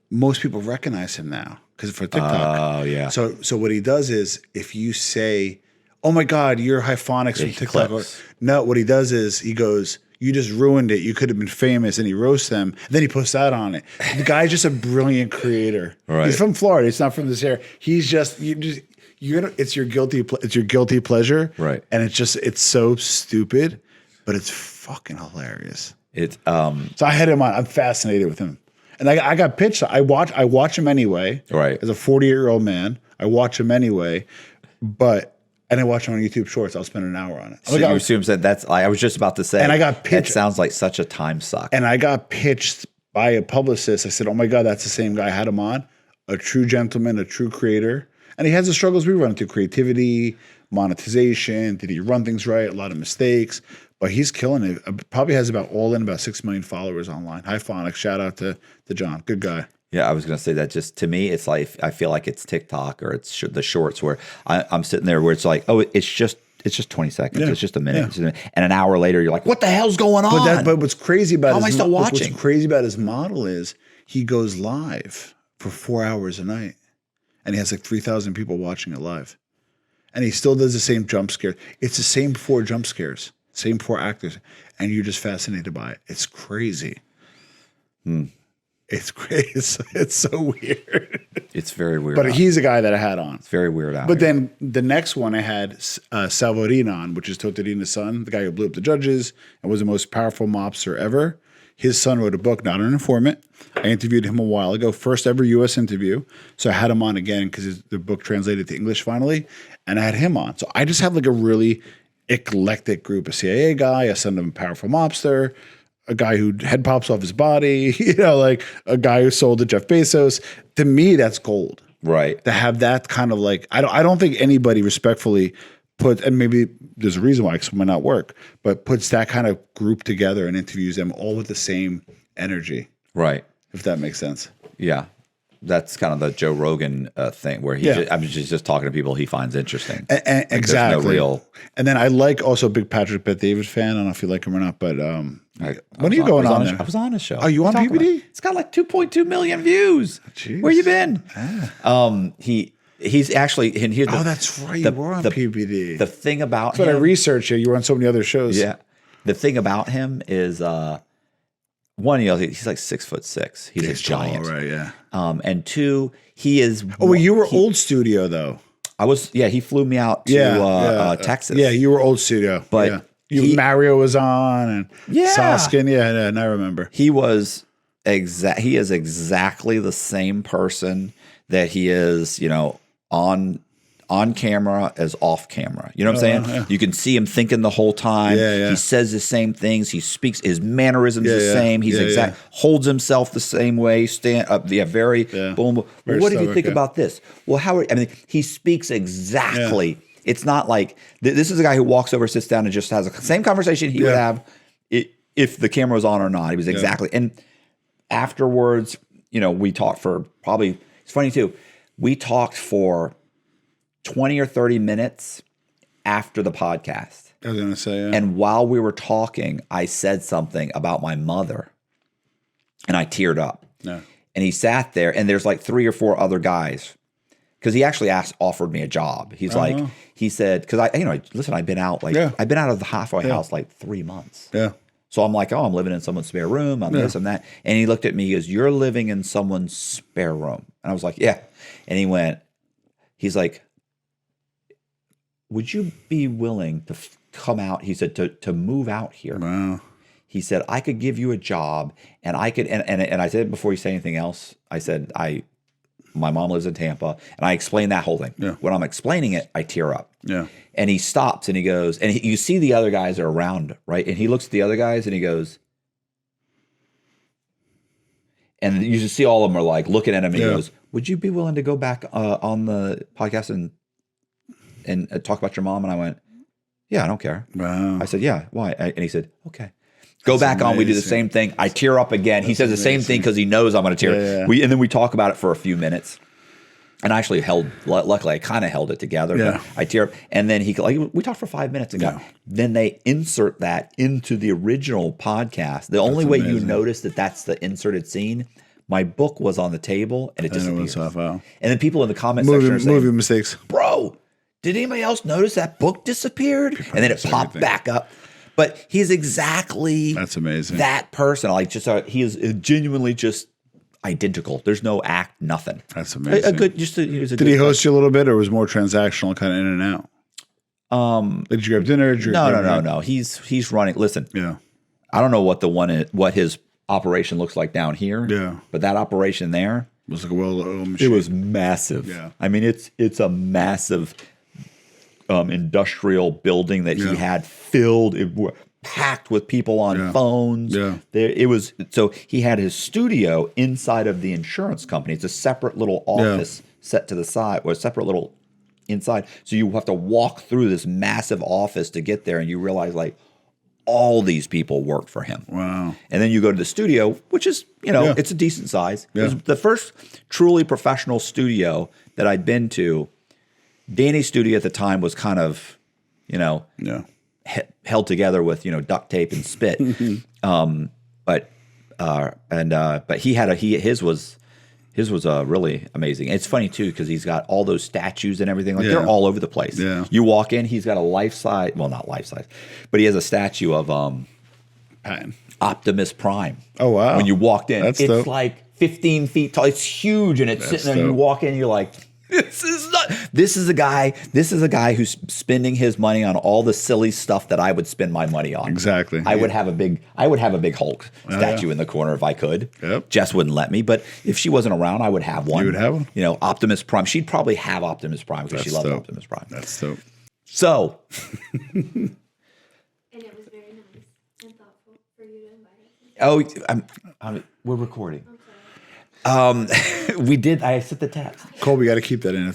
Most people recognize him now because for TikTok. Oh yeah. So what he does is if you say, oh my God, you're Hyphonics from TikTok. Clips. No, what he does is he goes, you just ruined it. You could have been famous. And he roasts them. And then he posts out on it. The guy's just a brilliant creator. Right. He's from Florida. He's not from this area. He's it's your guilty pleasure. Right. And it's so stupid, but it's fucking hilarious. It's So I had him on. I'm fascinated with him. And I got pitched. I watch him anyway. Right. As a 48-year-old man, I watch him anyway. And I watch him on YouTube Shorts. I'll spend an hour on it. So you assume that I was just about to say. And I got pitched. That sounds like such a time suck. And I got pitched by a publicist. I said, oh my God, that's the same guy. I had him on. A true gentleman, a true creator. And he has the struggles we run into: creativity, monetization. Did he run things right? A lot of mistakes. But he's killing it. Probably has about 6 million followers online. Hyphonics. Shout out to John. Good guy. Yeah, I was going to say that. Just to me, it's like I feel like it's TikTok or it's the shorts where I'm sitting there where it's like, oh, it's just 20 seconds. Yeah. It's just a minute. Yeah. It's just a minute. And an hour later, you're like, what the hell's going on? But what's crazy about how am I still watching? What's crazy about his model is he goes live for 4 hours a night, and he has like 3,000 people watching it live. And he still does the same jump scare. It's the same 4 jump scares, same 4 actors, and you're just fascinated by it. It's crazy. It's crazy. It's so weird. It's very weird. But he's a guy that I had on. It's very weird out But here. then the next one I had Salvarino on, which is Totorino's son, the guy who blew up the judges and was the most powerful mobster ever. His son wrote a book, Not an Informant. I interviewed him a while ago, first ever U.S. interview. So I had him on again because the book translated to English finally, and I had him on. So I just have like a really eclectic group: a CIA guy, a son of a powerful mobster, a guy who head pops off his body, like a guy who sold to Jeff Bezos. To me, that's gold. Right. To have that kind of like, I don't think anybody respectfully and maybe there's a reason why, because it might not work, but puts that kind of group together and interviews them all with the same energy. Right. If that makes sense. Yeah. That's kind of the Joe Rogan thing where I'm just talking to people he finds interesting. And exactly. No real. And then I like also a big Patrick Bet-David fan. I don't know if you like him or not, but when are you going on there? I was on his show. Are you on PBD? It's got like 2.2 million views. Jeez. Where you been? He's actually, and here's that's right. You were on PBD. The thing about him. But I researched you. You were on so many other shows. Yeah. The thing about him is, one, he's like 6'6". He's a giant. Right, yeah. And 2, he is. Oh, well, you were old studio though. I was. Yeah, he flew me out to Texas. Yeah, you were old studio. But Mario was on and Saskin. Yeah, and I remember. He was He is exactly the same person that he is. On camera as off camera. You know what I'm saying? Yeah. You can see him thinking the whole time. Yeah. He says the same things. He speaks, his mannerisms the same. He's holds himself the same way. Stand up. Yeah, very boom. Very what did you think about this? Well, he speaks exactly. Yeah. It's not like this is a guy who walks over, sits down, and just has the same conversation he would have if the camera was on or not. He was exactly. And afterwards, we talked for probably, it's funny too, we talked for 20 or 30 minutes after the podcast. I was going to say, And while we were talking, I said something about my mother and I teared up. Yeah. And he sat there and there's like 3 or 4 other guys because he actually offered me a job. He's like, he said, because listen, I've been out I've been out of the halfway house like 3 months. Yeah. So I'm like, I'm living in someone's spare room. I'm this and that. And he looked at me, he goes, you're living in someone's spare room. And I was like, yeah. And he's like, would you be willing to come out? He said, to move out here. Wow. He said, I could give you a job and I could, and I said, before you say anything else, I said, my mom lives in Tampa, and I explained that whole thing. Yeah. When I'm explaining it, I tear up. Yeah. And he stops and he goes, and you see the other guys are around, right? And he looks at the other guys and he goes, and you just see all of them are like looking at him and he goes, would you be willing to go back on the podcast and talk about your mom? And I went, yeah, I don't care. Wow. I said, yeah, why? And he said, okay. Go back on. We do the same thing. I tear up again. He says the same thing because he knows I'm going to tear. Yeah. And then we talk about it for a few minutes. And I actually luckily I kind of held it together. Yeah. But I tear up. And then we talked for 5 minutes and then they insert that into the original podcast. The only way you notice that that's the inserted scene, my book was on the table and it disappeared. And then people in the comment section are saying, movie mistakes. Bro, did anybody else notice that book disappeared? And then it popped back up. But he's exactly that's amazing. That person. He is genuinely just identical. There's no act, nothing. That's amazing. Did he host you a little bit, or was more transactional, kind of in and out? Did you grab dinner? No. He's running. Listen. Yeah. I don't know what his operation looks like down here. Yeah. But that operation there was like a well-oiled machine. It was massive. Yeah. I mean, it's a massive industrial building that he had filled, packed with people on phones. Yeah. So he had his studio inside of the insurance company. It's a separate little office set to the side, or a separate little inside. So you have to walk through this massive office to get there, and you realize all these people work for him. Wow. And then you go to the studio, which is, it's a decent size. Yeah. It was the first truly professional studio that I'd been to. Danny's studio at the time was kind of, held together with, duct tape and spit. But he had his was His was really amazing. It's funny too because he's got all those statues and everything. Like they're all over the place. Yeah. You walk in, he's got a life size. Well, not life size, but he has a statue of Optimus Prime. Oh wow! When you walked in, That's it's dope. like 15 feet tall. It's huge, and it's sitting there. And you walk in, you're like, this is a guy who's spending his money on all the silly stuff that I would spend my money on. Exactly. I would have a big Hulk statue in the corner if I could. Yep. Jess wouldn't let me, but if she wasn't around, I would have one. You would have one? You know, Optimus Prime. She'd probably have Optimus Prime because she loves Optimus Prime. That's dope. So. And it was very nice and thoughtful for you to invite us. We're recording. We did. I sent the text. Colby, got to keep that in.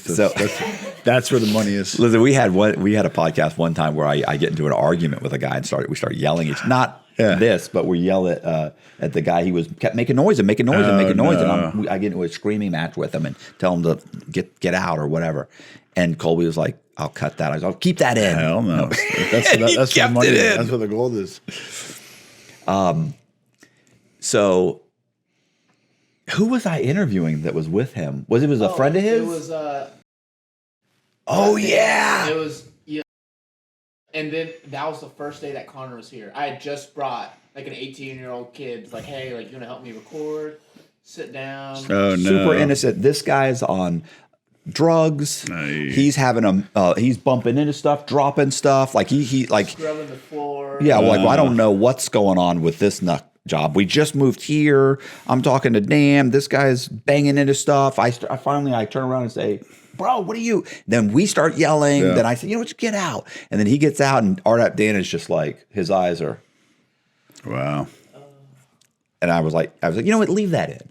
That's where the money is. Listen, we had a podcast one time where I get into an argument with a guy and we start yelling. It's not this, but we yell at the guy. He kept making noise and making noise and making noise, and I get into a screaming match with him and tell him to get out or whatever. And Colby was like, "I'll cut that." I was like, "I'll keep that in." Hell no. That's where the money is. That's where the gold is. So. Who was I interviewing that was with him? Was a friend of his? It was oh yeah. It was and then that was the first day that Connor was here. I had just brought like an 18-year-old kid, like, hey, like you wanna help me record? Sit down. Oh no. Super innocent. This guy's on drugs. Nice. He's having he's bumping into stuff, dropping stuff. Like he like Scrubbing the floor. yeah, like well, I don't know what's going on with this nut job. We just moved here. I'm talking to Dan. This guy's banging into stuff. I finally turn around and say, "Bro, what are you?" Then we start yelling. Yeah. Then I say, "You know what? Get out." And then he gets out, and Dan is just like his eyes are. Wow. And I was like, you know what? Leave that in.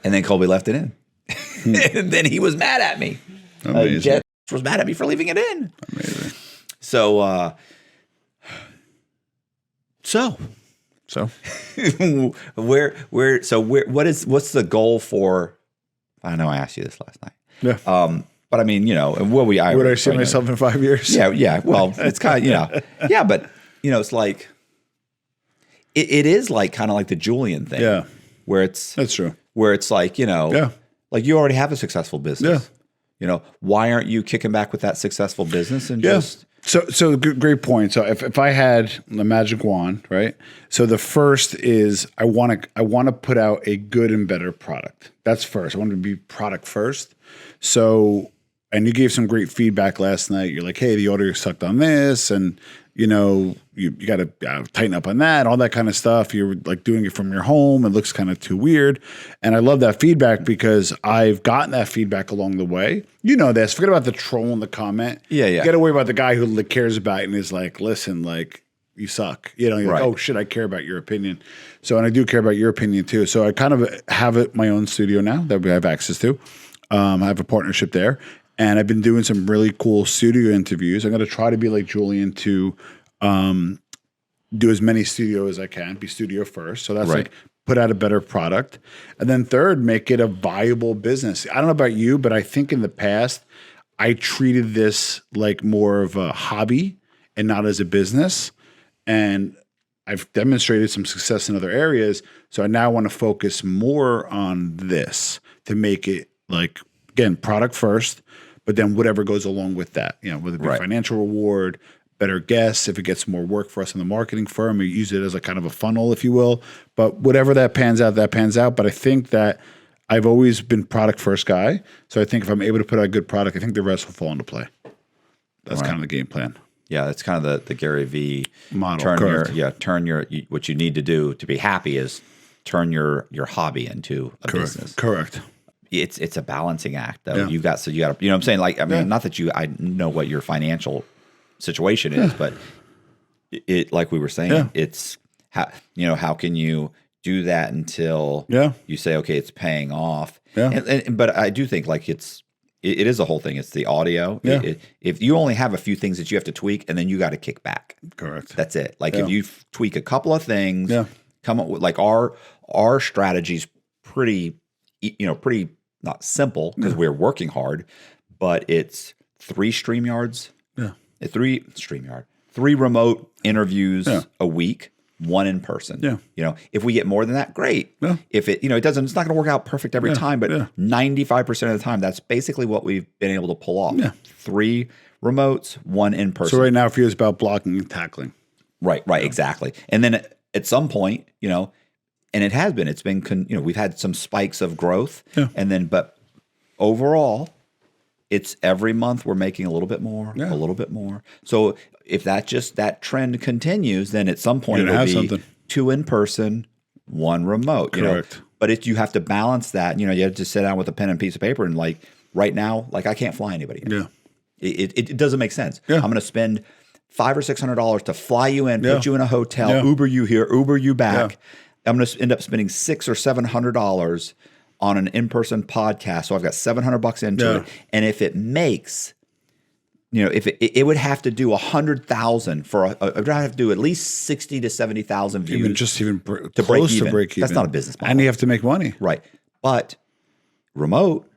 And then Colby left it in. And then he was mad at me. Amazing. Jess was mad at me for leaving it in. Amazing. So. What's the goal for? I know I asked you this last night. Yeah. But I mean, you know, would I see myself in 5 years? Yeah. Well, it's kind of, you know, yeah, but you know, it's like it is like kind of like the Julian thing. Yeah. Where it's That's true. Where it's like, you know, like you already have a successful business. Yeah. You know, why aren't you kicking back with that successful business and just So great point. So if I had the magic wand, right? So the first is I want to put out a good and better product. That's first. I want to be product first. So, and you gave some great feedback last night. You're like, hey, the audio sucked on this, and you know, you got to tighten up on that, all that kind of stuff. You're like doing it from your home. It looks kind of too weird. And I love that feedback because I've gotten that feedback along the way. You know this. Forget about the troll in the comment. Yeah. You got to worry about the guy who cares about it and is like, listen, like, you suck. You know, you're like, oh, shit, I care about your opinion. So, and I do care about your opinion too. So I kind of have my own studio now that we have access to. I have a partnership there. And I've been doing some really cool studio interviews. I'm going to try to be like Julian to do as many studio as I can, be studio first. So that's like put out a better product. And then third, make it a viable business. I don't know about you, but I think in the past, I treated this like more of a hobby and not as a business. And I've demonstrated some success in other areas. So I now want to focus more on this to make it like, again, product first, but then whatever goes along with that, you know, whether it be financial reward, better guests, if it gets more work for us in the marketing firm, we use it as a kind of a funnel, if you will. But whatever that pans out, that pans out. But I think that I've always been product first guy. So I think if I'm able to put out a good product, I think the rest will fall into play. That's kind of the game plan. Yeah, that's kind of the Gary V model. Turn your what you need to do to be happy is turn your hobby into a business. Correct. It's a balancing act though. You got you know what I'm saying? Like I mean, not that I know what your financial situation is, but it like we were saying, it's how can you do that until you say, okay, it's paying off. But I do think like it is a whole thing. It's the audio. If you only have a few things that you have to tweak, and then you got to kick back. Correct. That's it. Like if you tweak a couple of things, come up with like our strategy's pretty not simple because we're working hard, but it's 3 StreamYards. 3 remote interviews a week. one in person. Yeah. You know, if we get more than that, great. Yeah. If it, you know, it's not going to work out perfect every time, but 95% of the time, that's basically what we've been able to pull off. Yeah. 3 remotes, 1 in person. So right now for you, it's about blocking and tackling. Right, exactly. And then at some point, you know, and it's been, you know, we've had some spikes of growth, and then, but overall, it's every month we're making a little bit more, a little bit more. So if that trend continues, then at some point it'll be something. 2 in person, 1 remote. Correct. You know? But you have to balance that. You know, you have to sit down with a pen and piece of paper, and like right now, like I can't fly anybody. Yeah. It doesn't make sense. Yeah. I'm going to spend $500 or $600 to fly you in, put you in a hotel, Uber you here, Uber you back. I'm going to end up spending $600 or $700 on an in-person podcast. So I've got $700 into it. And if it makes, you know, if it would have to do 100,000 for it would have to do at least 60 to 70,000 views. Even to close break to break even. That's not a business model. And you have to make money. Right. But remote,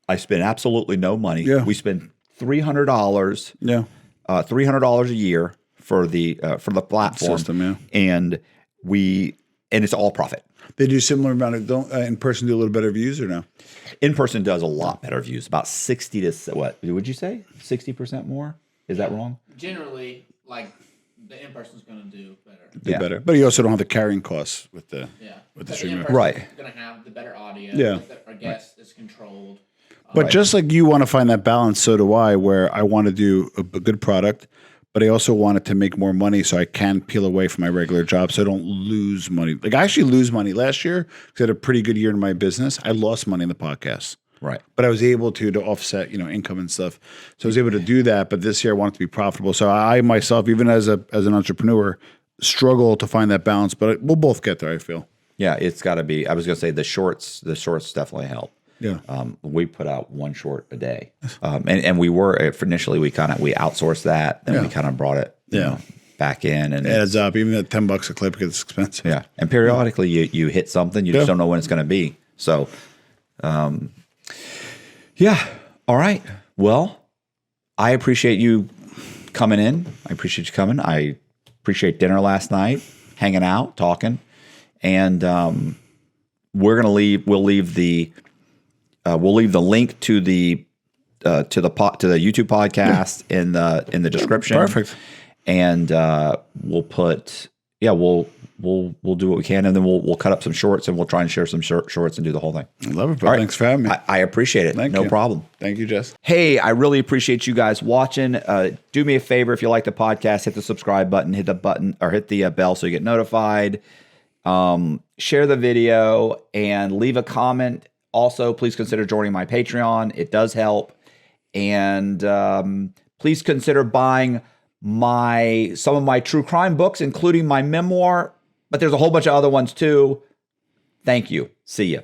I spend absolutely no money. Yeah. We spend $300. Yeah. $300 a year for the platform system. And it's all profit. They do similar amount of in person do a little better views or no? In person does a lot better views. About 60 to what would you say? 60% more? Is that wrong? Generally, like the in person's going to do better. Do better, but you also don't have the carrying costs with the streamer. Right. Going to have the better audio. Yeah. Our guest is controlled. But just like you want to find that balance, so do I. Where I want to do a good product, but I also want it to make more money, so I can peel away from my regular job, so I don't lose money. Like I actually lose money last year because I had a pretty good year in my business. I lost money in the podcast, right? But I was able to offset, income and stuff. So I was able to do that. But this year I want it to be profitable. So I myself, even as an entrepreneur, struggle to find that balance. But we'll both get there. I feel. Yeah, it's got to be. I was going to say the shorts definitely help. Yeah. We put out 1 short a day. And we were initially we outsourced that, then we kind of brought it you know, back in, and it adds up. Even at $10 a clip gets expensive. Yeah. And periodically you hit something, you just don't know when it's going to be. So yeah. All right. Well, I appreciate you coming in. I appreciate you coming. I appreciate dinner last night, hanging out, talking. And we'll leave the link to the YouTube podcast in the description. Perfect. And we'll put we'll do what we can, and then we'll cut up some shorts, and we'll try and share some shorts and do the whole thing. I love it, bro. Right. Thanks for having me. I appreciate it. Thank no you. problem. Thank you, Jess. Hey, I really appreciate you guys watching. Do me a favor, if you like the podcast, hit the subscribe button, hit the bell so you get notified. Share the video and leave a comment. Also, please consider joining my Patreon. It does help. And please consider buying some of my true crime books, including my memoir. But there's a whole bunch of other ones too. Thank you. See ya.